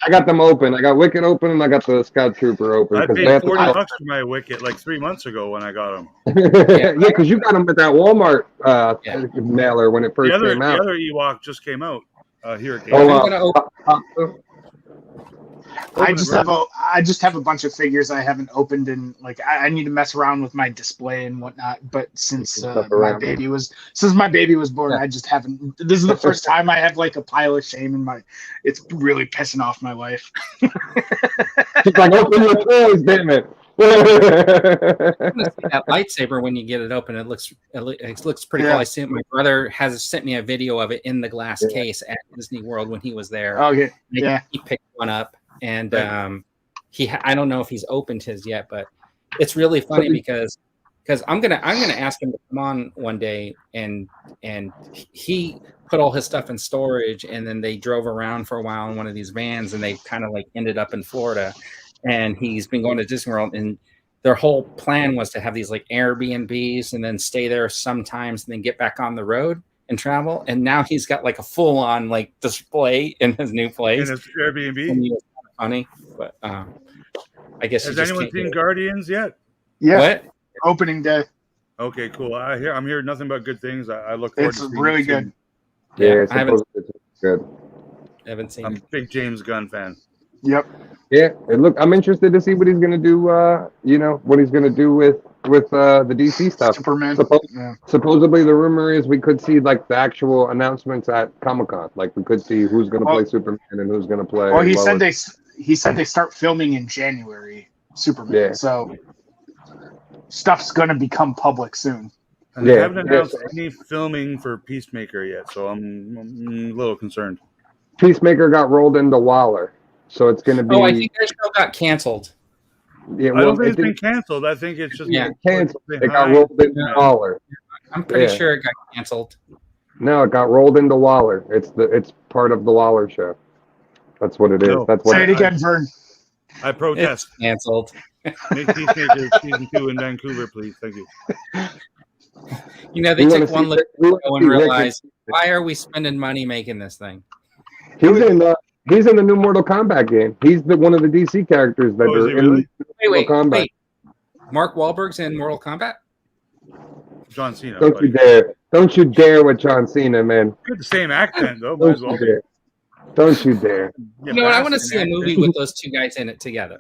got them open. I got Wicket open and I got the Scout Trooper open. I paid $40 for my Wicket like 3 months ago when I got them. Yeah, because you got them at that Walmart mailer when it first came out. The other Ewok just came out here at I just have a bunch of figures I haven't opened, and like I need to mess around with my display and whatnot. But since my baby was born, I just haven't. This is the first time I have like a pile of shame in my. It's really pissing off my wife. She's like, open your toys, damn it. That lightsaber when you get it open, it looks pretty cool. I see it. My brother has sent me a video of it in the glass case at Disney World when he was there. Okay, he picked one up, and I don't know if he's opened his yet, but it's really funny because I'm gonna ask him to come on one day, and he put all his stuff in storage, and then they drove around for a while in one of these vans, and they kind of like ended up in Florida. And he's been going to Disney World, and their whole plan was to have these like Airbnbs and then stay there sometimes and then get back on the road and travel. And now he's got like a full on like display in his new place. In his Airbnb. And he was kind of funny, but I guess has anyone seen Guardians yet? Yeah. What? Opening day. Okay, cool. I'm hearing nothing but good things. I look forward to it. It's really good. Yeah, I haven't seen. I'm a big James Gunn fan. Yep. Yeah, I'm interested to see what he's gonna do. What he's gonna do with the DC stuff. Superman. Supposedly, the rumor is we could see like the actual announcements at Comic-Con. Like we could see who's gonna play Superman and who's gonna play. Well, he said they start filming in January. Superman. Yeah. So stuff's gonna become public soon. And they haven't announced any filming for Peacemaker yet, so I'm a little concerned. Peacemaker got rolled into Waller. So it's going to be. Oh, I think their show got canceled. Yeah, I don't think it's been canceled. I think it's just canceled. It got rolled into Waller. I'm pretty sure it got canceled. No, it got rolled into Waller. It's part of the Waller show. That's what it is. No. That's what. Say it again, Vern. I protest. It's canceled. Make Peacemaker season 2 in Vancouver, please. Thank you. They took one look at the show and realized, why are we spending money making this thing? He's in the new Mortal Kombat game. He's one of the DC characters that are in Mortal Kombat. Wait. Mark Wahlberg's in Mortal Kombat? John Cena. Don't you dare. Don't you dare with John Cena, man. Good the same accent, though. Might as well. Don't you dare. You know what? I want to see a movie with those two guys in it together.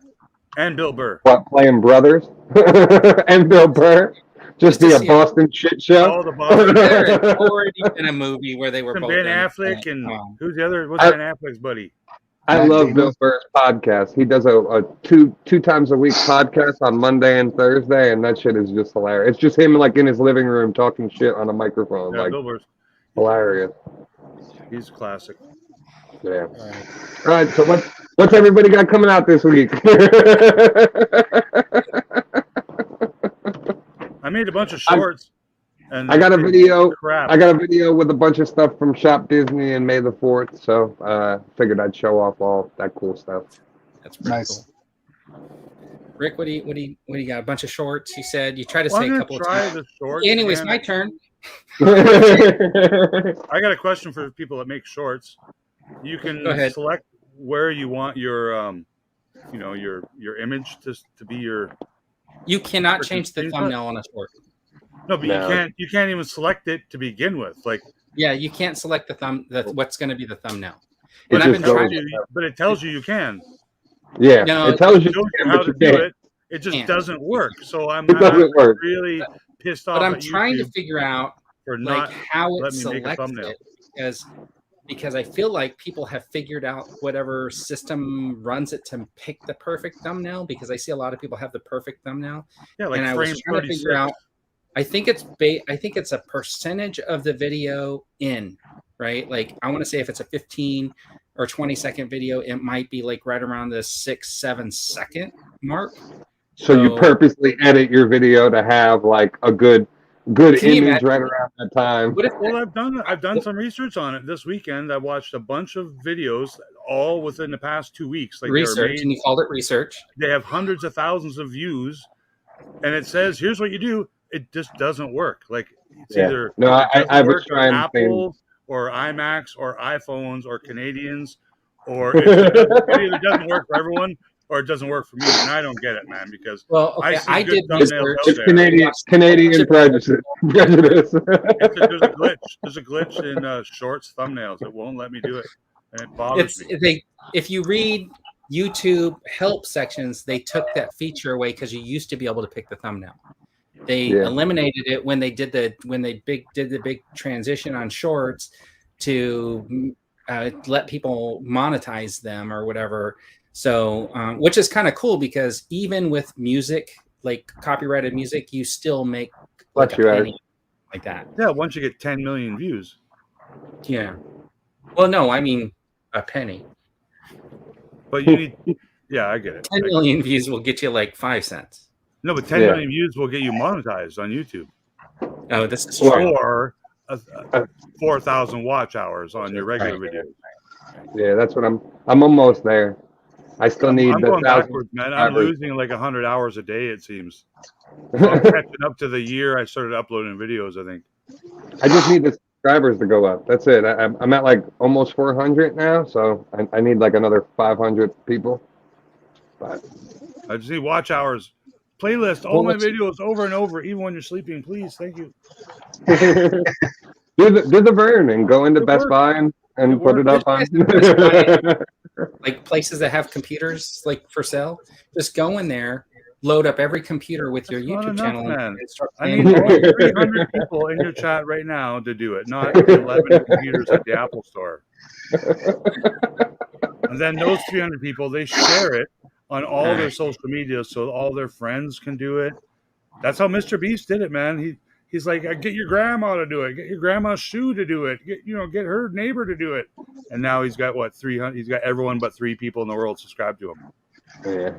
And Bill Burr. What, playing brothers? And Bill Burr? Just be a Boston shit show. There had already been a movie where they were both Ben Affleck and who's the other? What's Ben Affleck's buddy? I love Bill Burr's podcast. He does a two times a week podcast on Monday and Thursday, and that shit is just hilarious. It's just him like in his living room talking shit on a microphone. Yeah, like Bill Burr's hilarious. He's classic. Yeah. All right. So what's everybody got coming out this week? I made a bunch of shorts. I got a video. I got a video with a bunch of stuff from Shop Disney and May the 4th. So figured I'd show off all that cool stuff. That's pretty nice. Cool. Rick, what do you got? A bunch of shorts. You said you tried to say a couple of times. The shorts, anyways, my turn. I got a question for people that make shorts. You can select where you want your your image to be your. You cannot change the thumbnail on a short. No, but you can't even select it to begin with. Like you can't select what's going to be the thumbnail. And I've been trying to, but it tells you can. Yeah, no, it tells you how to do it. It just doesn't work. So I'm really pissed off. But I'm trying to figure out how it selects it because I feel like people have figured out whatever system runs it to pick the perfect thumbnail, because I see a lot of people have the perfect thumbnail. Yeah, like and I was trying to figure out. I think it's a percentage of the video in, right? Like I want to say if it's a 15 or 20 second video, it might be like right around the 6-7 second mark. So you purposely edit your video to have like a good good image right around that time. Well, I've done some research on it this weekend. I watched a bunch of videos, all within the past 2 weeks. Like research, and you called it research. They have hundreds of thousands of views, and it says, "Here's what you do." It just doesn't work. Like it's either I was trying Apple or iMacs or iPhones or Canadians, or it either doesn't work for everyone or it doesn't work for me, and I don't get it, man. Because I did thumbnails it's Canadian prejudice. There's a glitch in Shorts thumbnails. It won't let me do it, and it bothers me. If you read YouTube help sections, they took that feature away because you used to be able to pick the thumbnail. They eliminated it when they did the big transition on Shorts to let people monetize them or whatever. So, which is kind of cool because even with music, like copyrighted music, you still make like a penny like that. Yeah, once you get 10 million views. Yeah. Well, no, I mean a penny. But you need, I get it. 10 million views will get you like 5 cents. No, but 10 million views will get you monetized on YouTube. Oh, this is true. Or 4,000 watch hours on your regular video. Yeah, that's what I'm almost there. I still need I'm going backwards, man. I'm losing like 100 hours a day, it seems. I'm catching up to the year I started uploading videos, I think. I just need the subscribers to go up. That's it. I'm at like almost 400 now, so I need like another 500 people. But I just need watch hours. Playlist all my videos over and over, even when you're sleeping, please. Thank you. do the burn and go into Best Buy and put it up on like places that have computers like for sale. Just go in there, load up every computer with your YouTube channel. Man. I need 300 people in your chat right now to do it, not 11 computers at the Apple Store. And then those 300 people, they share it on all their social media so all their friends can do it. That's how Mr. Beast did it, man. He's like, get your grandma to do it. Get your grandma's shoe to do it. Get her neighbor to do it. And now he's got 300. He's got everyone but 3 people in the world subscribed to him. Yeah,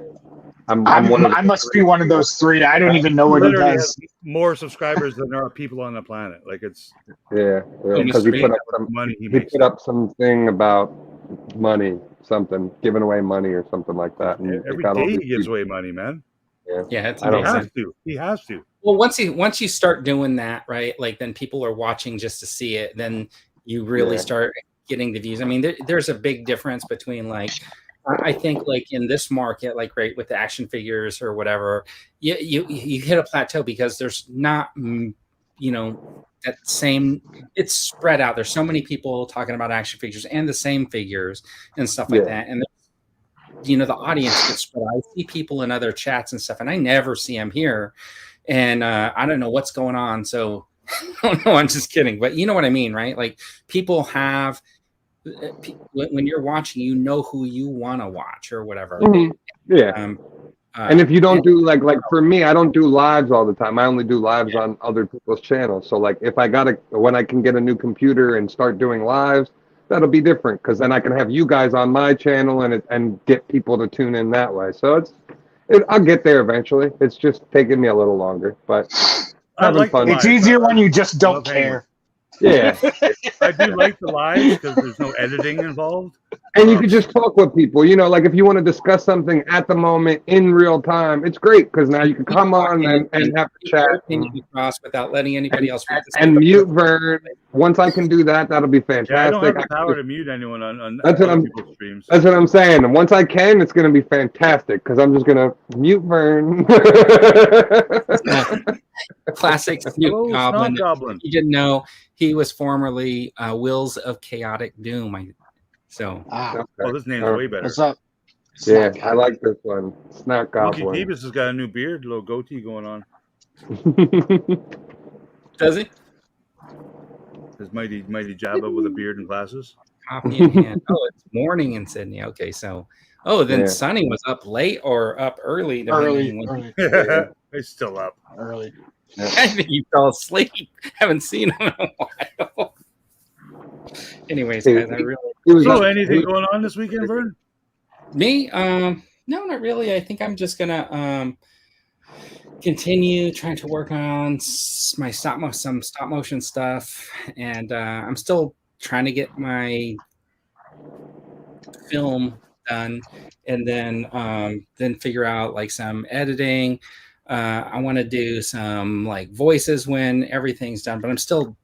I must be one of those 3. I don't even know what he does. More subscribers than there are people on the planet. Like it's because he put up some money. He put up something about money, something giving away money or something like that. And every day he gives away money, man. Yeah, it's amazing. He has to. Well, once you start doing that, right? Like then people are watching just to see it. Then you really start getting the views. I mean, there's a big difference between like, I think like in this market, like right with the action figures or whatever, you hit a plateau because there's not, that same. It's spread out. There's so many people talking about action figures and the same figures and stuff like that, and the audience gets spread out. I see people in other chats and stuff, and I never see them here. And I don't know what's going on. So, no, I'm just kidding. But you know what I mean, right? Like people have, when you're watching, you know who you want to watch or whatever. Mm-hmm. Yeah. And if you don't do like for me, I don't do lives all the time. I only do lives on other people's channels. So like if when I can get a new computer and start doing lives, that'll be different because then I can have you guys on my channel and get people to tune in that way. So I'll get there eventually. It's just taking me a little longer, but having fun. It's easier when you just don't care. Yeah. I do like the lives because there's no editing involved. And you can just talk with people, like if you want to discuss something at the moment in real time, it's great because now you can come on and have a chat. Cross without letting anybody else and mute Vern. Once I can do that, that'll be fantastic. Yeah, I don't have the power to mute anyone on people's streams. That's what I'm saying. And once I can, it's going to be fantastic because I'm just going to mute Vern. Classic Snoop Goblin. You didn't know he was formerly Wills of Chaotic Doom. This name's way better. What's up? Yeah, I like this one. Snot Goblin. Monkey Davis has got a new beard, a little goatee going on. Does he? His mighty Jabba with a beard and glasses. Copy in hand. Oh, it's morning in Sydney. Okay, so then Sonny was up late or up early. Early. He's still up. Early. Yeah. I think he fell asleep. Haven't seen him in a while. Anyways, guys, anything going on this weekend, Vern? Me? No, not really. I think I'm just gonna continue trying to work on my some stop motion stuff, and I'm still trying to get my film done, and then figure out like some editing. I want to do some like voices when everything's done, but I'm still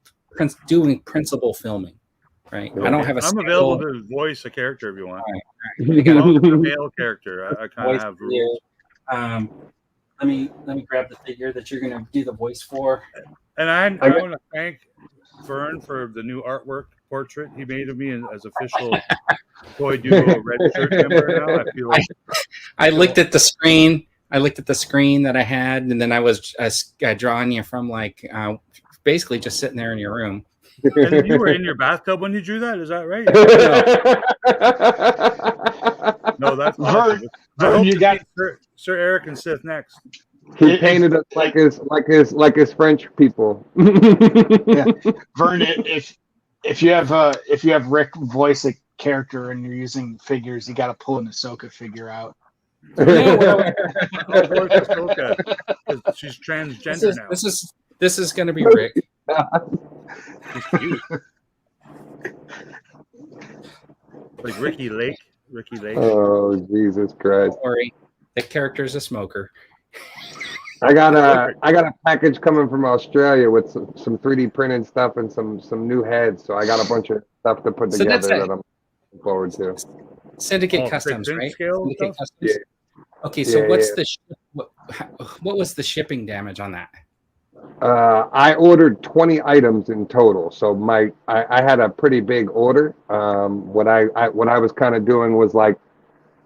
doing principal filming. Right, I don't have a. I'm available to voice a character if you want. Right. A male character. I kind of have rules. Let me grab the figure that you're going to do the voice for. And I want to thank Vern for the new artwork portrait he made of me as official Toy Duo red shirt member. Now I feel like I looked at the screen. That I had, and then I was drawing you from like basically just sitting there in your room. And you were in your bathtub when you drew that? Is that right? No, that's awesome. Vern, you got Sir Eric and Sith next. He painted us like his French people. Yeah. Vern, if you have Rick voice a character and you're using figures, you got to pull an Ahsoka figure out. She's transgender now. This is going to be Rick. She's cute. Like Ricky Lake. Oh, Jesus Christ! Don't worry, the character's a smoker. I got a package coming from Australia with some 3D printed stuff and some new heads. So I got a bunch of stuff to put together that I'm looking forward to. Syndicate Customs, right? Syndicate Customs. Yeah. Okay, so what was the shipping damage on that? I ordered 20 items in total, so I had a pretty big order. What I was kind of doing was like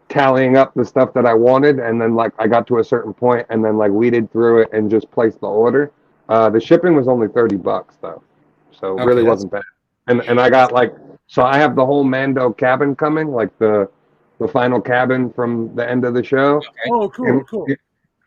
tallying up the stuff that I wanted, and then like I got to a certain point, and then like weeded through it and just placed the order. The shipping was only $30 though, so it really wasn't bad. And I got so I have the whole Mando cabin coming, like the final cabin from the end of the show. Okay. Oh, cool.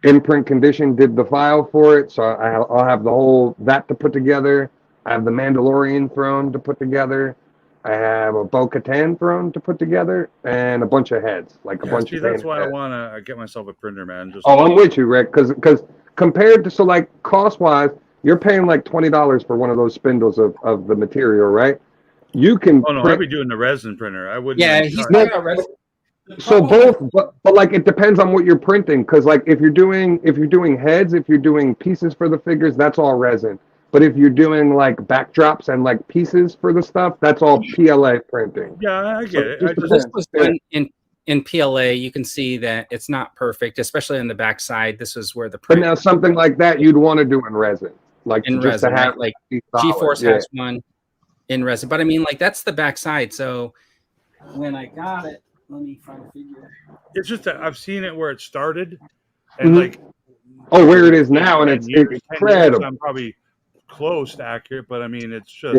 Imprint condition did the file for it, so I'll have the whole that to put together. I have the Mandalorian throne to put together. I have a Bo-Katan throne to put together, and a bunch of heads, bunch of. That's why I want to get myself a printer, man. I'm with you, Rick, because compared to cost wise, you're paying like $20 for one of those spindles of the material, right? You can. Oh no, I'd be doing the resin printer. I wouldn't. Yeah, he's not a resin. So both, but like it depends on what you're printing, because like if you're doing heads, if you're doing pieces for the figures, that's all resin. But if you're doing like backdrops and like pieces for the stuff, that's all PLA printing. Yeah, I get it. This was done in PLA. You can see that it's not perfect, especially on the back side. This is where the print. But now something like that you'd want to do in resin, like in just resin, to have right? Like G-Force has one in resin, but I mean like that's the back side. So when I got it. Let me find a figure. It's just that I've seen it where it started, and where it is now, and it's incredible. I'm probably close to accurate, but I mean, it's just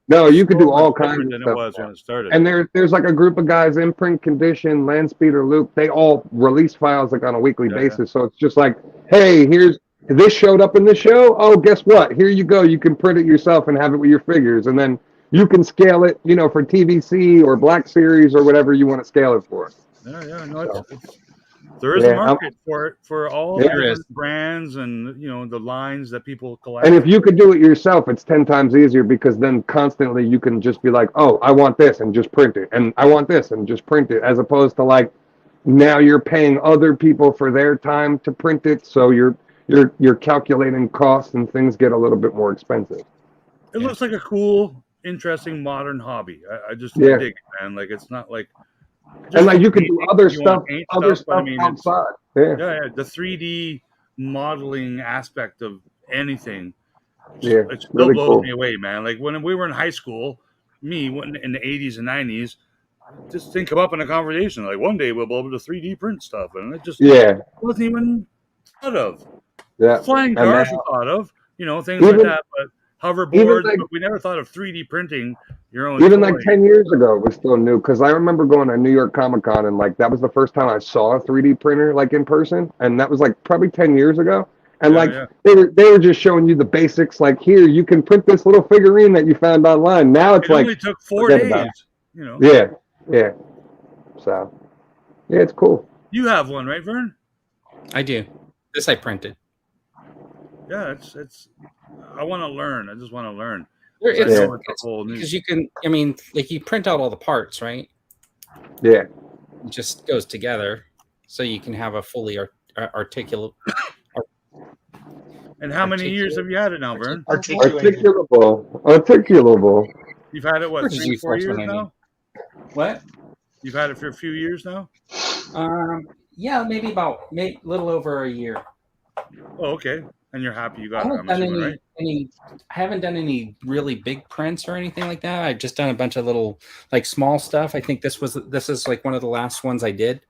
No, you could do all kinds of than stuff. It was when it started. And there's like a group of guys, Imprint Condition, Landspeeder, Luke. They all release files like on a weekly basis. So it's just like, hey, this showed up in the show. Oh, guess what? Here you go. You can print it yourself and have it with your figures, and then you can scale it, for TVC or Black Series or whatever you want to scale it for. No, there is a market for it for all the brands and the lines that people collect. And if you could do it yourself, it's 10 times easier, because then constantly you can just be like, oh, I want this and just print it, and I want this and just print it, as opposed to like now you're paying other people for their time to print it, so you're calculating costs and things get a little bit more expensive. It looks like a cool, interesting modern hobby. I just dig it, man. Like it's not like, and like you can do other stuff outside. The 3D modeling aspect of anything, it still really blows cool. me away, man. Like when we were in high school, in the 80s and 90s, just didn't come up in a conversation. Like one day we'll be able to 3D print stuff, and it just wasn't even thought of. Flying cars were thought of, things like that, but hoverboards, but we never thought of 3D printing your own. Even toy. Like 10 years ago, it was still new, because I remember going to New York Comic Con, and like that was the first time I saw a 3D printer like in person, and that was like probably 10 years ago. And they were just showing you the basics. Like, here, you can print this little figurine that you found online. Now it's like only took 4 days. Yeah. So it's cool. You have one, right, Vern? I do. This I printed. Yeah, it's. I want to learn. I just want to learn. Because you can. I mean, like you print out all the parts, right? Yeah. It just goes together, so you can have a fully articulate. And how many years have you had it now, Vern? Articulable. You've had it, what, 3-4 years now? What? You've had it for a few years now? Yeah, maybe a little over a year. Oh, okay. And you're happy you got it, I'm assuming, right? I haven't done any really big prints or anything like that. I've just done a bunch of little, like, small stuff. I think this is like one of the last ones I did.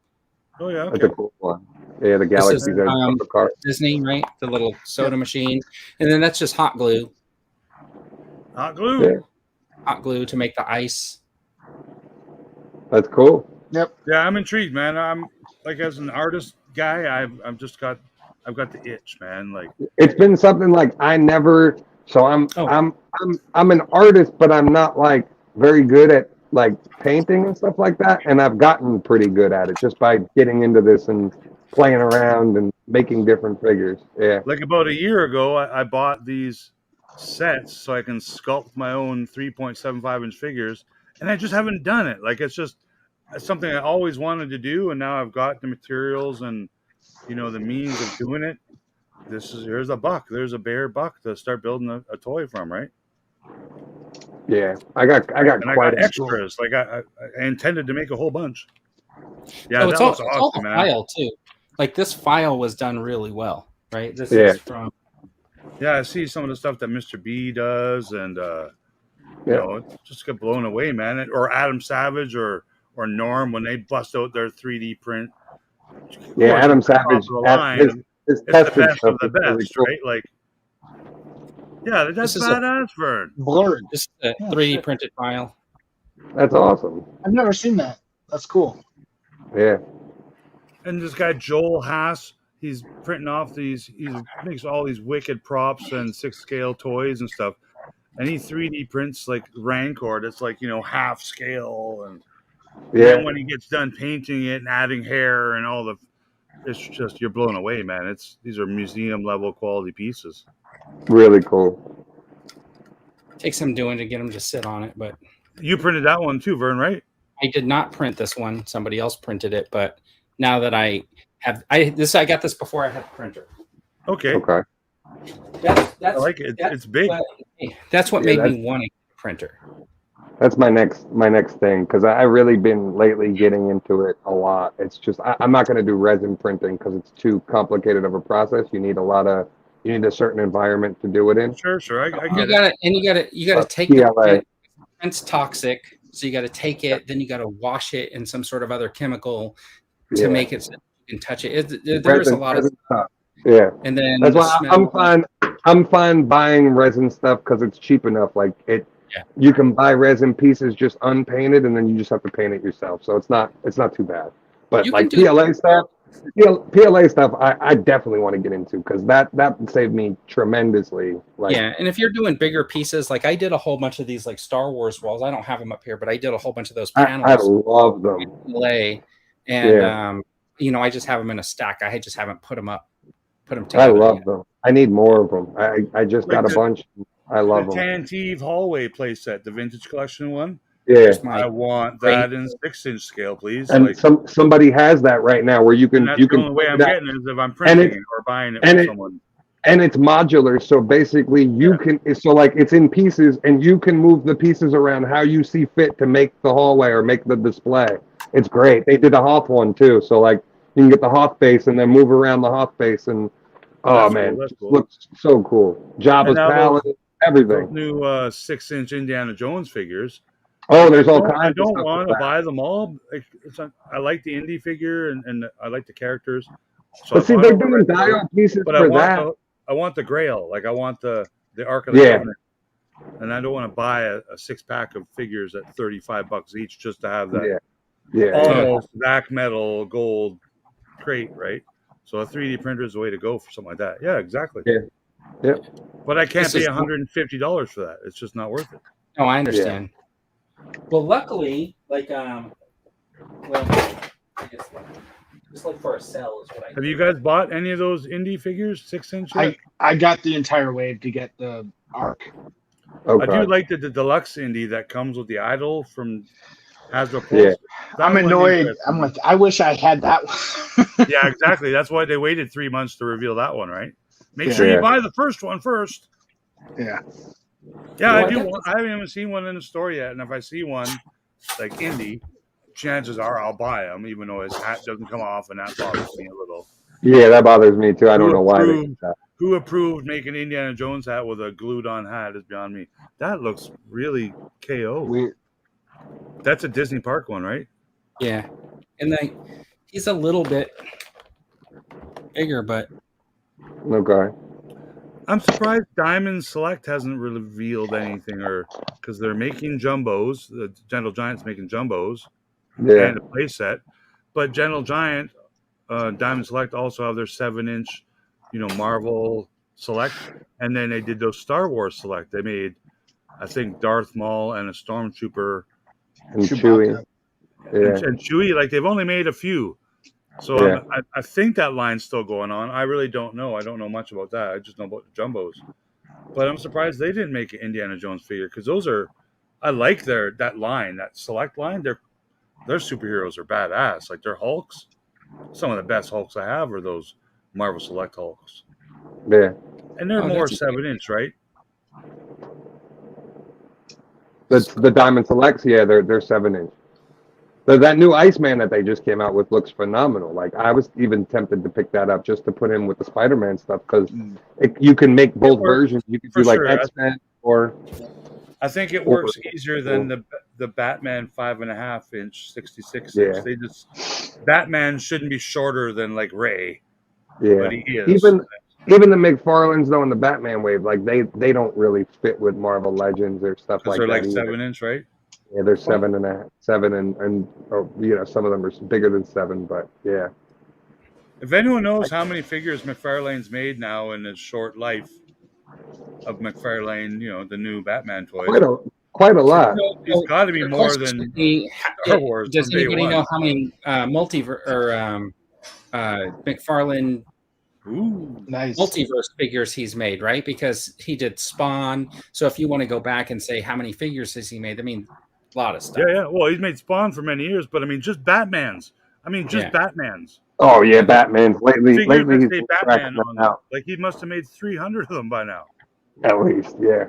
Oh, yeah, okay. That's a cool one. Yeah, the Galaxy Disney, right? The little soda machine. And then that's just hot glue. Hot glue? Yeah. Hot glue to make the ice. That's cool. Yep. Yeah, I'm intrigued, man. I'm like, as an artist guy, I've got the itch, man. Like, it's been something like I never. So I'm an artist, but I'm not like very good at like painting and stuff like that. And I've gotten pretty good at it just by getting into this and playing around and making different figures. Yeah. Like about a year ago, I bought these sets so I can sculpt my own 3.75-inch figures, and I just haven't done it. Like, it's something I always wanted to do, and now I've got the materials and, you know, the means of doing it. Here's a buck. There's a bare buck to start building a toy from, right? Yeah, I got quite extras. Like I intended to make a whole bunch. Yeah, it's all the file too. Like, this file was done really well, right? This is from. Yeah, I see some of the stuff that Mr. B does, and you know, just get blown away, man. Or Adam Savage or Norm when they bust out their 3D print. Yeah, Adam Savage. It's the best of the best, right? Like, yeah, that's badass, Vern. Blurred. Just a 3D printed file. That's awesome. I've never seen that. That's cool. Yeah. And this guy Joel Haas, he's printing off he makes all these wicked props and 6-scale toys and stuff. And he 3D prints like Rancor that's like, you know, half scale, and then when he gets done painting it and adding hair and all it's just, you're blown away, man. These are museum level quality pieces. Really cool. Takes some doing to get them to sit on it, but you printed that one too, Vern, right? I did not print this one. Somebody else printed it, but now that I got this before I had the printer. Okay. That's I like it. It's big. That's what made me want a printer. That's my next thing, because I've really been lately getting into it a lot. It's just I'm not going to do resin printing because it's too complicated of a process. You need a certain environment to do it in. Sure. I get it. You gotta take PLA. It's toxic, so you got to take it. Then you got to wash it in some sort of other chemical to make it so you can touch it. There's a lot of stuff. Yeah, and then that's why I'm fine. I'm fine buying resin stuff because it's cheap enough. Like it. Yeah. You can buy resin pieces just unpainted, and then you just have to paint it yourself. So it's not too bad. But like PLA stuff, I definitely want to get into because that saved me tremendously. Like, yeah, and if you're doing bigger pieces, like I did a whole bunch of these like Star Wars walls. I don't have them up here, but I did a whole bunch of those panels. I love them. PLA, and you know, I just have them in a stack. I just haven't put them together. I love them. I need more of them. I just got a bunch. I love them. The Tantive hallway playset, the vintage collection one. Yeah, I want that in 6-inch scale, please. And somebody has that right now where you can. The only way I'm getting it is if I'm printing it or buying it from someone. And it's modular, so basically you can. So like it's in pieces, and you can move the pieces around how you see fit to make the hallway or make the display. It's great. They did a Hoth one too, so like you can get the Hoth base and then move around the Hoth base, and cool. Looks so cool. Jabba's palette. Everything. New 6-inch Indiana Jones figures. Oh, there's all kinds. I don't want to buy them all. I like the indie figure and I like the characters. So but see, they're doing dial pieces for that. I want the Grail. Like I want the Ark of the Covenant. And I don't want to buy a 6-pack of figures at $35 each just to have that almost black metal gold crate, right? So a 3D printer is the way to go for something like that. Yeah, exactly. Yeah. But I can't pay $150 for that. It's just not worth it. No, I understand. Well, luckily, like, Just look for a cell is what I Have you guys bought any of those indie figures, 6-inch? I got the entire wave to get the arc. Okay. I do like the deluxe indie that comes with the idol from Hasbro. Yeah. I'm annoyed. I'm like, I wish I had that one. Yeah, exactly. That's why they waited 3 months to reveal that one, right? Make sure you buy the first one first. Yeah. Yeah, I do. I haven't even seen one in the store yet, and if I see one like indie, chances are I'll buy them, even though his hat doesn't come off, and that bothers me a little. Yeah, that bothers me too. I don't know why. Who approved making Indiana Jones hat with a glued-on hat is beyond me. That looks really KO. Weird. That's a Disney Park one, right? Yeah, and then he's a little bit bigger, but Okay. I'm surprised Diamond Select hasn't revealed anything, or because they're making jumbos. The Gentle Giant's making jumbos and a play set, but Gentle Giant, Diamond Select also have their 7-inch, Marvel Select, and then they did those Star Wars Select. They made, I think, Darth Maul and a Stormtrooper and Chewie. And Chewie, like they've only made a few. So I think that line's still going on. I really don't know. I don't know much about that. I just know about the jumbos. But I'm surprised they didn't make an Indiana Jones figure, because those are, I like that line, that Select line. Their superheroes are badass. Like their Hulks, some of the best Hulks I have are those Marvel Select Hulks. Yeah. And they're more 7-inch, right? The Diamond Selects, they're 7-inch. That new Iceman that they just came out with looks phenomenal. Like I was even tempted to pick that up just to put in with the Spider-Man stuff, because you can make both versions. You can do like X-Men or. I think it works easier than the Batman 5.5-inch 66-inch. They just Batman shouldn't be shorter than like Ray. Yeah, but he is. Even the McFarlanes though in the Batman wave, like they don't really fit with Marvel Legends or stuff like that. They're like 7-inch, right? Yeah, they're 7.5, 7, and some of them are bigger than 7, but yeah. If anyone knows how many figures McFarlane's made now in his short life of McFarlane, the new Batman toys, quite a lot. It's got to be more than Star Wars. Does anybody know how many McFarlane multiverse figures he's made? Right, because he did Spawn. So if you want to go back and say how many figures has he made, I mean, a lot of stuff. Yeah. Well, he's made Spawn for many years, but I mean, just Batman's. Batman's. Oh yeah, Batman's. Lately he's Batman on like he must have made 300 of them by now. At least, yeah.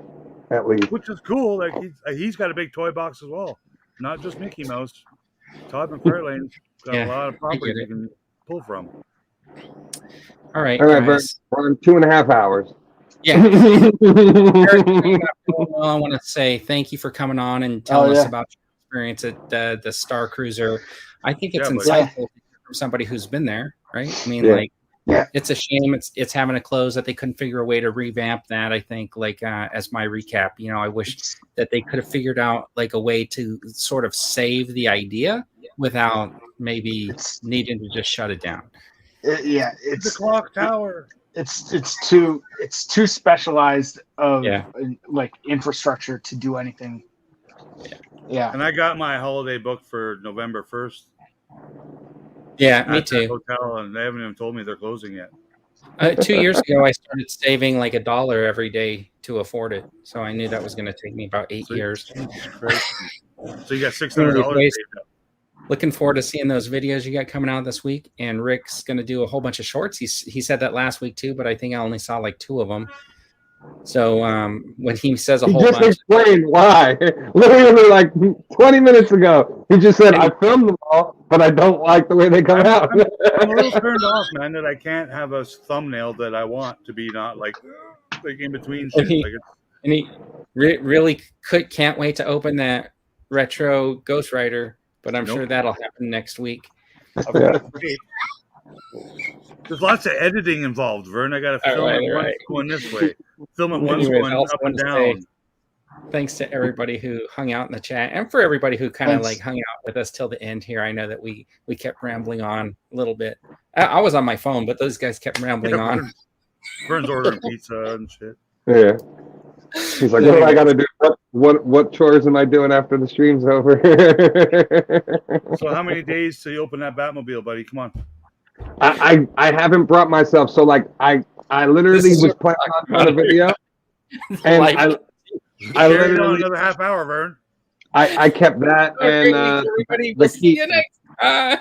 At least. Which is cool. Like he's got a big toy box as well, not just Mickey Mouse. Todd McFarlane's got a lot of properties you can pull from. All right, guys. We're on 2.5 hours. Yeah. Eric, I want to say thank you for coming on and telling us about your experience at the Starcruiser. I think it's insightful from somebody who's been there, right? I mean, it's a shame it's having to close, that they couldn't figure a way to revamp that. I think, as my recap, I wish that they could have figured out like a way to sort of save the idea without maybe needing to just shut it down. It's the clock tower. It's too specialized of like infrastructure to do anything. Yeah. And I got my holiday booked for November 1st. Yeah, me too. Hotel, and they haven't even told me they're closing yet. 2 years ago, I started saving like $1 every day to afford it. So I knew that was going to take me about 8 years. So you got $600 saved up. Looking forward to seeing those videos you got coming out this week. And Rick's going to do a whole bunch of shorts. He said that last week too, but I think I only saw like 2 of them. So when he says a whole bunch, just explained why. Literally like 20 minutes ago, he just said, "I filmed them all, but I don't like the way they come out." I'm a little turned off, man, that I can't have a thumbnail that I want to be not like in between shit. And he really can't wait to open that retro Ghost Rider. But I'm sure that'll happen next week. There's lots of editing involved, Vern. I got to film it once going this way, film it once going up and down. Thanks to everybody who hung out in the chat, and for everybody who kind of like hung out with us till the end here. I know that we kept rambling on a little bit. I was on my phone, but those guys kept rambling on. Vern's ordering pizza and shit. Yeah. He's like, what do I got to do? What chores am I doing after the stream's over? So how many days till you open that Batmobile, buddy? Come on. I haven't brought myself. So like I literally was planning on doing a video, and I literally another half hour, Vern. I kept that and everybody. We'll see you next time.